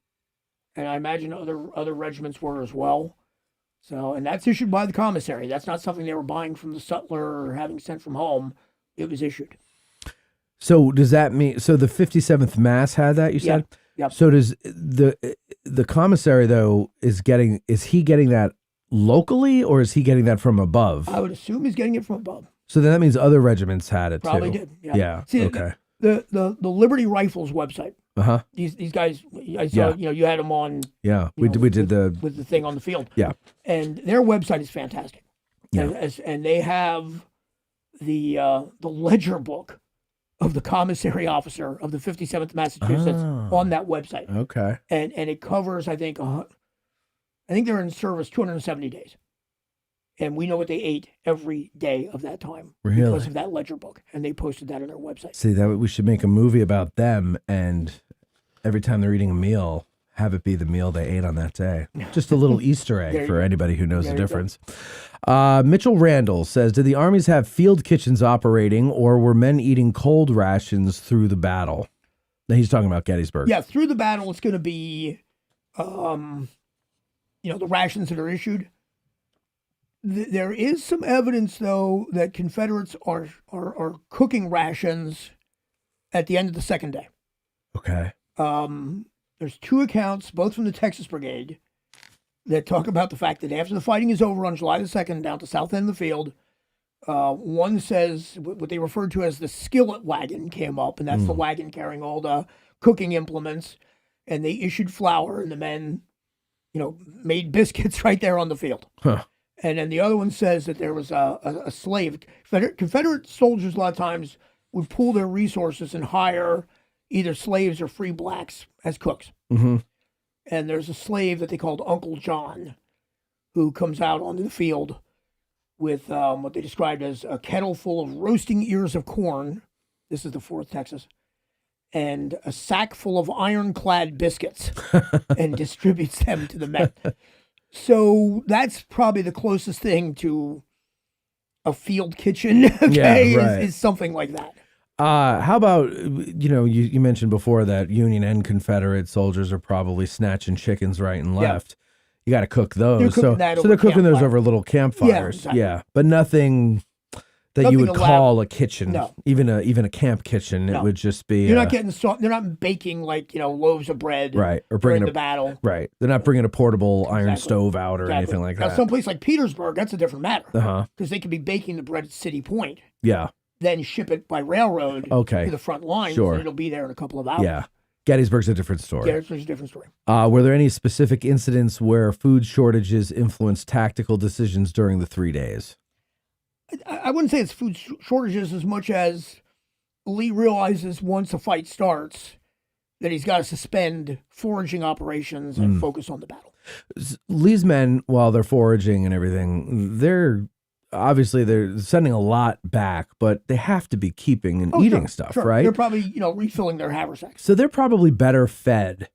Speaker 5: And I imagine other regiments were as well. So, and that's issued by the commissary. That's not something they were buying from the sutler or having sent from home. It was issued.
Speaker 2: So does that mean, so the 57th Mass had that, you said?
Speaker 5: Yep.
Speaker 2: So does the commissary though, is he getting that locally or is he getting that from above?
Speaker 5: I would assume he's getting it from above.
Speaker 2: So then that means other regiments had it
Speaker 5: Probably
Speaker 2: too.
Speaker 5: did.
Speaker 2: Yeah.
Speaker 5: See,
Speaker 2: okay.
Speaker 5: The Liberty Rifles website.
Speaker 2: Uh-huh.
Speaker 5: These guys, I saw, you had them on.
Speaker 2: Yeah, we did
Speaker 5: with the thing on the field.
Speaker 2: Yeah.
Speaker 5: And their website is fantastic.
Speaker 2: Yeah.
Speaker 5: And they have the ledger book of the commissary officer of the 57th Massachusetts on that website.
Speaker 2: Okay.
Speaker 5: And it covers, I think they're in service 270 days. And we know what they ate every day of that time because of that ledger book. And they posted that on their website.
Speaker 2: See, that we should make a movie about them, and every time they're eating a meal, have it be the meal they ate on that day. Just a little Easter egg for anybody who knows the difference. Mitchell Randall says, did the armies have field kitchens operating, or were men eating cold rations through the battle? Now, he's talking about Gettysburg.
Speaker 5: Yeah, through the battle, it's going to be, the rations that are issued. There is some evidence, though, that Confederates are cooking rations at the end of the second day.
Speaker 2: Okay.
Speaker 5: There's two accounts, both from the Texas Brigade, that talk about the fact that after the fighting is over on July the 2nd, down at the south end of the field, one says what they referred to as the skillet wagon came up, and that's the wagon carrying all the cooking implements, and they issued flour, and the men, made biscuits right there on the field.
Speaker 2: Huh.
Speaker 5: And then the other one says that there was a slave. Confederate soldiers a lot of times would pool their resources and hire either slaves or free blacks as cooks.
Speaker 2: Mm-hmm.
Speaker 5: And there's a slave that they called Uncle John who comes out onto the field with what they described as a kettle full of roasting ears of corn. This is the 4th Texas. And a sack full of ironclad biscuits and distributes them to the men. So that's probably the closest thing to a field kitchen, okay, is something like that.
Speaker 2: How about, you mentioned before that Union and Confederate soldiers are probably snatching chickens right and left. You got to cook those. So they're cooking those over little campfires.
Speaker 5: Exactly.
Speaker 2: Yeah, but nothing that you would call a kitchen, even a camp kitchen. It would just be.
Speaker 5: You're not getting they're not baking loaves of bread,
Speaker 2: right? Or
Speaker 5: bringing the battle,
Speaker 2: right? They're not bringing a portable iron stove out or anything like that.
Speaker 5: Now, someplace like Petersburg, that's a different matter,
Speaker 2: because
Speaker 5: they could be baking the bread at City Point,
Speaker 2: yeah,
Speaker 5: then ship it by railroad, to the front line,
Speaker 2: sure.
Speaker 5: and it'll be there in a couple of hours.
Speaker 2: Yeah, Gettysburg's a different story.
Speaker 5: Gettysburg's a different story.
Speaker 2: Were there any specific incidents where food shortages influenced tactical decisions during the 3 days?
Speaker 5: I wouldn't say it's food shortages as much as Lee realizes once a fight starts that he's got to suspend foraging operations and focus on the battle.
Speaker 2: Lee's men, while they're foraging and everything, they're sending a lot back, but they have to be keeping and eating stuff, right?
Speaker 5: They're probably, refilling their haversacks.
Speaker 2: So they're probably better fed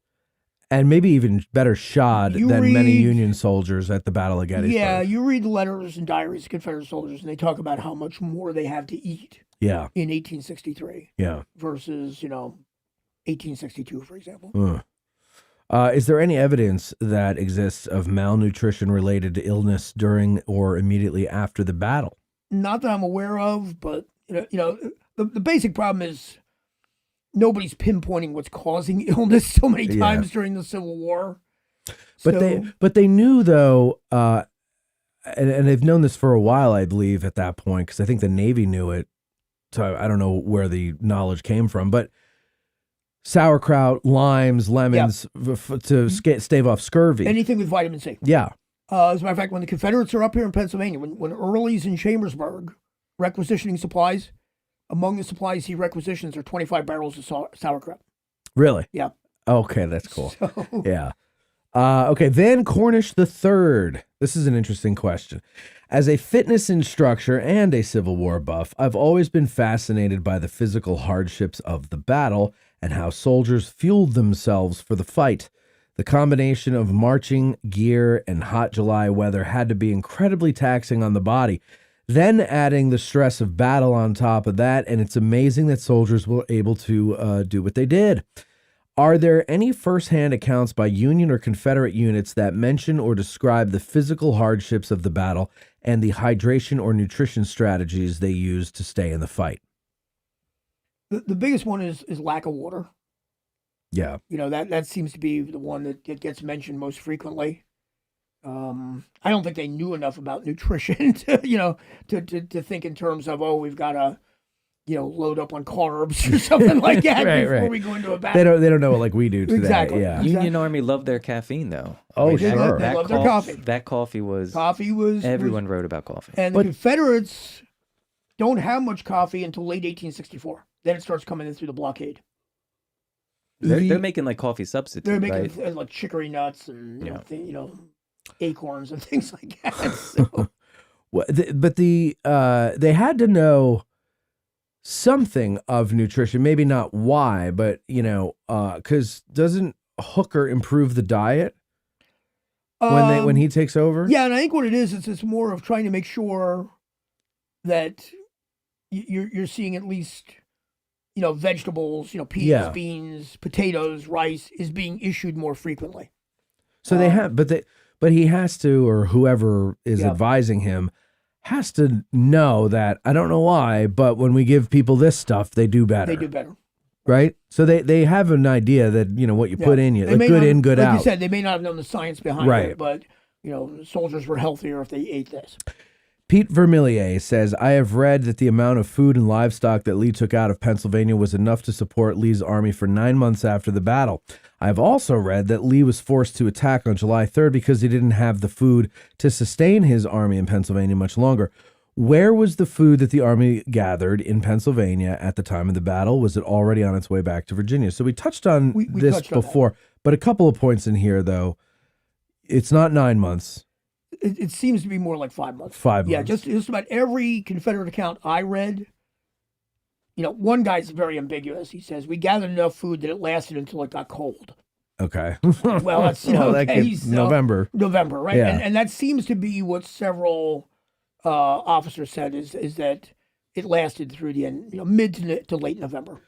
Speaker 2: and maybe even better shod than many Union soldiers at the Battle of Gettysburg.
Speaker 5: Yeah, you read letters and diaries of Confederate soldiers, and they talk about how much more they have to eat in 1863 versus, 1862, for example.
Speaker 2: Is there any evidence that exists of malnutrition related to illness during or immediately after the battle?
Speaker 5: Not that I'm aware of, but, the basic problem is nobody's pinpointing what's causing illness so many times during the Civil War.
Speaker 2: But they knew, though, and they've known this for a while, I believe, at that point, because I think the Navy knew it. So I don't know where the knowledge came from, but sauerkraut, limes, lemons to stave off scurvy.
Speaker 5: Anything with vitamin C.
Speaker 2: Yeah.
Speaker 5: As a matter of fact, when the Confederates are up here in Pennsylvania, when Early's in Chambersburg requisitioning supplies, among the supplies he requisitions are 25 barrels of sauerkraut.
Speaker 2: Really?
Speaker 5: Yeah.
Speaker 2: Okay, that's cool. Yeah. Okay, Van Cornish III. This is an interesting question. As a fitness instructor and a Civil War buff, I've always been fascinated by the physical hardships of the battle and how soldiers fueled themselves for the fight. The combination of marching, gear, and hot July weather had to be incredibly taxing on the body. Then adding the stress of battle on top of that, and it's amazing that soldiers were able to do what they did. Are there any firsthand accounts by Union or Confederate units that mention or describe the physical hardships of the battle and the hydration or nutrition strategies they used to stay in the fight?
Speaker 5: The biggest one is lack of water.
Speaker 2: Yeah.
Speaker 5: That seems to be the one that gets mentioned most frequently. I don't think they knew enough about nutrition to think in terms of, we've got to, load up on carbs or something like that before we go into a battle.
Speaker 2: They don't know it like we do today.
Speaker 5: Exactly.
Speaker 2: Yeah.
Speaker 4: Union Army loved their caffeine, though.
Speaker 2: Oh, sure.
Speaker 5: They loved their coffee.
Speaker 4: That coffee was.
Speaker 5: Everyone
Speaker 4: wrote about coffee.
Speaker 5: And the Confederates, don't have much coffee until late 1864. Then it starts coming in through the blockade.
Speaker 4: They're making like coffee substitute,
Speaker 5: They're making
Speaker 4: right?
Speaker 5: like chicory nuts and you know, acorns and things like that. So.
Speaker 2: But they had to know something of nutrition, maybe not why, but because doesn't Hooker improve the diet when he takes over?
Speaker 5: Yeah, and I think what it is it's more of trying to make sure that you're seeing at least vegetables, peas, beans, potatoes, rice is being issued more frequently.
Speaker 2: So they have, but he has to, or whoever is advising him has to know that, I don't know why, but when we give people this stuff, they do better.
Speaker 5: They do better.
Speaker 2: Right? So they have an idea that, what you put in, you like good in, good
Speaker 5: out.
Speaker 2: Like
Speaker 5: you said, they may not have known the science behind it, but, soldiers were healthier if they ate this.
Speaker 2: Pete Vermillier says, I have read that the amount of food and livestock that Lee took out of Pennsylvania was enough to support Lee's army for 9 months after the battle. I have also read that Lee was forced to attack on July 3rd because he didn't have the food to sustain his army in Pennsylvania much longer. Where was the food that the army gathered in Pennsylvania at the time of the battle? Was it already on its way back to Virginia? So we touched on this before, but a couple of points in here, though. It's not 9 months.
Speaker 5: It seems to be more like 5 months.
Speaker 2: 5 months.
Speaker 5: Yeah, just about every Confederate account I read, one guy's very ambiguous. He says, we gathered enough food that it lasted until it got cold.
Speaker 2: Okay.
Speaker 5: Well, that's,
Speaker 2: November.
Speaker 5: November, right?
Speaker 2: Yeah.
Speaker 5: And that seems to be what several officers said is that it lasted through the end, mid to late November.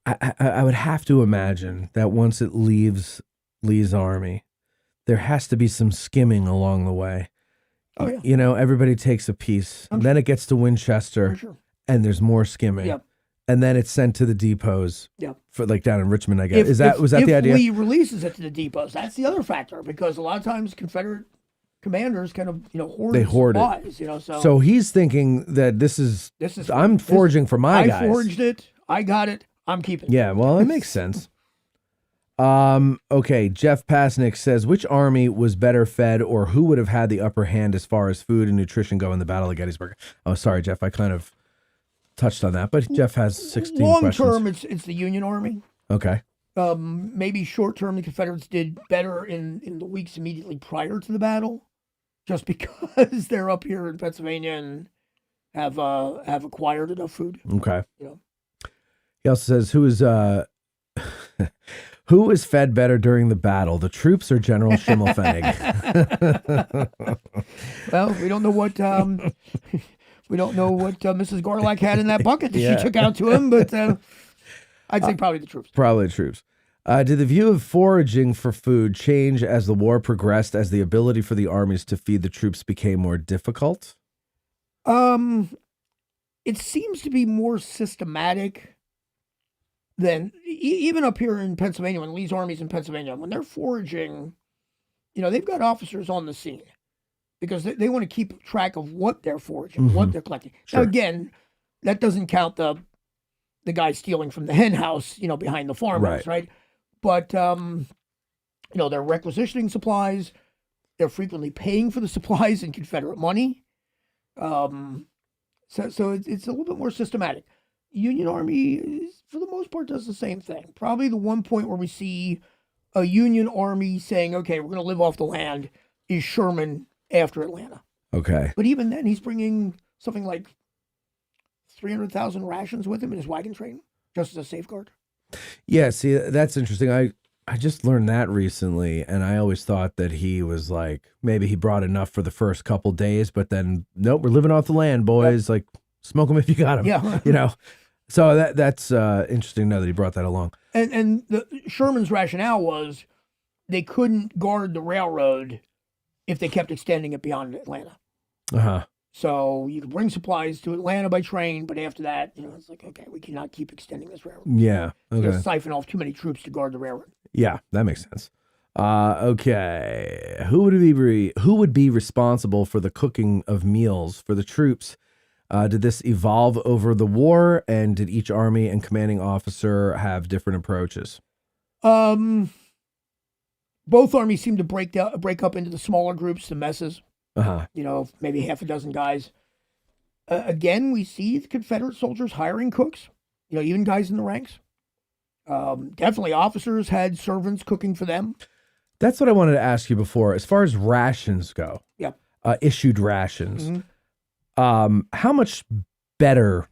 Speaker 2: I would have to imagine that once it leaves Lee's army, there has to be some skimming along the way.
Speaker 5: Oh, yeah.
Speaker 2: Everybody takes a piece. Then it gets to Winchester, and there's more skimming.
Speaker 5: Yep.
Speaker 2: And then it's sent to the depots.
Speaker 5: Yep.
Speaker 2: For like down in Richmond, I guess. Was that the idea?
Speaker 5: If Lee releases it to the depots, that's the other factor, because a lot of times Confederate commanders kind of hoard supplies.
Speaker 2: It. So he's thinking that this is I'm foraging for my guys.
Speaker 5: I foraged it. I got it. I'm keeping it.
Speaker 2: Yeah, well, it makes sense. Okay, Jeff Pasnick says, which army was better fed, or who would have had the upper hand as far as food and nutrition go in the Battle of Gettysburg? Oh, sorry, Jeff, I kind of touched on that, but Jeff has 16 questions.
Speaker 5: Long term, it's the Union Army.
Speaker 2: Okay.
Speaker 5: Maybe short term, the Confederates did better in the weeks immediately prior to the battle, just because they're up here in Pennsylvania and have acquired enough food.
Speaker 2: Okay. He also says, who was fed better during the battle, the troops or General Schimmelpfennig?
Speaker 5: Well, we don't know what Mrs. Garlack had in that bucket that she took out to him, but I'd say probably the troops.
Speaker 2: Probably the troops. Did the view of foraging for food change as the war progressed, as the ability for the armies to feed the troops became more difficult?
Speaker 5: It seems to be more systematic than even up here in Pennsylvania, when Lee's army's in Pennsylvania, when they're foraging, they've got officers on the scene because they want to keep track of what they're foraging, what they're collecting.
Speaker 2: Sure.
Speaker 5: Now, again, that doesn't count the guy stealing from the hen house, behind the farmhouse, right? But, they're requisitioning supplies. They're frequently paying for the supplies in Confederate money. So it's a little bit more systematic. Union Army, for the most part, does the same thing. Probably the one point where we see a Union Army saying, okay, we're going to live off the land, is Sherman after Atlanta.
Speaker 2: Okay.
Speaker 5: But even then, he's bringing something like 300,000 rations with him in his wagon train, just as a safeguard.
Speaker 2: Yeah, see, that's interesting. I just learned that recently, and I always thought that he was like, maybe he brought enough for the first couple days, but then, nope, we're living off the land, boys. Yep. Like, smoke them if you got them.
Speaker 5: Yeah.
Speaker 2: So that's interesting to know that he brought that along.
Speaker 5: And Sherman's rationale was they couldn't guard the railroad if they kept extending it beyond Atlanta.
Speaker 2: Uh-huh.
Speaker 5: So you could bring supplies to Atlanta by train, but after that, it's like, okay, we cannot keep extending this railroad.
Speaker 2: Yeah. Okay.
Speaker 5: Siphon off too many troops to guard the railroad.
Speaker 2: Yeah, that makes sense. Okay. Who would be responsible for the cooking of meals for the troops? Did this evolve over the war, and did each army and commanding officer have different approaches?
Speaker 5: Both armies seem to break up into the smaller groups, the messes.
Speaker 2: Uh-huh.
Speaker 5: Maybe half a dozen guys. Again, we see the Confederate soldiers hiring cooks, even guys in the ranks. Definitely officers had servants cooking for them.
Speaker 2: That's what I wanted to ask you before. As far as rations go,
Speaker 5: Yeah.
Speaker 2: Issued rations,
Speaker 5: Mhm.
Speaker 2: how much better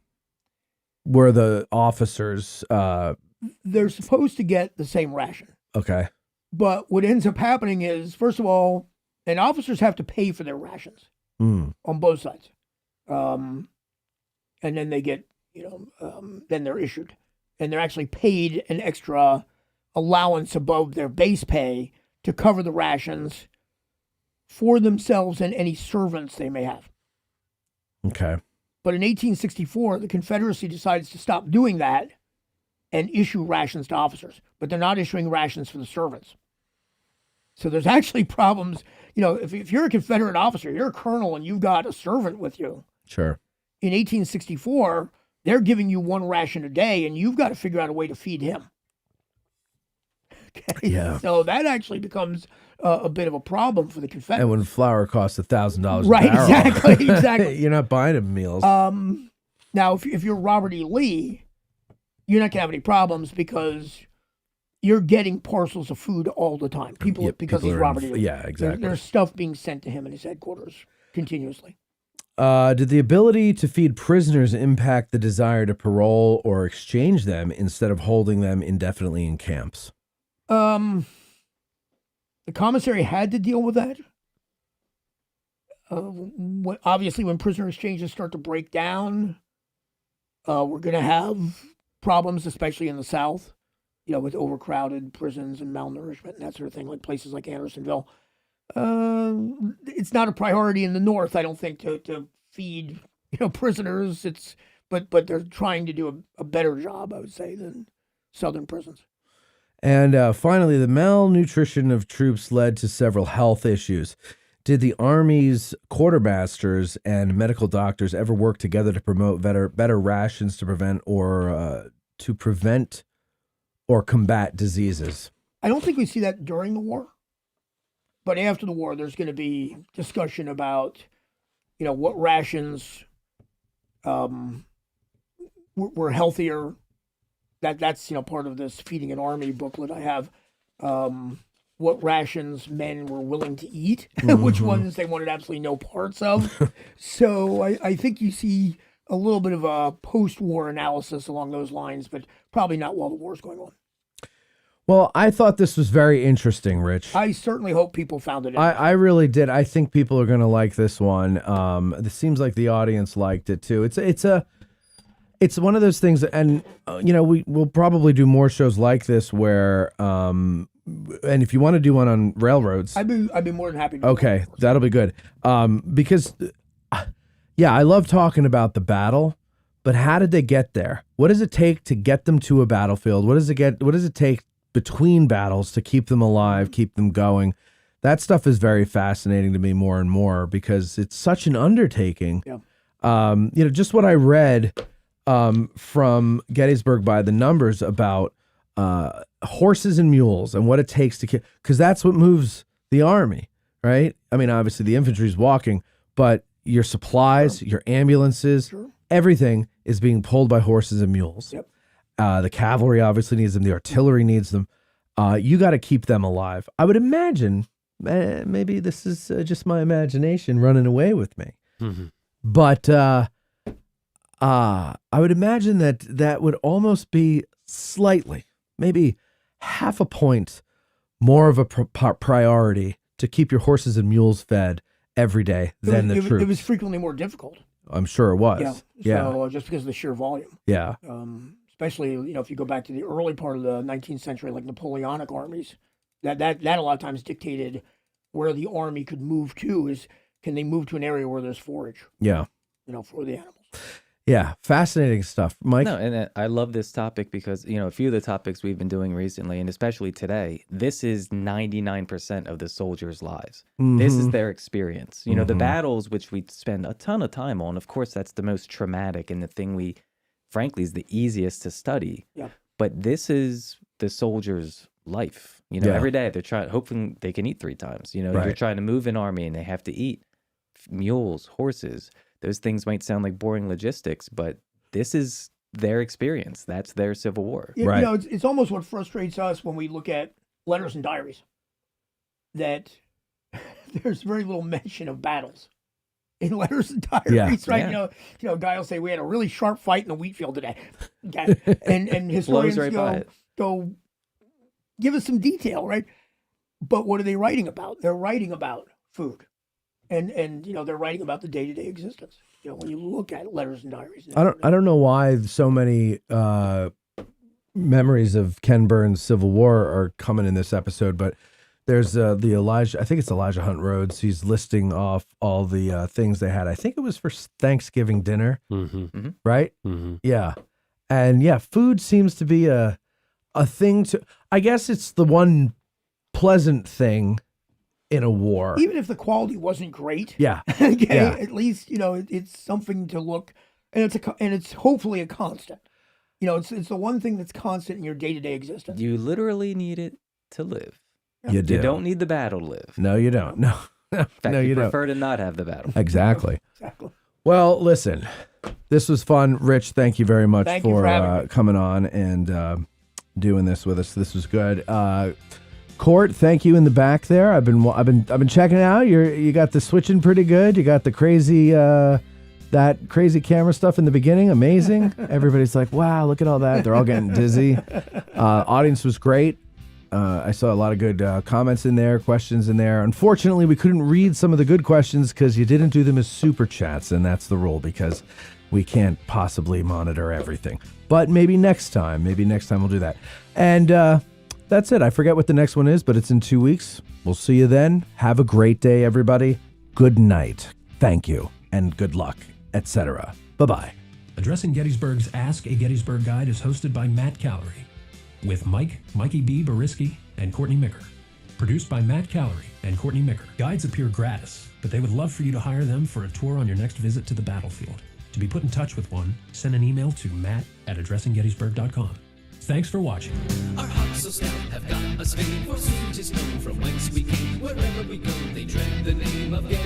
Speaker 2: were the officers?
Speaker 5: They're supposed to get the same ration.
Speaker 2: Okay.
Speaker 5: But what ends up happening is, first of all, and officers have to pay for their rations on both sides. And then they get, then they're issued. And they're actually paid an extra allowance above their base pay to cover the rations for themselves and any servants they may have.
Speaker 2: Okay.
Speaker 5: But in 1864, the Confederacy decides to stop doing that and issue rations to officers. But they're not issuing rations for the servants. So there's actually problems. If you're a Confederate officer, you're a colonel and you've got a servant with you.
Speaker 2: Sure.
Speaker 5: In 1864, they're giving you one ration a day and you've got to figure out a way to feed him. Okay.
Speaker 2: Yeah.
Speaker 5: So that actually becomes a bit of a problem for the Confederates.
Speaker 2: And when flour costs $1,000
Speaker 5: Right,
Speaker 2: a barrel,
Speaker 5: exactly.
Speaker 2: you're not buying him meals.
Speaker 5: Now, if you're Robert E. Lee, you're not going to have any problems because you're getting parcels of food all the time. Because he's Robert E. Lee.
Speaker 2: Yeah, exactly.
Speaker 5: There's stuff being sent to him in his headquarters continuously.
Speaker 2: Did the ability to feed prisoners impact the desire to parole or exchange them instead of holding them indefinitely in camps?
Speaker 5: The commissary had to deal with that. Obviously, when prisoner exchanges start to break down, we're going to have problems, especially in the South, with overcrowded prisons and malnourishment and that sort of thing, like places like Andersonville. It's not a priority in the North, I don't think, to feed prisoners. But they're trying to do a better job, I would say, than Southern prisons.
Speaker 2: And finally, the malnutrition of troops led to several health issues. Did the Army's quartermasters and medical doctors ever work together to promote better rations to prevent or combat diseases?
Speaker 5: I don't think we see that during the war. But after the war, there's going to be discussion about, what rations were healthier. That's part of this Feeding an Army booklet I have. What rations men were willing to eat, which ones they wanted absolutely no parts of. So I think you see a little bit of a post-war analysis along those lines, but probably not while the war's going on.
Speaker 2: Well, I thought this was very interesting, Rich.
Speaker 5: I certainly hope people found it.
Speaker 2: I really did. I think people are going to like this one. This seems like the audience liked it too. It's one of those things, and we'll probably do more shows like this where, and if you want to do one on railroads,
Speaker 5: I'd be more than happy to.
Speaker 2: Okay, that'll be good. Because, I love talking about the battle, but how did they get there? What does it take to get them to a battlefield? What does it take between battles to keep them alive, keep them going? That stuff is very fascinating to me more and more because it's such an undertaking.
Speaker 5: Yeah.
Speaker 2: Just what I read from Gettysburg by the numbers about horses and mules and what it takes to because that's what moves the army, right? I mean, obviously the infantry is walking, but your supplies, your ambulances, everything is being pulled by horses and mules.
Speaker 5: Yep.
Speaker 2: The cavalry obviously needs them. The artillery needs them. You got to keep them alive. I would imagine, maybe this is just my imagination running away with me, but I would imagine that would almost be slightly, maybe half a point more of a priority to keep your horses and mules fed every day than the troops.
Speaker 5: It was frequently more difficult.
Speaker 2: I'm sure it was.
Speaker 5: Yeah. So just because of the sheer volume.
Speaker 2: Yeah.
Speaker 5: Especially, if you go back to the early part of the 19th century, like Napoleonic armies, that a lot of times dictated where the army could move to is, can they move to an area where there's forage?
Speaker 2: Yeah.
Speaker 5: For the animals.
Speaker 2: Yeah, fascinating stuff, Mike.
Speaker 4: No, and I love this topic because, a few of the topics we've been doing recently, and especially today, this is 99% of the soldiers' lives. This is their experience. The battles, which we spend a ton of time on, of course, that's the most traumatic and the thing frankly, is the easiest to study.
Speaker 5: Yeah.
Speaker 4: But this is the soldier's life. Every day they're hoping they can eat 3 times. You're trying to move an army and they have to eat mules, horses. those things might sound like boring logistics, but this is their experience. That's their Civil War.
Speaker 5: You know, it's almost what frustrates us when we look at letters and diaries, that there's very little mention of battles in letters and diaries, right?
Speaker 4: Yeah.
Speaker 5: You know, a guy will say, we had a really sharp fight in the wheat field today. And historians go, give us some detail, right? But what are they writing about? They're writing about food. And you know, they're writing about the day-to-day existence. You know, when you look at letters and diaries.
Speaker 2: I don't know why so many memories of Ken Burns' Civil War are coming in this episode, but there's the Elijah, I think it's Elijah Hunt Rhodes. He's listing off all the things they had. I think it was for Thanksgiving dinner, right? Yeah. And yeah, food seems to be a thing to, I guess it's the one pleasant thing in a war.
Speaker 5: Even if the quality wasn't great.
Speaker 2: Yeah.
Speaker 5: Okay,
Speaker 2: Yeah.
Speaker 5: at least, you know, it's something to look, and it's hopefully a constant. You know, it's the one thing that's constant in your day-to-day existence.
Speaker 4: You literally need it to live.
Speaker 2: You do.
Speaker 4: You don't need the battle to live.
Speaker 2: No, you don't. No.
Speaker 4: In fact,
Speaker 2: No, you don't.
Speaker 4: prefer to not have the battle.
Speaker 2: Exactly.
Speaker 5: Exactly.
Speaker 2: Well, listen, this was fun. Rich, thank you very much
Speaker 5: Thank you for having me.
Speaker 2: coming on and doing this with us. This was good. Court, thank you in the back there. I've been checking it out. You got the switching pretty good. You got the crazy that crazy camera stuff in the beginning. Amazing. Everybody's like, wow, look at all that. They're all getting dizzy. Audience was great. I saw a lot of good comments in there, questions in there. Unfortunately, we couldn't read some of the good questions because you didn't do them as super chats, and that's the rule because we can't possibly monitor everything. But maybe next time we'll do that. And that's it. I forget what the next one is, but it's in 2 weeks. We'll see you then. Have a great day, everybody. Good night. Thank you, and good luck, etc. Bye-bye.
Speaker 6: Addressing Gettysburg's Ask A Gettysburg guide is hosted by Matt Callery, with Mikey B. Bariski, and Courtney Micker. Produced by Matt Callery and Courtney Micker. Guides appear gratis, but they would love for you to hire them for a tour on your next visit to the battlefield. To be put in touch with one, send an email to matt@addressinggettysburg.com. Thanks for watching.
Speaker 7: Our hearts so stout have got us fame, for sweet is known from whence we came. Wherever we go, they dread the name of Gettysburg.